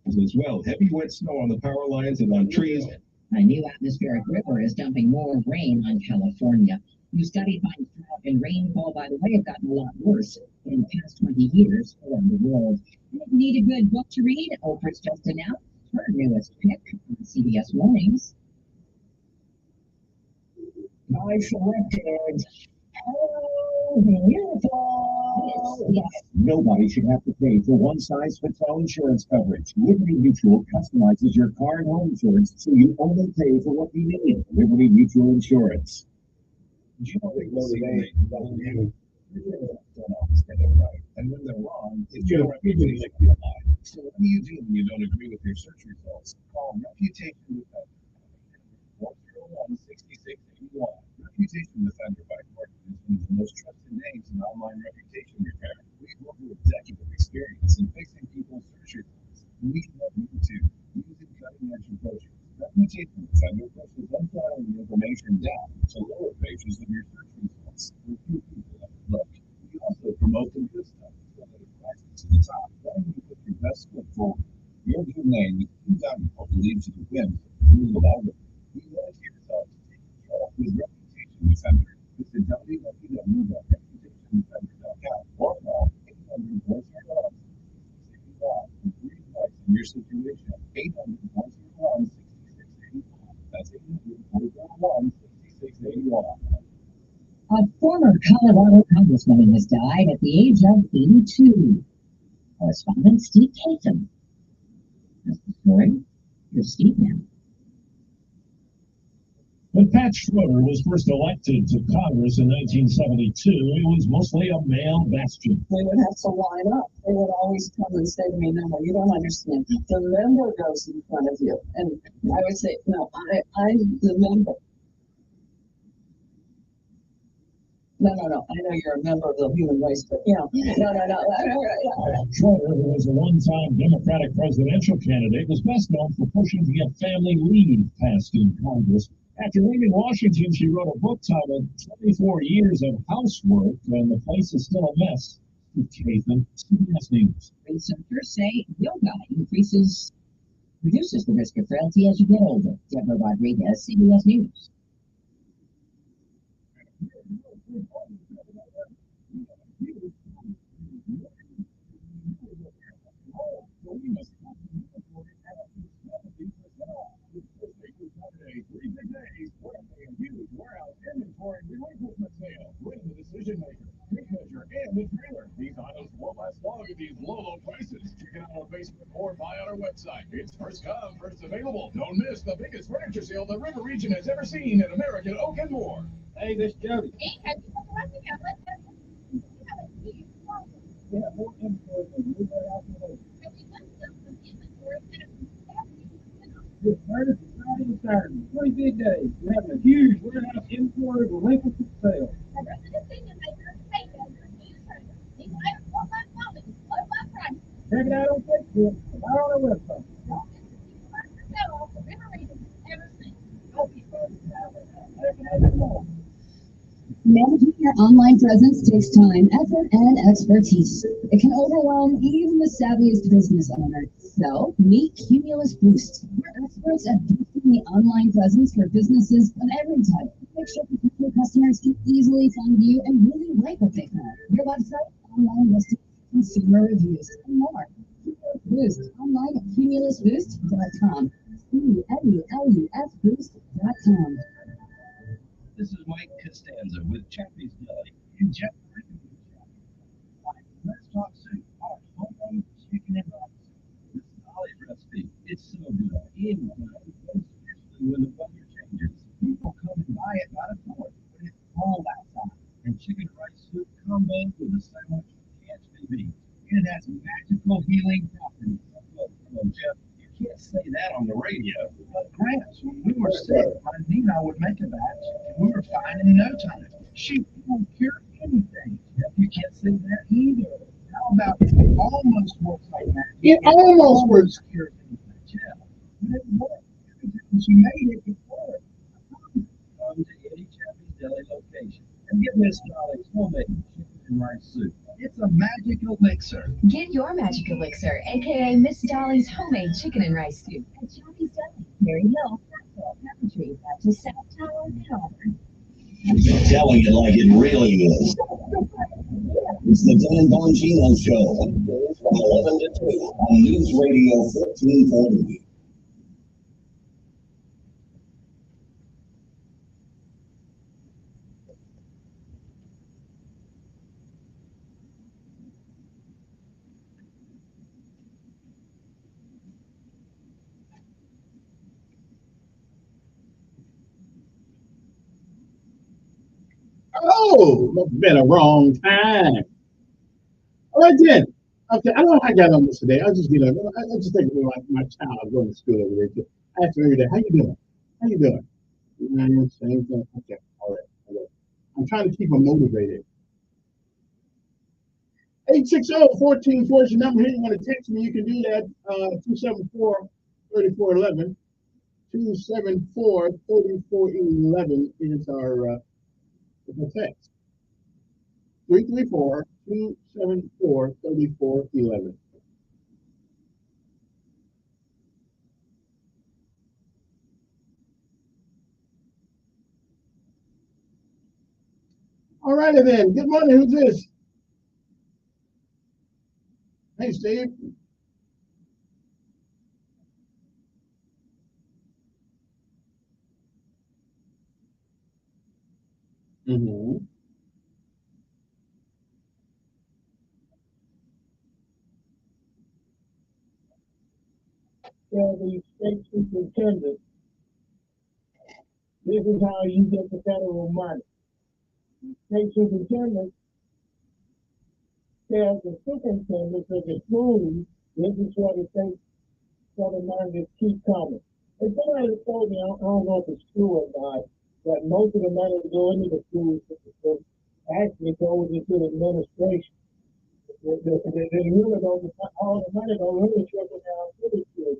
as well. Heavy wet snow on the power lines and on trees. A new atmospheric river is dumping more rain on California. New study finds drought and rainfall, by the way, have gotten a lot worse in the past 20 years around the world. And if you need a good book to read, Oprah's just announced her newest pick on CBS Mornings. I selected Oh, beautiful. Yes. Nobody should have to pay for one-size-fits-all insurance coverage. Liberty Mutual customizes your car and home insurance so you only pay for what you need. Liberty Mutual Insurance. Do you know they don't always get it right? And when they're wrong, it's your reputation like you lie. So what do you do when you don't agree with your search results? Call Reputation Defender. 401-6681. Reputation Defender by Martin is one of the most trusted names in online reputation repair. We have over a decade of experience in fixing people's search results. And we can help you too, using cutting-edge approaches. Reputation Defender pushes unflattering information down to lower pages of your search results. Where few people have looked. We also promote the good stuff so that it rises to the top. Letting you put your best foot forward. Your good name is valuable to lead to the win. You love it. You want to yourself to take control with Reputation Defender. Visit www.reputationdefender.com or call 800-401-6681 for free advice in your situation. 800-401-6681. That's 800-401-6681. A former Colorado congresswoman has died at the age of 82. Correspondent Steve Catham. That's the story. Here's Steve now. When Pat Schroeder was first elected to Congress in 1972, he was mostly a male bastion. They would have to line up. They would always come and say to me, no, you don't understand. The member goes in front of you. And I would say, no, I'm the member. No. I know you're a member of the human race, but no. Schroeder, who was a one-time Democratic presidential candidate, was best known for pushing to get family leave passed in Congress. After leaving Washington, she wrote a book titled 24 Years of Housework, and the place is still a mess. Cathan, CBS News. Researchers say yoga reduces the risk of frailty as you get older. Deborah Rodriguez, CBS News. These items won't last long at these low prices. Check it out on Facebook or buy on our website. It's first come, first available. Don't miss the biggest furniture sale the River Region has ever seen at American Oak and More. Hey, this Jody. Yeah, more inventory than you got out there. This Thursday, Friday, and Saturday, 3 big days. We're having a huge warehouse inventory relinquishment sale. Check it out on Facebook or on our website. Managing your online presence takes time, effort, and expertise. It can overwhelm even the savviest business owner. So, meet Cumulus Boost. We're experts at boosting the online presence for businesses of every type. Make sure your customers can easily find you and really like what they find. Your website, online listings, consumer reviews, and more. Cumulus Boost online at cumulusboost.com. CUMULUSboost.com. This is Mike Costanza with Chappie's Deli in Jeff. Let's talk soup. Our homemade chicken and rice. This is Ollie's recipe. It's so good. Anytime, especially when the weather changes. People come and buy it by the quart when it's cold outside. And chicken and rice soup combos with a sandwich can't be beat. It has magical healing properties. Hello, Jeff. You can't say that on the radio. But Gramps, when we were sick, my Nina would make a batch, and we were fine in no time. She won't cure anything. Jeff, you can't say that either. How about it almost works like magic? It almost works. Cures anything. Jeff, but it worked. Every time she made it, it worked. Come to any Chappie's Deli location and get Miss Dolly's homemade chicken and rice soup. It's a magic elixir. Get your magic elixir, aka Miss Dolly's homemade chicken and rice soup at Chappie's Deli, Mary Hill, Hartsville, Coventry, Baptist South Tower, and Auburn. Telling it like it really is. It's the Dan Bongino Show, from 11 to 2 on News Radio 1440. Oh, must have been a wrong time. All right then. Okay, I don't know how I got on this today. I just think of my child going to school over there. I ask her every day, how you doing? How you doing? Same thing. Okay, all right. I'm trying to keep them motivated. 860-1440 is your number here. You want to text me, you can do that. 274-3411. 274-3411 is our text. 334-274-3411. All righty then. Good morning. Who's this? Hey, Steve. Mm-hmm. Tell the state superintendent, this is how you get the federal money. The state superintendent tells the superintendent of the schools, this is what the state federal money just keep coming. And somebody told me, I don't know if it's true or not, that most of the money that go into the school system actually goes into the administration. They really don't, all the money don't really trickle down to the kids.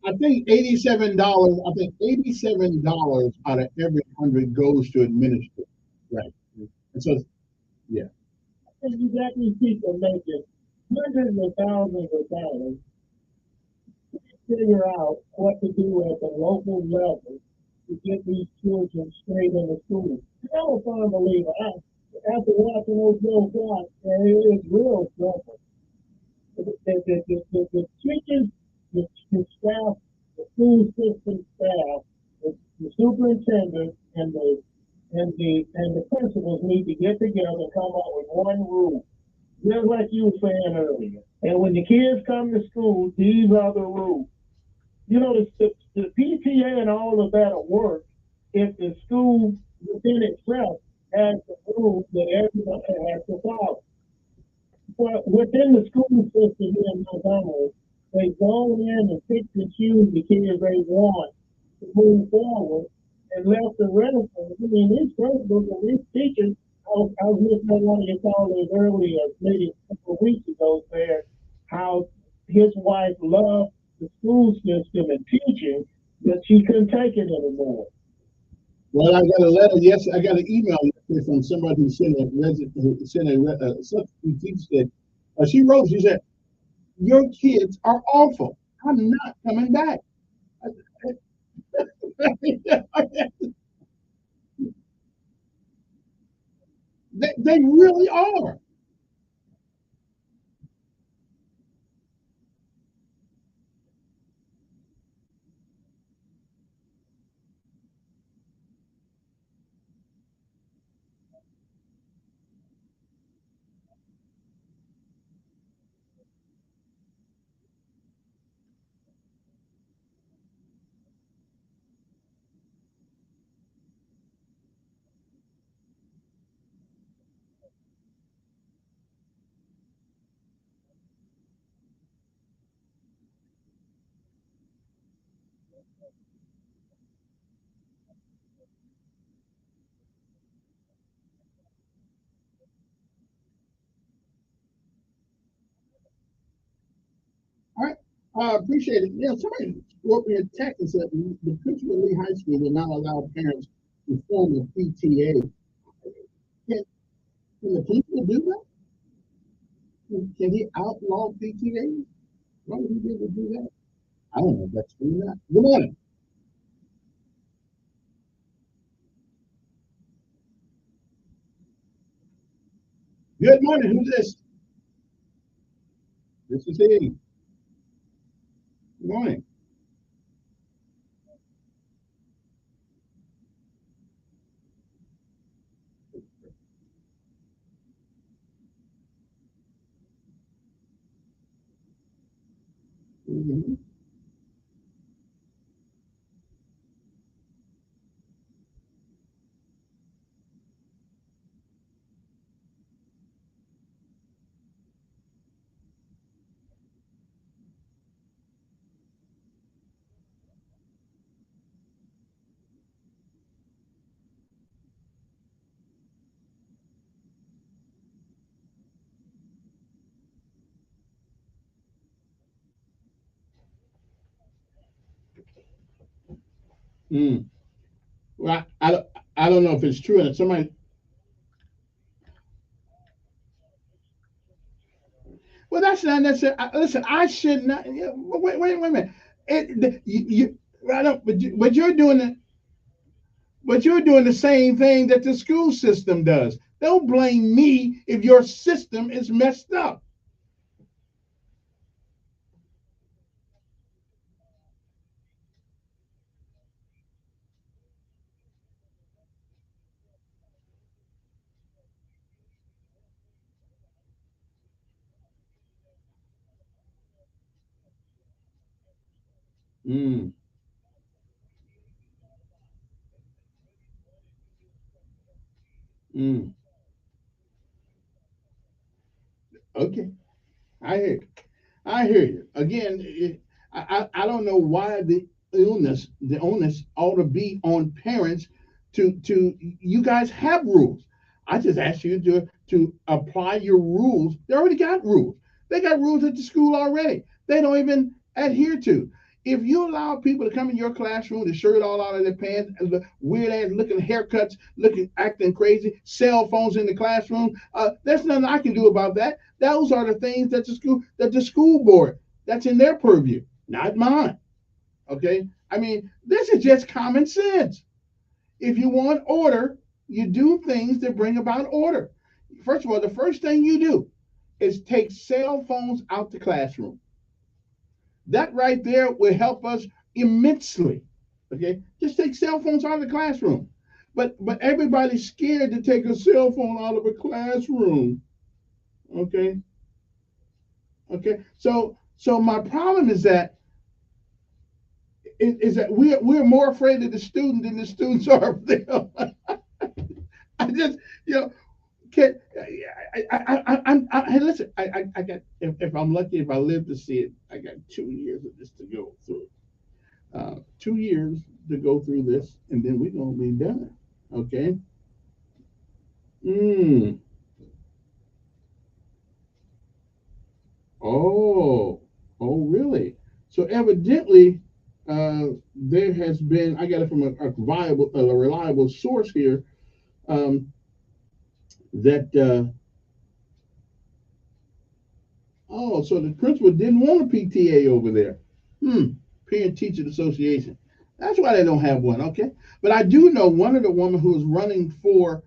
I think $87. I think $87 out of every 100 goes to administrative. Right. And so, yeah. And you got these people making hundreds of thousands of dollars to figure out what to do at the local level to get these children straight into school. I'm a firm believer. After watching those little blocks, it's real simple. The teachers, the staff, the school system staff, the superintendent, and the principals need to get together and come up with one rule, just like you were saying earlier. And when the kids come to school, these are the rules. You know, the PTA and all of that will work if the school within itself has the rules that everybody has to follow. But within the school system here in Montgomery, they go in and pick and choose the kids they want to move forward and left the rest of them. I mean, these principals and these teachers, I was listening to one of your callers earlier, maybe a couple of weeks ago, said how his wife loved the school system and teaching, that she couldn't take it anymore. Well, I got a letter. Yes, I got an email yesterday from somebody who sent a substitute teacher said, she wrote, she said, "Your kids are awful. I'm not coming back." They really are. All right. I appreciate it. Yeah, somebody wrote me a text and said the principal of Lee High School will not allow parents to form a PTA. Can the principal do that? Can he outlaw PTAs? Why would he be able to do that? I don't know if that's true or not. Good morning. Good morning. Who's this? This is Eddie. Good morning. Mm-hmm. Mm. Well, I don't know if it's true. And somebody, well, that's not necessarily. Listen, I should not. Wait a minute. I don't. But you're doing it. But you're doing the same thing that the school system does. Don't blame me if your system is messed up. Mm, mm. Okay, I hear you. I hear you. Again, I don't know why the onus ought to be on parents to you guys have rules. I just ask you to apply your rules. They already got rules. They got rules at the school already. They don't even adhere to. If you allow people to come in your classroom, the shirt all out of their pants, and the weird ass looking haircuts, acting crazy, cell phones in the classroom, there's nothing I can do about that. Those are the things that the school board, that's in their purview, not mine. Okay, I mean, this is just common sense. If you want order, you do things that bring about order. First of all, the first thing you do is take cell phones out the classroom. That right there will help us immensely. Okay, just take cell phones out of the classroom. But everybody's scared to take a cell phone out of a classroom. Okay. Okay. So my problem is that we're more afraid of the student than the students are of them. I just, you know, can listen. I got, if I'm lucky, if I live to see it, I got 2 years of this to go through. 2 years to go through this, and then we're gonna be done. Okay. Oh, really? So evidently, there has been. I got it from a reliable source here. That so the principal didn't want a PTA over there. Parent Teacher Association. That's why they don't have one. Okay, but I do know one of the women who is running for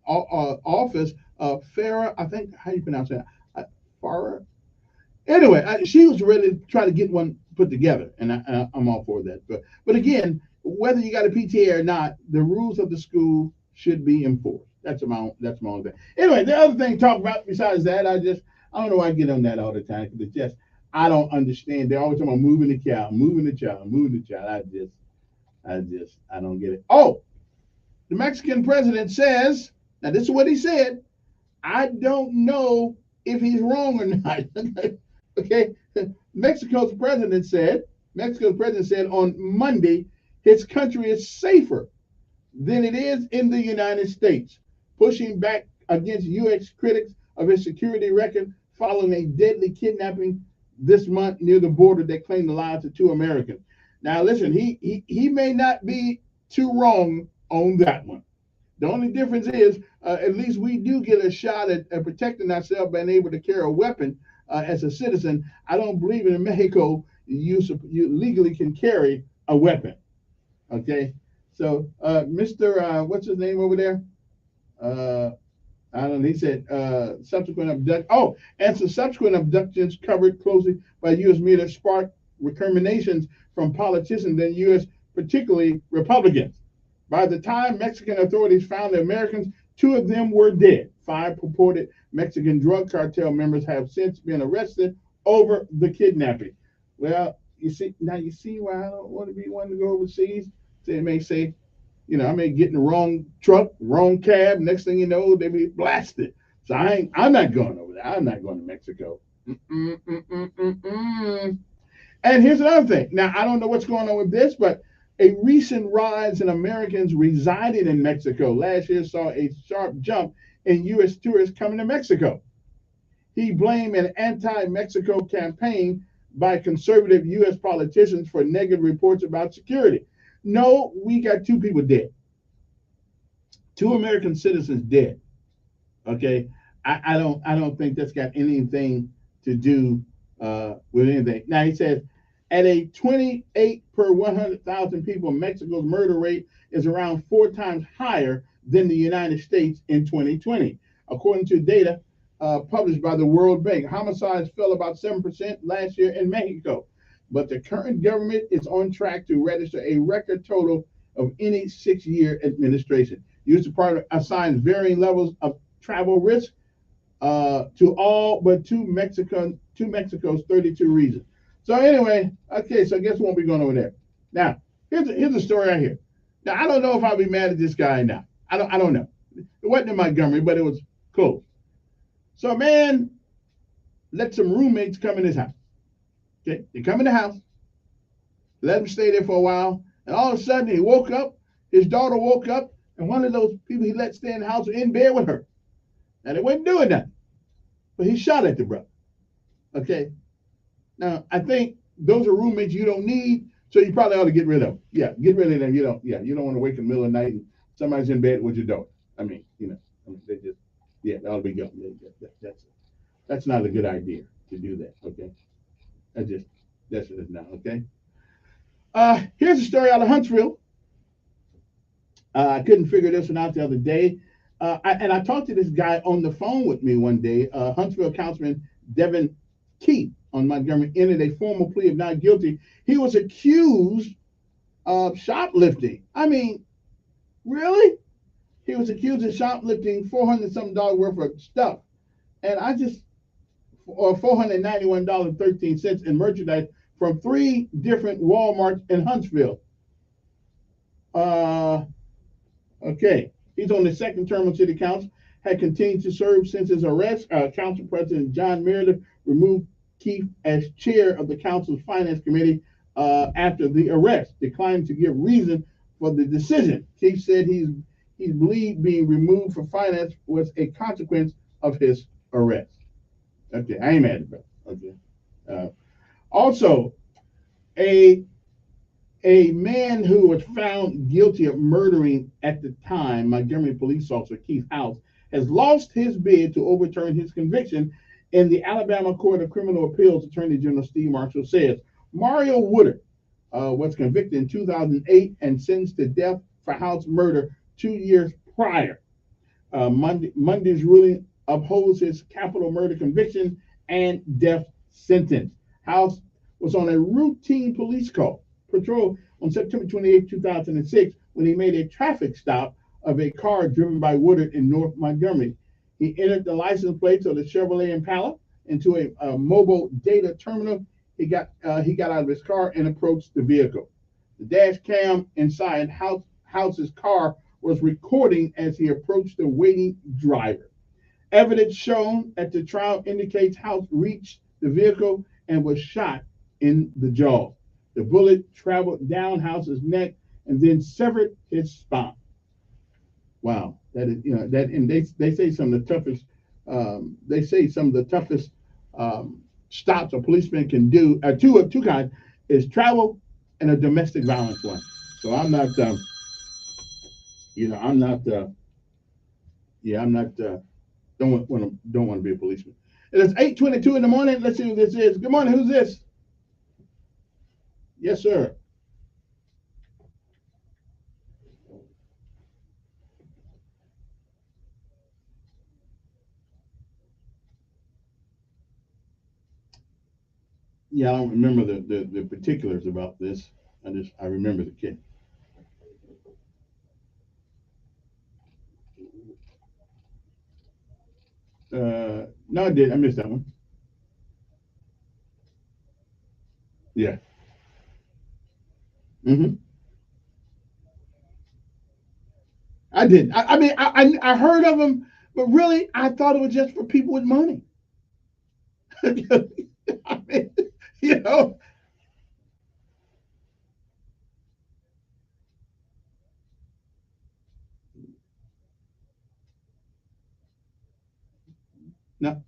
office. Farah, I think, how you pronounce that? Farah. Anyway, she was ready to try to get one put together, and I'm all for that. But again, whether you got a PTA or not, the rules of the school should be enforced. That's my own thing. Anyway, the other thing to talk about besides that, I don't know why I get on that all the time, because it's just I don't understand. They're always talking about moving the child, moving the child, moving the child. I don't get it. Oh, the Mexican president says, now this is what he said. I don't know if he's wrong or not. Okay, Mexico's president said on Monday his country is safer than it is in the United States, pushing back against U.S. critics of his security record following a deadly kidnapping this month near the border that claimed the lives of 2 Americans. Now, listen, he may not be too wrong on that one. The only difference is, at least we do get a shot at protecting ourselves, being able to carry a weapon as a citizen. I don't believe in Mexico you legally can carry a weapon. Okay, so Mr. What's his name over there? I don't know. He said subsequent abduction. Oh, and some subsequent abductions covered closely by U.S. media sparked recriminations from politicians and U.S., particularly Republicans. By the time Mexican authorities found the Americans, 2 of them were dead. 5 purported Mexican drug cartel members have since been arrested over the kidnapping. Well, you see why I don't want to be one to go overseas. They may say, I may get in the wrong truck, wrong cab. Next thing you know, they be blasted. So I'm not going over there. I'm not going to Mexico. And here's another thing. Now, I don't know what's going on with this, but a recent rise in Americans residing in Mexico last year saw a sharp jump in U.S. tourists coming to Mexico. He blamed an anti-Mexico campaign by conservative U.S. politicians for negative reports about security. No, we got 2 people dead. 2 American citizens dead. Okay, I don't think that's got anything to do with anything. Now he says, at a 28 per 100,000 people, Mexico's murder rate is around 4 times higher than the United States in 2020, according to data published by the World Bank. Homicides fell about 7% last year in Mexico, but the current government is on track to register a record total of any 6-year administration. U.S. Department assigns varying levels of travel risk to all but two Mexico's 32 regions. So anyway, okay, so guess what we're going over there. Now, here's the story right here. Now, I don't know if I'll be mad at this guy or not. I don't know. It wasn't in Montgomery, but it was close. So a man let some roommates come in his house. Okay, they come in the house, let him stay there for a while, and all of a sudden he woke up, his daughter woke up, and one of those people he let stay in the house was in bed with her. Now they wasn't doing nothing, but he shot at the brother. Okay, Now, I think those are roommates you don't need, so you probably ought to get rid of them. Yeah, get rid of them. You don't want to wake in the middle of the night and somebody's in bed with your daughter. They just, yeah, that ought to be gone. That's not a good idea to do that. Okay, that's just not okay. Here's a story out of Huntsville. I couldn't figure this one out the other day. I talked to this guy on the phone with me one day. Huntsville Councilman Devin Keith on Montgomery entered a formal plea of not guilty. He was accused of shoplifting. I mean, really? He was accused of shoplifting $400-something worth of stuff. And or $491.13 in merchandise from 3 different Walmarts in Huntsville. Okay. He's on the second term of city council, had continued to serve since his arrest. Council President John Meredith removed Keith as chair of the council's finance committee after the arrest, declining to give reason for the decision. Keith said he believed being removed from finance was a consequence of his arrest. Okay, I ain't mad about it. Okay. Also, a man who was found guilty of murdering at the time Montgomery police officer Keith House has lost his bid to overturn his conviction in the Alabama Court of Criminal Appeals. Attorney General Steve Marshall says Mario Woodard was convicted in 2008 and sentenced to death for House murder 2 years prior. Monday's ruling upholds his capital murder conviction and death sentence. House was on a routine police patrol on September 28, 2006, when he made a traffic stop of a car driven by Woodard in North Montgomery. He entered the license plates of the Chevrolet Impala into a mobile data terminal. He got out of his car and approached the vehicle. The dash cam inside House's car was recording as he approached the waiting driver. Evidence shown at the trial indicates House reached the vehicle and was shot in the jaw. The bullet traveled down House's neck and then severed his spine. Wow, that is, and they say some of the toughest. Stops a policeman can do. Two kinds is travel and a domestic violence one. So I'm not. I'm not. I'm not. Don't want to be a policeman. It is 8:22 in the morning. Let's see who this is. Good morning. Who's this? Yes, sir. Yeah, I don't remember the particulars about this. I remember the kid. No, I did. I missed that one. Yeah. Mm-hmm. I did. I mean, I heard of them, but really, I thought it was just for people with money. I mean, you know. No.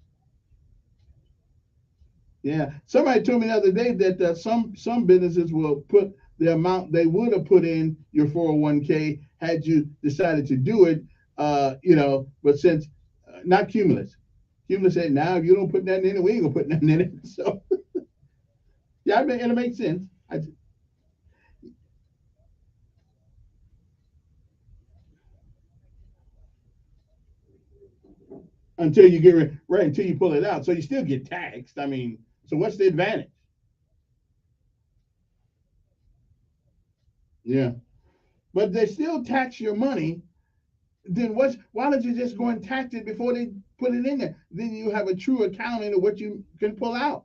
Yeah. Somebody told me the other day that some businesses will put the amount they would have put in your 401k had you decided to do it. But since not Cumulus. Cumulus said, now if you don't put nothing in it, we ain't gonna put nothing in it. So yeah, I mean, and it makes sense. Until you get until you pull it out. So you still get taxed. I mean, so what's the advantage? Yeah. But they still tax your money. Then why don't you just go and tax it before they put it in there? Then you have a true accounting of what you can pull out.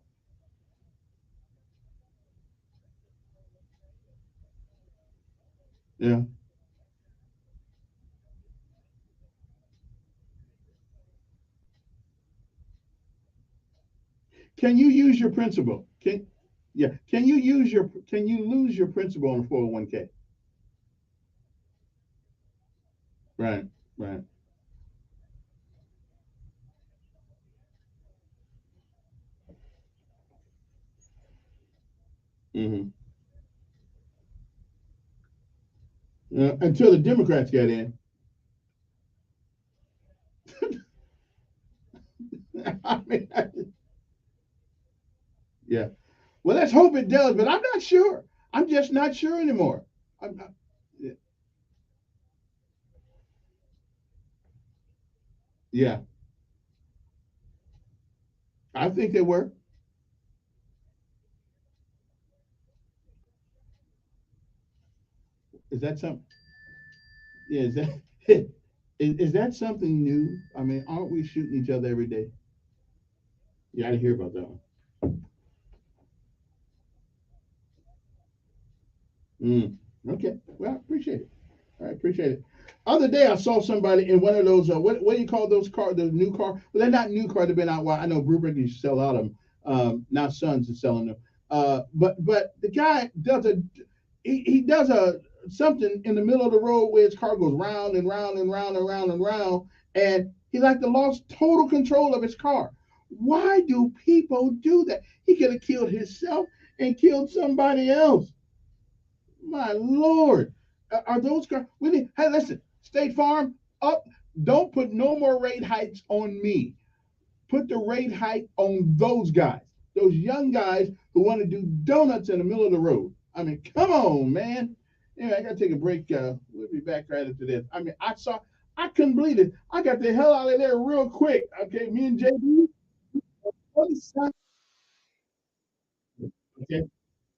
Yeah. Can you use your principal? Can you lose your principal on a 401k? Right, right. Mm-hmm. Until the Democrats got in. I mean, yeah. Well, let's hope it does, but I'm not sure. I'm just not sure anymore. I'm not, yeah. Yeah, I think they were. Is that something? Yeah, is that is that something new? I mean, aren't we shooting each other every day? Yeah, I didn't hear about that one. Mm. Okay, well, appreciate it. I appreciate it. Other day, I saw somebody in one of those. What do you call those cars? The new car? Well, they're not new cars. They've been out. Well, I know Brubeck used to sell out of them. Now Sons is selling them. But the guy does he does a something in the middle of the road where his car goes round and round and round and round and round, and he like to lost total control of his car. Why do people do that? He could have killed himself and killed somebody else. My Lord, are those cars? We need. Hey, listen, State Farm up. Don't put no more rate hikes on me. Put the rate hike on those guys, those young guys who want to do donuts in the middle of the road. I mean, come on, man. Anyway, I got to take a break. We'll be back right after this. I mean, I couldn't believe it. I got the hell out of there real quick. Okay, me and JB. Okay,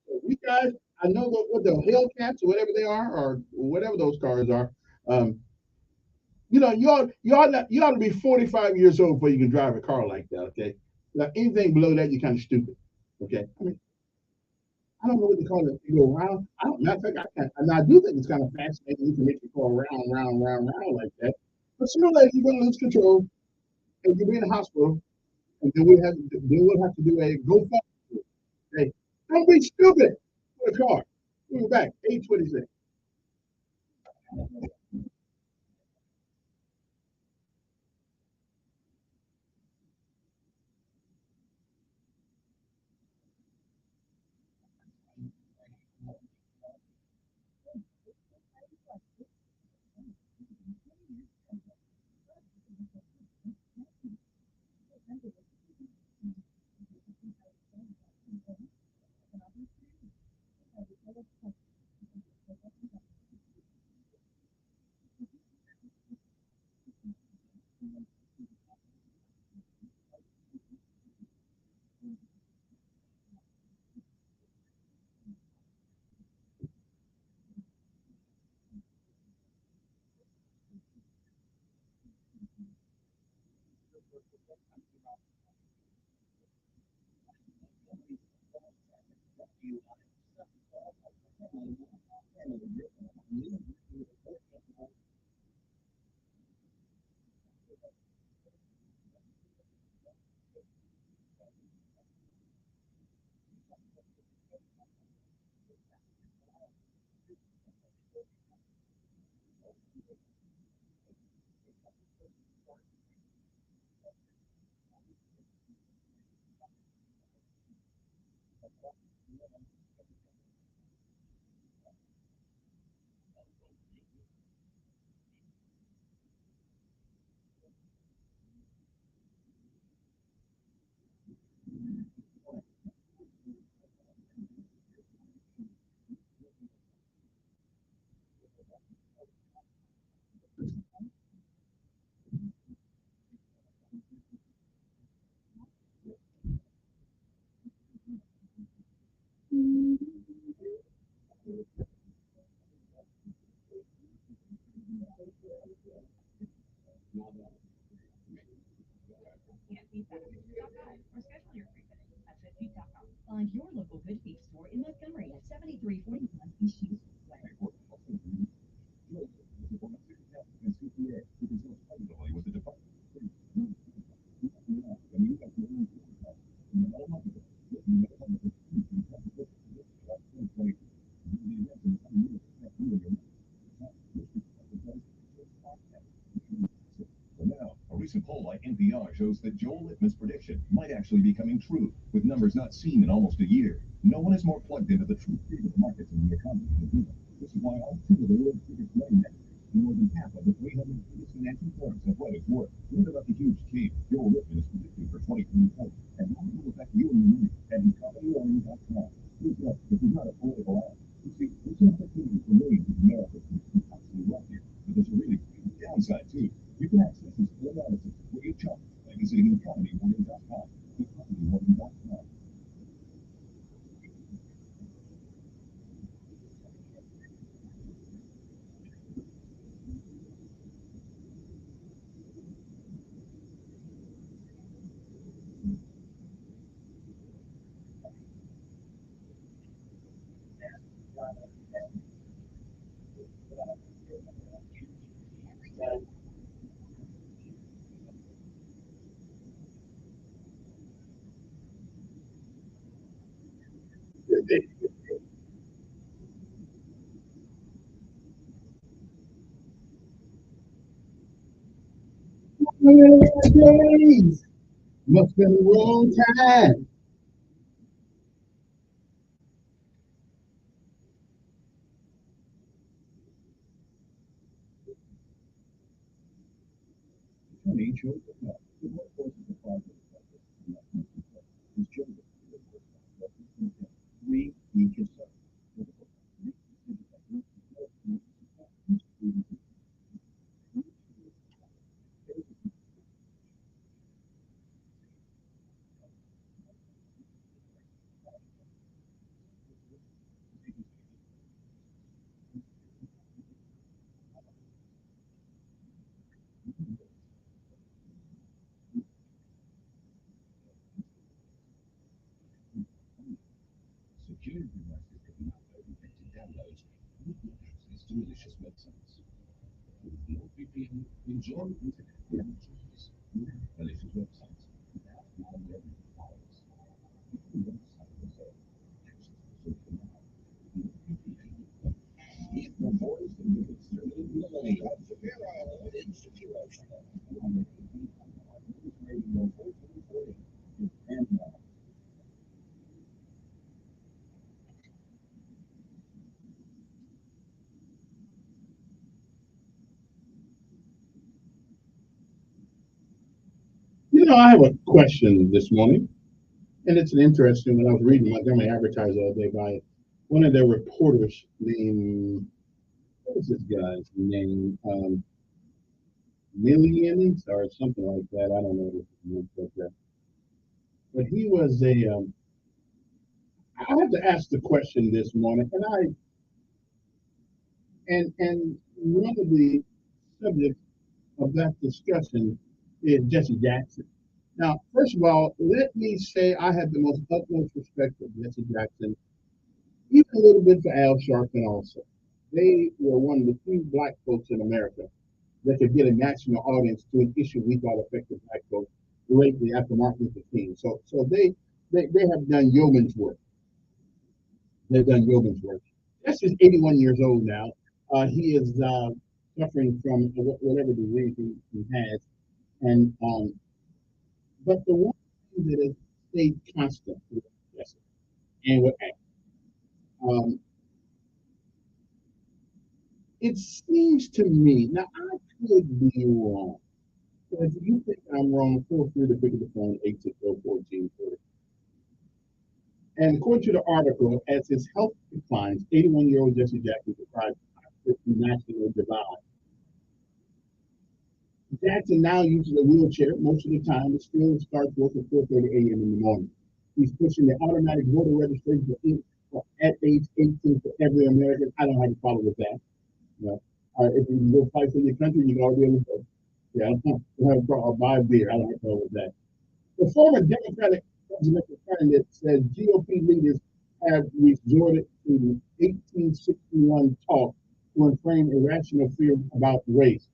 so you guys, I know what the Hellcats or whatever they are, or whatever those cars are. Um, you ought to be 45 years old before you can drive a car like that. Okay, now anything below that, you're kind of stupid. Okay, I mean, I don't know what they call it. You go around. I don't. Matter of fact, and I do think it's kind of fascinating. You can make your car round, round, round, round like that. But sooner or later, you're going to lose control, and you'll be in the hospital, and then we'll have to do a GoFundMe. Hey, don't be stupid for a car. We'll be back 8:26. Find your local Good Feet store in Montgomery at 7341 East Hughes Way. Now, a recent poll by NPR shows that Joel Littman's prediction might actually be coming true, with numbers not seen in almost a year. No one is more plugged into the true speed of the markets and the economy than we are. This is why all two of the world's biggest money managers and more than half of the 300 biggest financial firms have let us work. Learn about the huge change Joel Whitman is predicting for 2024 and how it will affect you and your money at economylearning.com. Please note, this is not a political ad. You see, there's an opportunity for millions of Americans to become absolutely wealthy, but there's a really big downside too. You can access this full analysis free of charge by visiting economylearning.com. economylearning.com. Days. Must have been a long time. Tony chose the path. The workforce is the project and not his children. Three each of seven. Security devices that do not encrypted downloads would not access to malicious websites. With no VPN, enjoy internet without choice. Malicious websites without malware files. The website was access to social now. No VPN. It avoids the exterminated delay of Shapiro in Shapiro Channel. Radio 1440 and now. You know, I have a question this morning, and it's an interesting one. I was reading Montgomery Advertiser the other day by one of their reporters named, what is this guy's name? Millions or something like that. I don't know what his name was, but he was I have to ask the question this morning, and one of the subjects of that discussion is Jesse Jackson. Now, first of all, let me say I have the most utmost respect for Jesse Jackson, even a little bit for Al Sharpton also. They were one of the few black folks in America that could get a national audience to an issue we thought affected black folks greatly after Martin Luther King. So they have done yeoman's work. They've done yeoman's work. Jesse's 81 years old now. He is suffering from whatever disease he has, and but the one thing that has stayed constant with Jesse and with Al, it seems to me, now I could be wrong, but if you think I'm wrong, feel free to pick up the phone 860-1440. And according to the article, as his health declines, 81-year-old Jesse Jackson describes national divide. Jackson now uses a wheelchair most of the time, but still starts work at 4:30 a.m. in the morning. He's pushing the automatic voter registration at age 18 for every American. I don't have a problem with that. You know, if you go fight for your country, you gotta be able to vote. Yeah, I don't have a problem. I'll buy a beer. I don't have a problem with that. The former Democratic presidential candidate says GOP leaders have resorted to the 1861 talk to inflame irrational fear about race.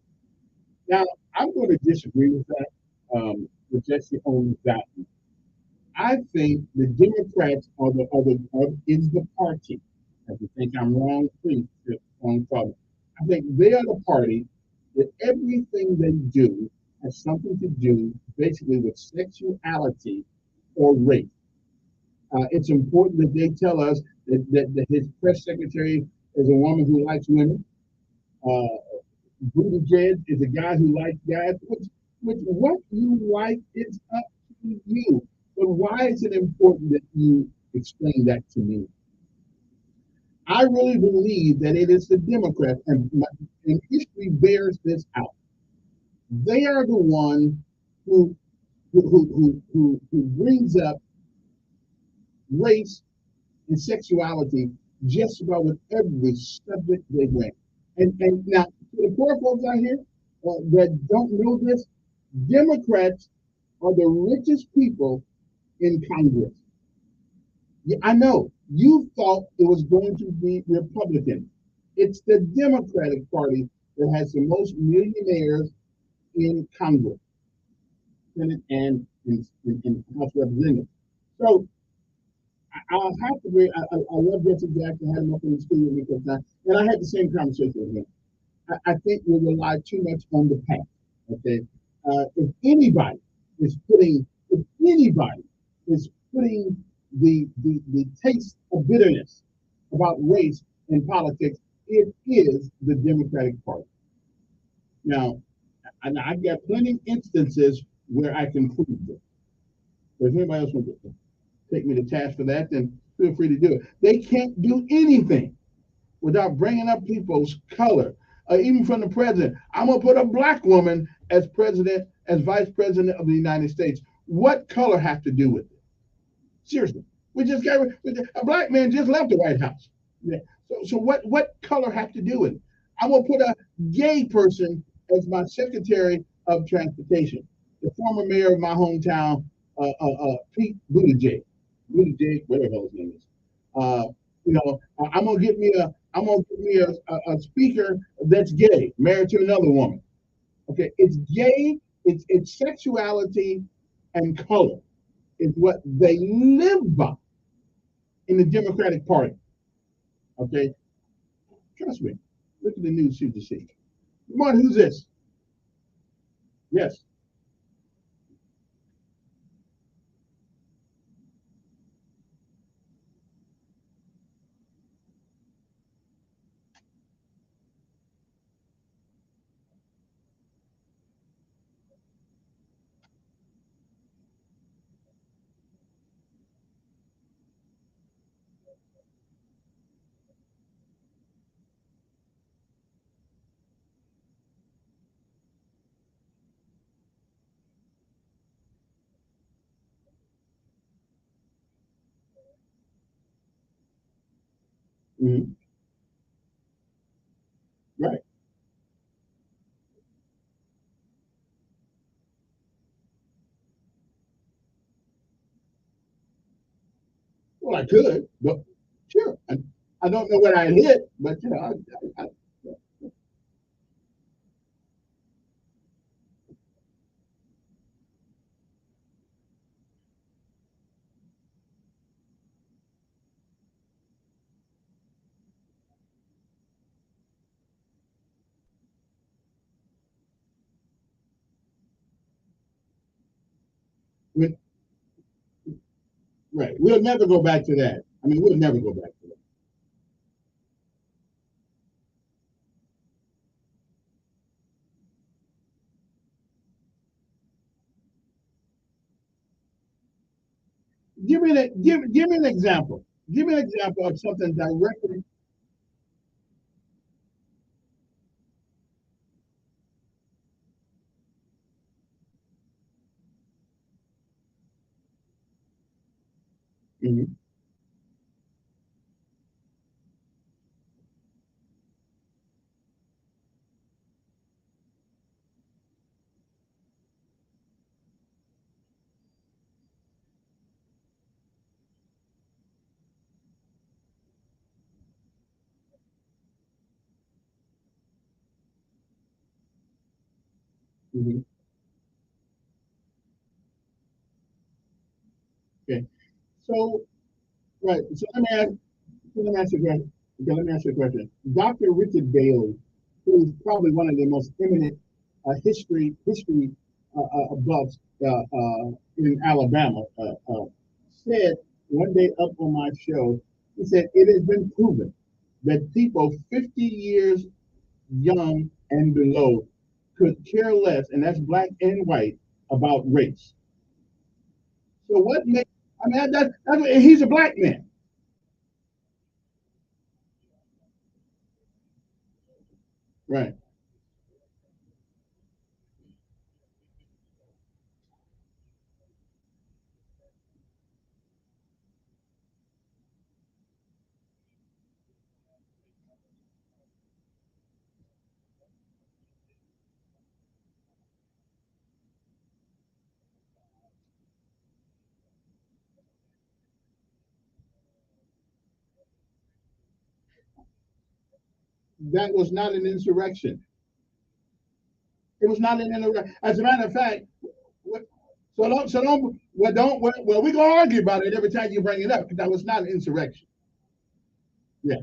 Now, I'm going to disagree with that, with Jesse on that. I think the Democrats is the party. If you think I'm wrong, please don't follow. I think they are the party that everything they do has something to do basically with sexuality or race. It's important that they tell us that his press secretary is a woman who likes women. Buttigieg is a guy who likes guys. What you like is up to you. But why is it important that you explain that to me? I really believe that it is the Democrats, and history bears this out. They are the one who brings up race and sexuality just about with every subject they bring. And now, to the poor folks out here that don't know this, Democrats are the richest people in Congress. Yeah, I know you thought it was going to be Republican. It's the Democratic Party that has the most millionaires in Congress, Senate, and in House of Representatives. So I'll have to agree. I love Jesse Jackson. I had him up in the studio with me time, and I had the same conversation with him. I think we rely too much on the past. Okay, if anybody is putting the taste of bitterness about race in politics, it is the Democratic Party. Now, I've got plenty of instances where I can prove this. If anybody else wants to take me to task for that, then feel free to do it. They can't do anything without bringing up people's color, even from the president. I'm gonna put a black woman as president, as vice president of the United States. What color have to do with it? Seriously, we just got a black man just left the White House. Yeah. So what color have to do with it? I'm gonna put a gay person as my Secretary of Transportation, the former mayor of my hometown, Pete Buttigieg, whatever the hell his name is. I'm gonna get me a speaker that's gay, married to another woman. Okay, it's gay, it's sexuality and color is what they live by in the Democratic Party. Okay, trust me. Look at the news, see what you see. Come on, who's this? Yes. Mm-hmm. Right. Well, I could, but sure. I don't know what I hit, but right. We'll never go back to that. I mean, we'll never go back to that. Give me an example. Give me an example of something directly. Mm-hmm. Mm-hmm. Okay. So, right. So let me ask you a question. Okay, let me ask you a question. Dr. Richard Bailey, who is probably one of the most eminent history buffs in Alabama, said one day up on my show. He said it has been proven that people 50 years young and below could care less, and that's black and white, about race. So what makes, I mean, he's a black man. Right. That was not an insurrection. It was not an insurrection. As a matter of fact, well, we gonna argue about it every time you bring it up, because that was not an insurrection. Yeah.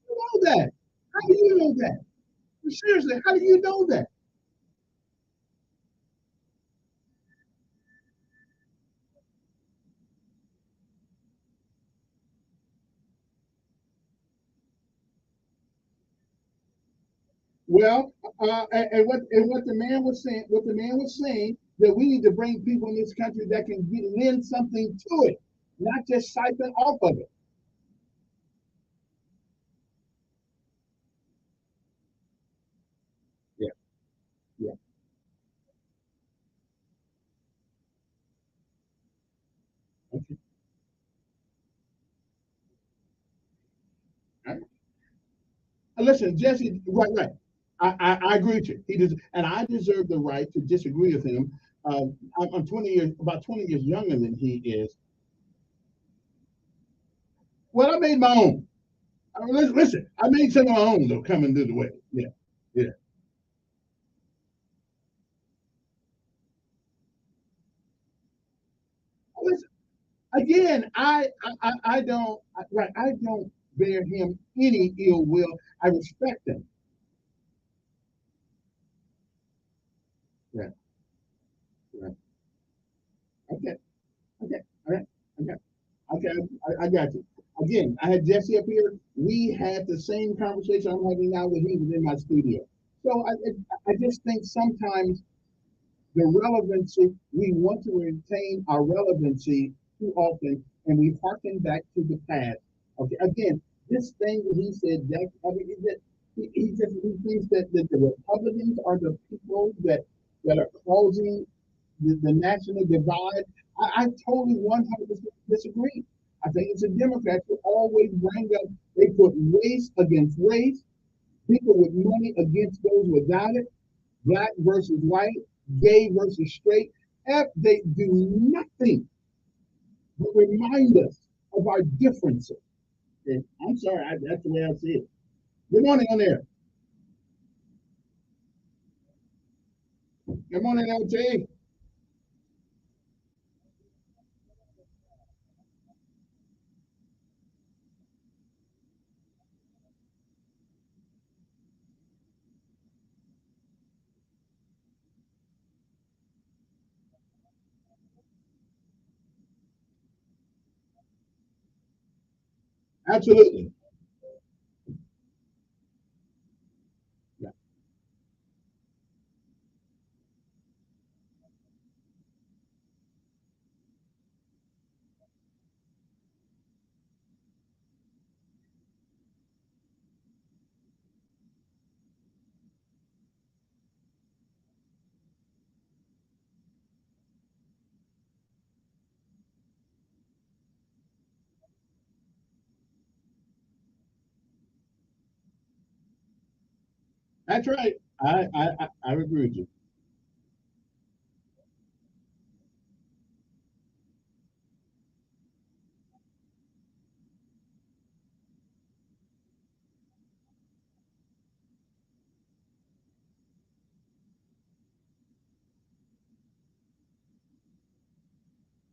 You know that? How do you know that? Seriously, how do you know that? Well, and what the man was saying that we need to bring people in this country that can lend something to it, not just siphon off of it. Yeah, yeah. Okay. All right. Listen, Jesse, right, right. I agree with you. He does, and I deserve the right to disagree with him. I'm 20 years, about 20 years younger than he is. Well, I made my own. I mean, listen, I made some of my own though coming through the way. Yeah, yeah. Listen, again, I don't right. I don't bear him any ill will. I respect him. Yeah, right. Okay, okay, all right. Okay, okay. I got you. Again, I had Jesse up here. We had the same conversation I'm having now when he was in my studio. So I just think sometimes the relevancy, we want to retain our relevancy too often, and we harken back to the past. Okay, again, this thing that he said, that I mean, he thinks that the Republicans are the people that are causing the national divide. I totally 100% disagree. I think it's the Democrats who always bring up, they put race against race, people with money against those without it, black versus white, gay versus straight. They do nothing but remind us of our differences. And I'm sorry, that's the way I see it. Good morning on there. Good morning, LT. Absolutely. Yeah. That's right. I agree with you.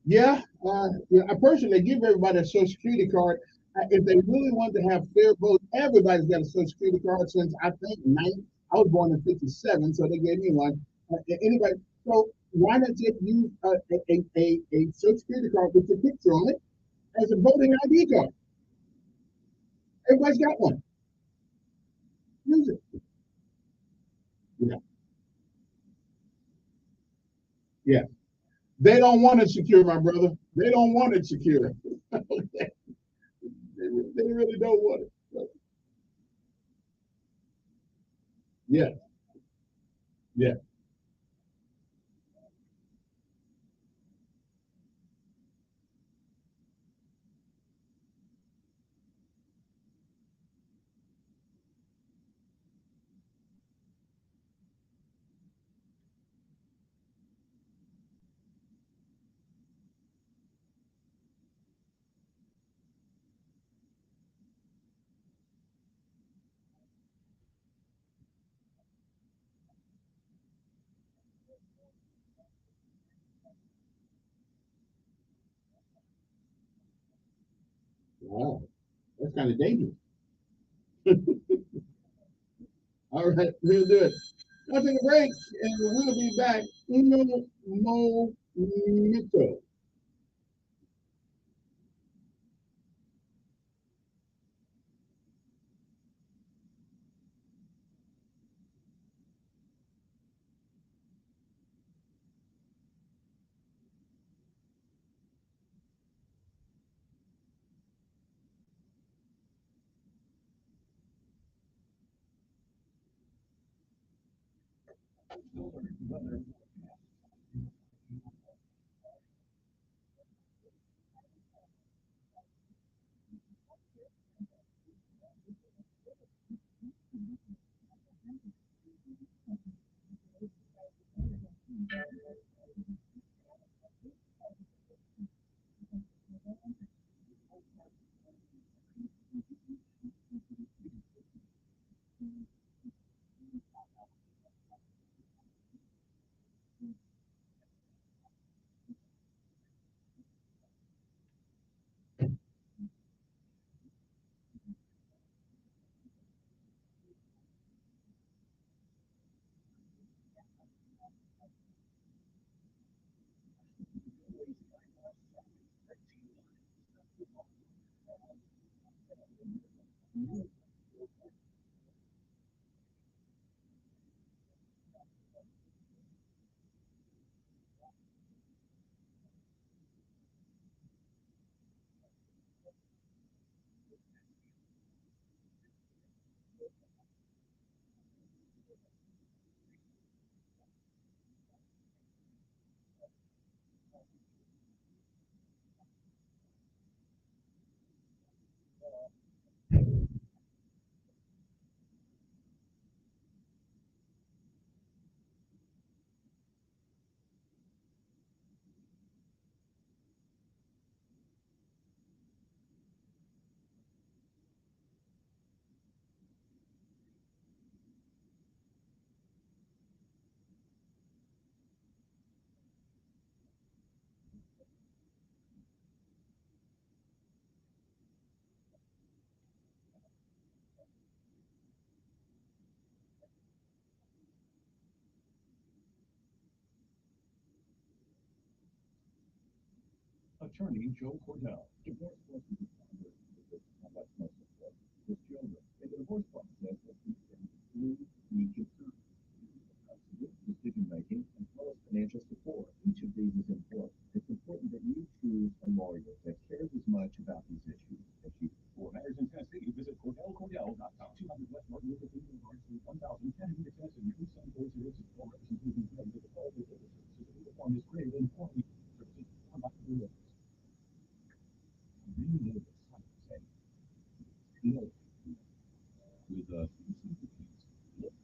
Yeah, Yeah, I personally give everybody a Social Security card. If they really want to have fair vote, everybody's got a Social Security card since I think I was born in '57, so they gave me one. Anybody, so why not just use a Social Security card with your picture on it as a voting ID card? Everybody's got one. Use it. Yeah, yeah. They don't want it secure, my brother. They don't want it secure. They really don't want it. So, yeah, yeah. Wow, that's kind of dangerous. All right, we'll do it. I'll take a break, and we'll be back. Uno momento. Attorney Joe Cordell. Divorce wasn't the standard. That's most important. His children. In the divorce process, three key concerns. Decision making as well as financial support. Each of these is important. It's important that you choose a lawyer that cares as much about these issues as you. For matters in Tennessee, visit CordellCordell.com. 200 West Martin Luther King Boulevard, Suite 1000, Chattanooga, Tennessee. Tucson, 406 representation with the quality of the services. The uniform is created in quality services for my career. Do you know that some say, no, with CCPs, look,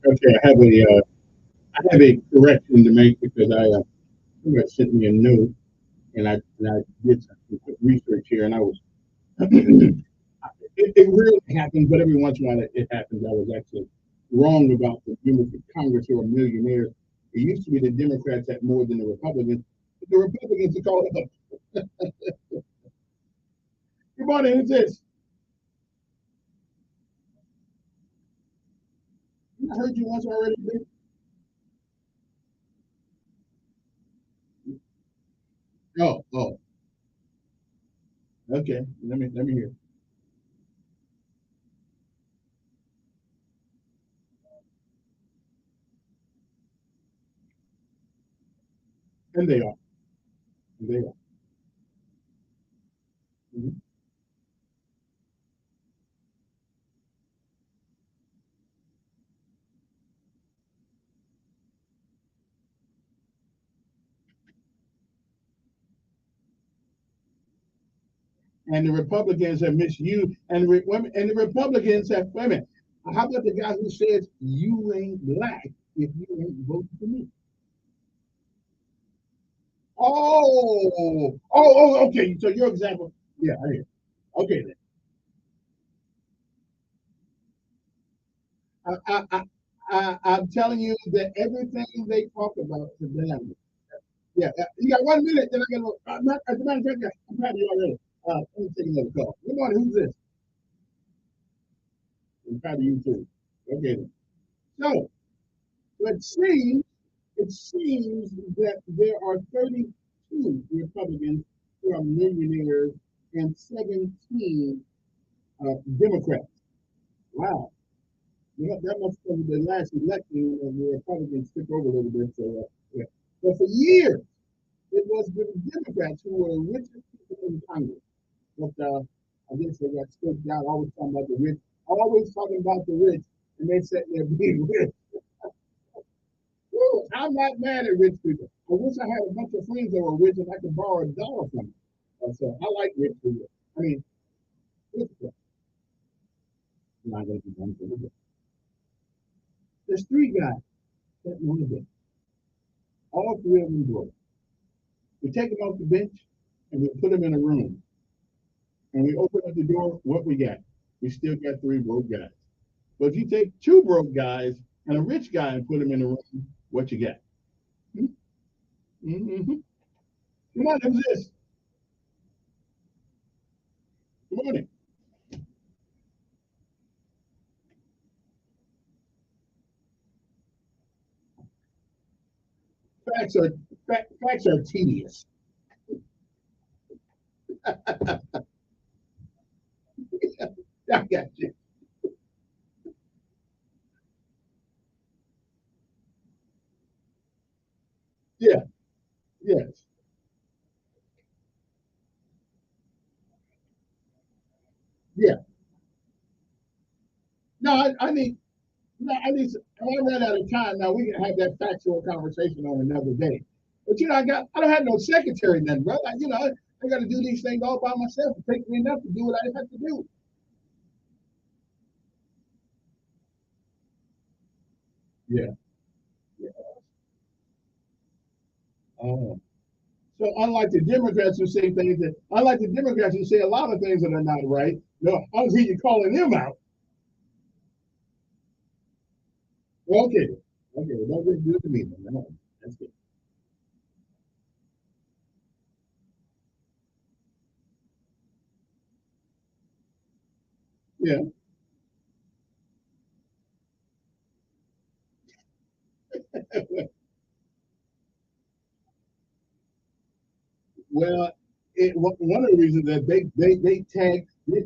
Okay, I have a correction to make because somebody sent me a note and I did some quick research here and I was it really happens, but every once in a while it happens. I was actually wrong about the members of Congress who are millionaires. It used to be the Democrats had more than the Republicans, but the Republicans are called up. Good morning, who's this? I heard you once already. Oh, okay. Let me hear. And they are. And they are. Mhm. And the Republicans have misused, and the Republicans have, wait a minute, how about the guy who says you ain't black if you ain't voting for me? Okay. So your example, yeah, I hear. Okay, then. I'm telling you that everything they talk about to them. Yeah, you got 1 minute, then I got. As a matter of fact, I'm proud of you already. Let me take another call. Good morning, who's this? I'm proud of you too. Okay, then. So it seems that there are 32 Republicans who are millionaires and 17 Democrats. Wow. You know, that must have been the last election when the Republicans took over a little bit. So, yeah. But for years, it was the Democrats who were the richest people in Congress. But I guess they got spooked out, always talking about the rich, always talking about the rich, and they said they're being rich. Woo, I'm not mad at rich people. I wish I had a bunch of friends that were rich and I could borrow $1 from them. So I like rich people. I mean, rich people. I'm not going to be done for it. There's 3 guys that want to be. All 3 of them broke. We take them off the bench and we put them in a room. And we open up the door, what we got? We still got 3 broke guys. But if you take 2 broke guys and a rich guy and put them in a room, what you got? Mm-hmm. Come on, who's this? Good morning. Facts are tedious. I got you. Yeah. Yes. Yeah. No, I need. No, I ran out of time. Now we can have that factual conversation on another day. But I don't have no secretary then, brother. I got to do these things all by myself. It takes me enough to do what I have to do. Yeah. Yeah. Oh. So unlike the Democrats who say a lot of things that are not right, no, I don't hear you calling them out. Okay. Okay. Don't just do it to me. No, that's good. Yeah. Well, one of the reasons that they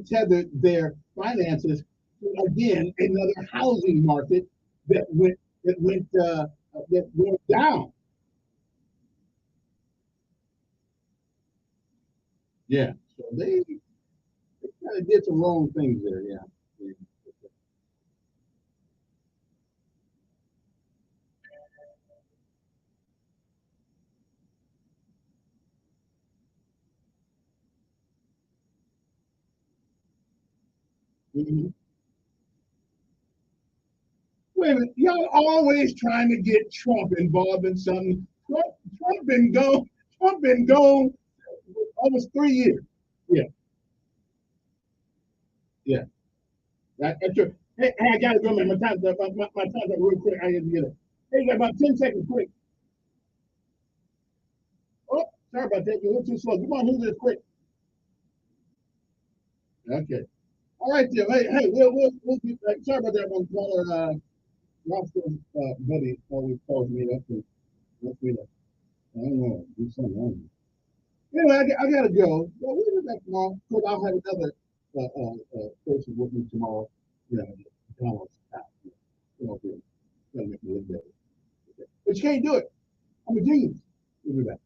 tethered their finances to, again, another housing market that went down. Yeah. So they kind of did some wrong things there. Yeah. Mhm. Wait a minute, y'all always trying to get Trump involved in something. Trump been gone. Trump been gone almost 3 years. Yeah, yeah. That's true. Hey, I gotta go, man. My time's up real quick. I need to get it. Hey, you got about 10 seconds, quick. Oh, sorry about that. You're a little too slow. Come on, move this quick. Okay. All right, Tim. Hey, we'll be back. Sorry about that one. Caller, Roscoe's buddy always calls me up and lets me know. I don't know. Do something wrong. Anyway, I gotta go. Well, we'll be back tomorrow because I'll have another person with me tomorrow. You know, Donald's out. You know, gonna make me look better. But you can't do it. I'm a genius. We'll be back.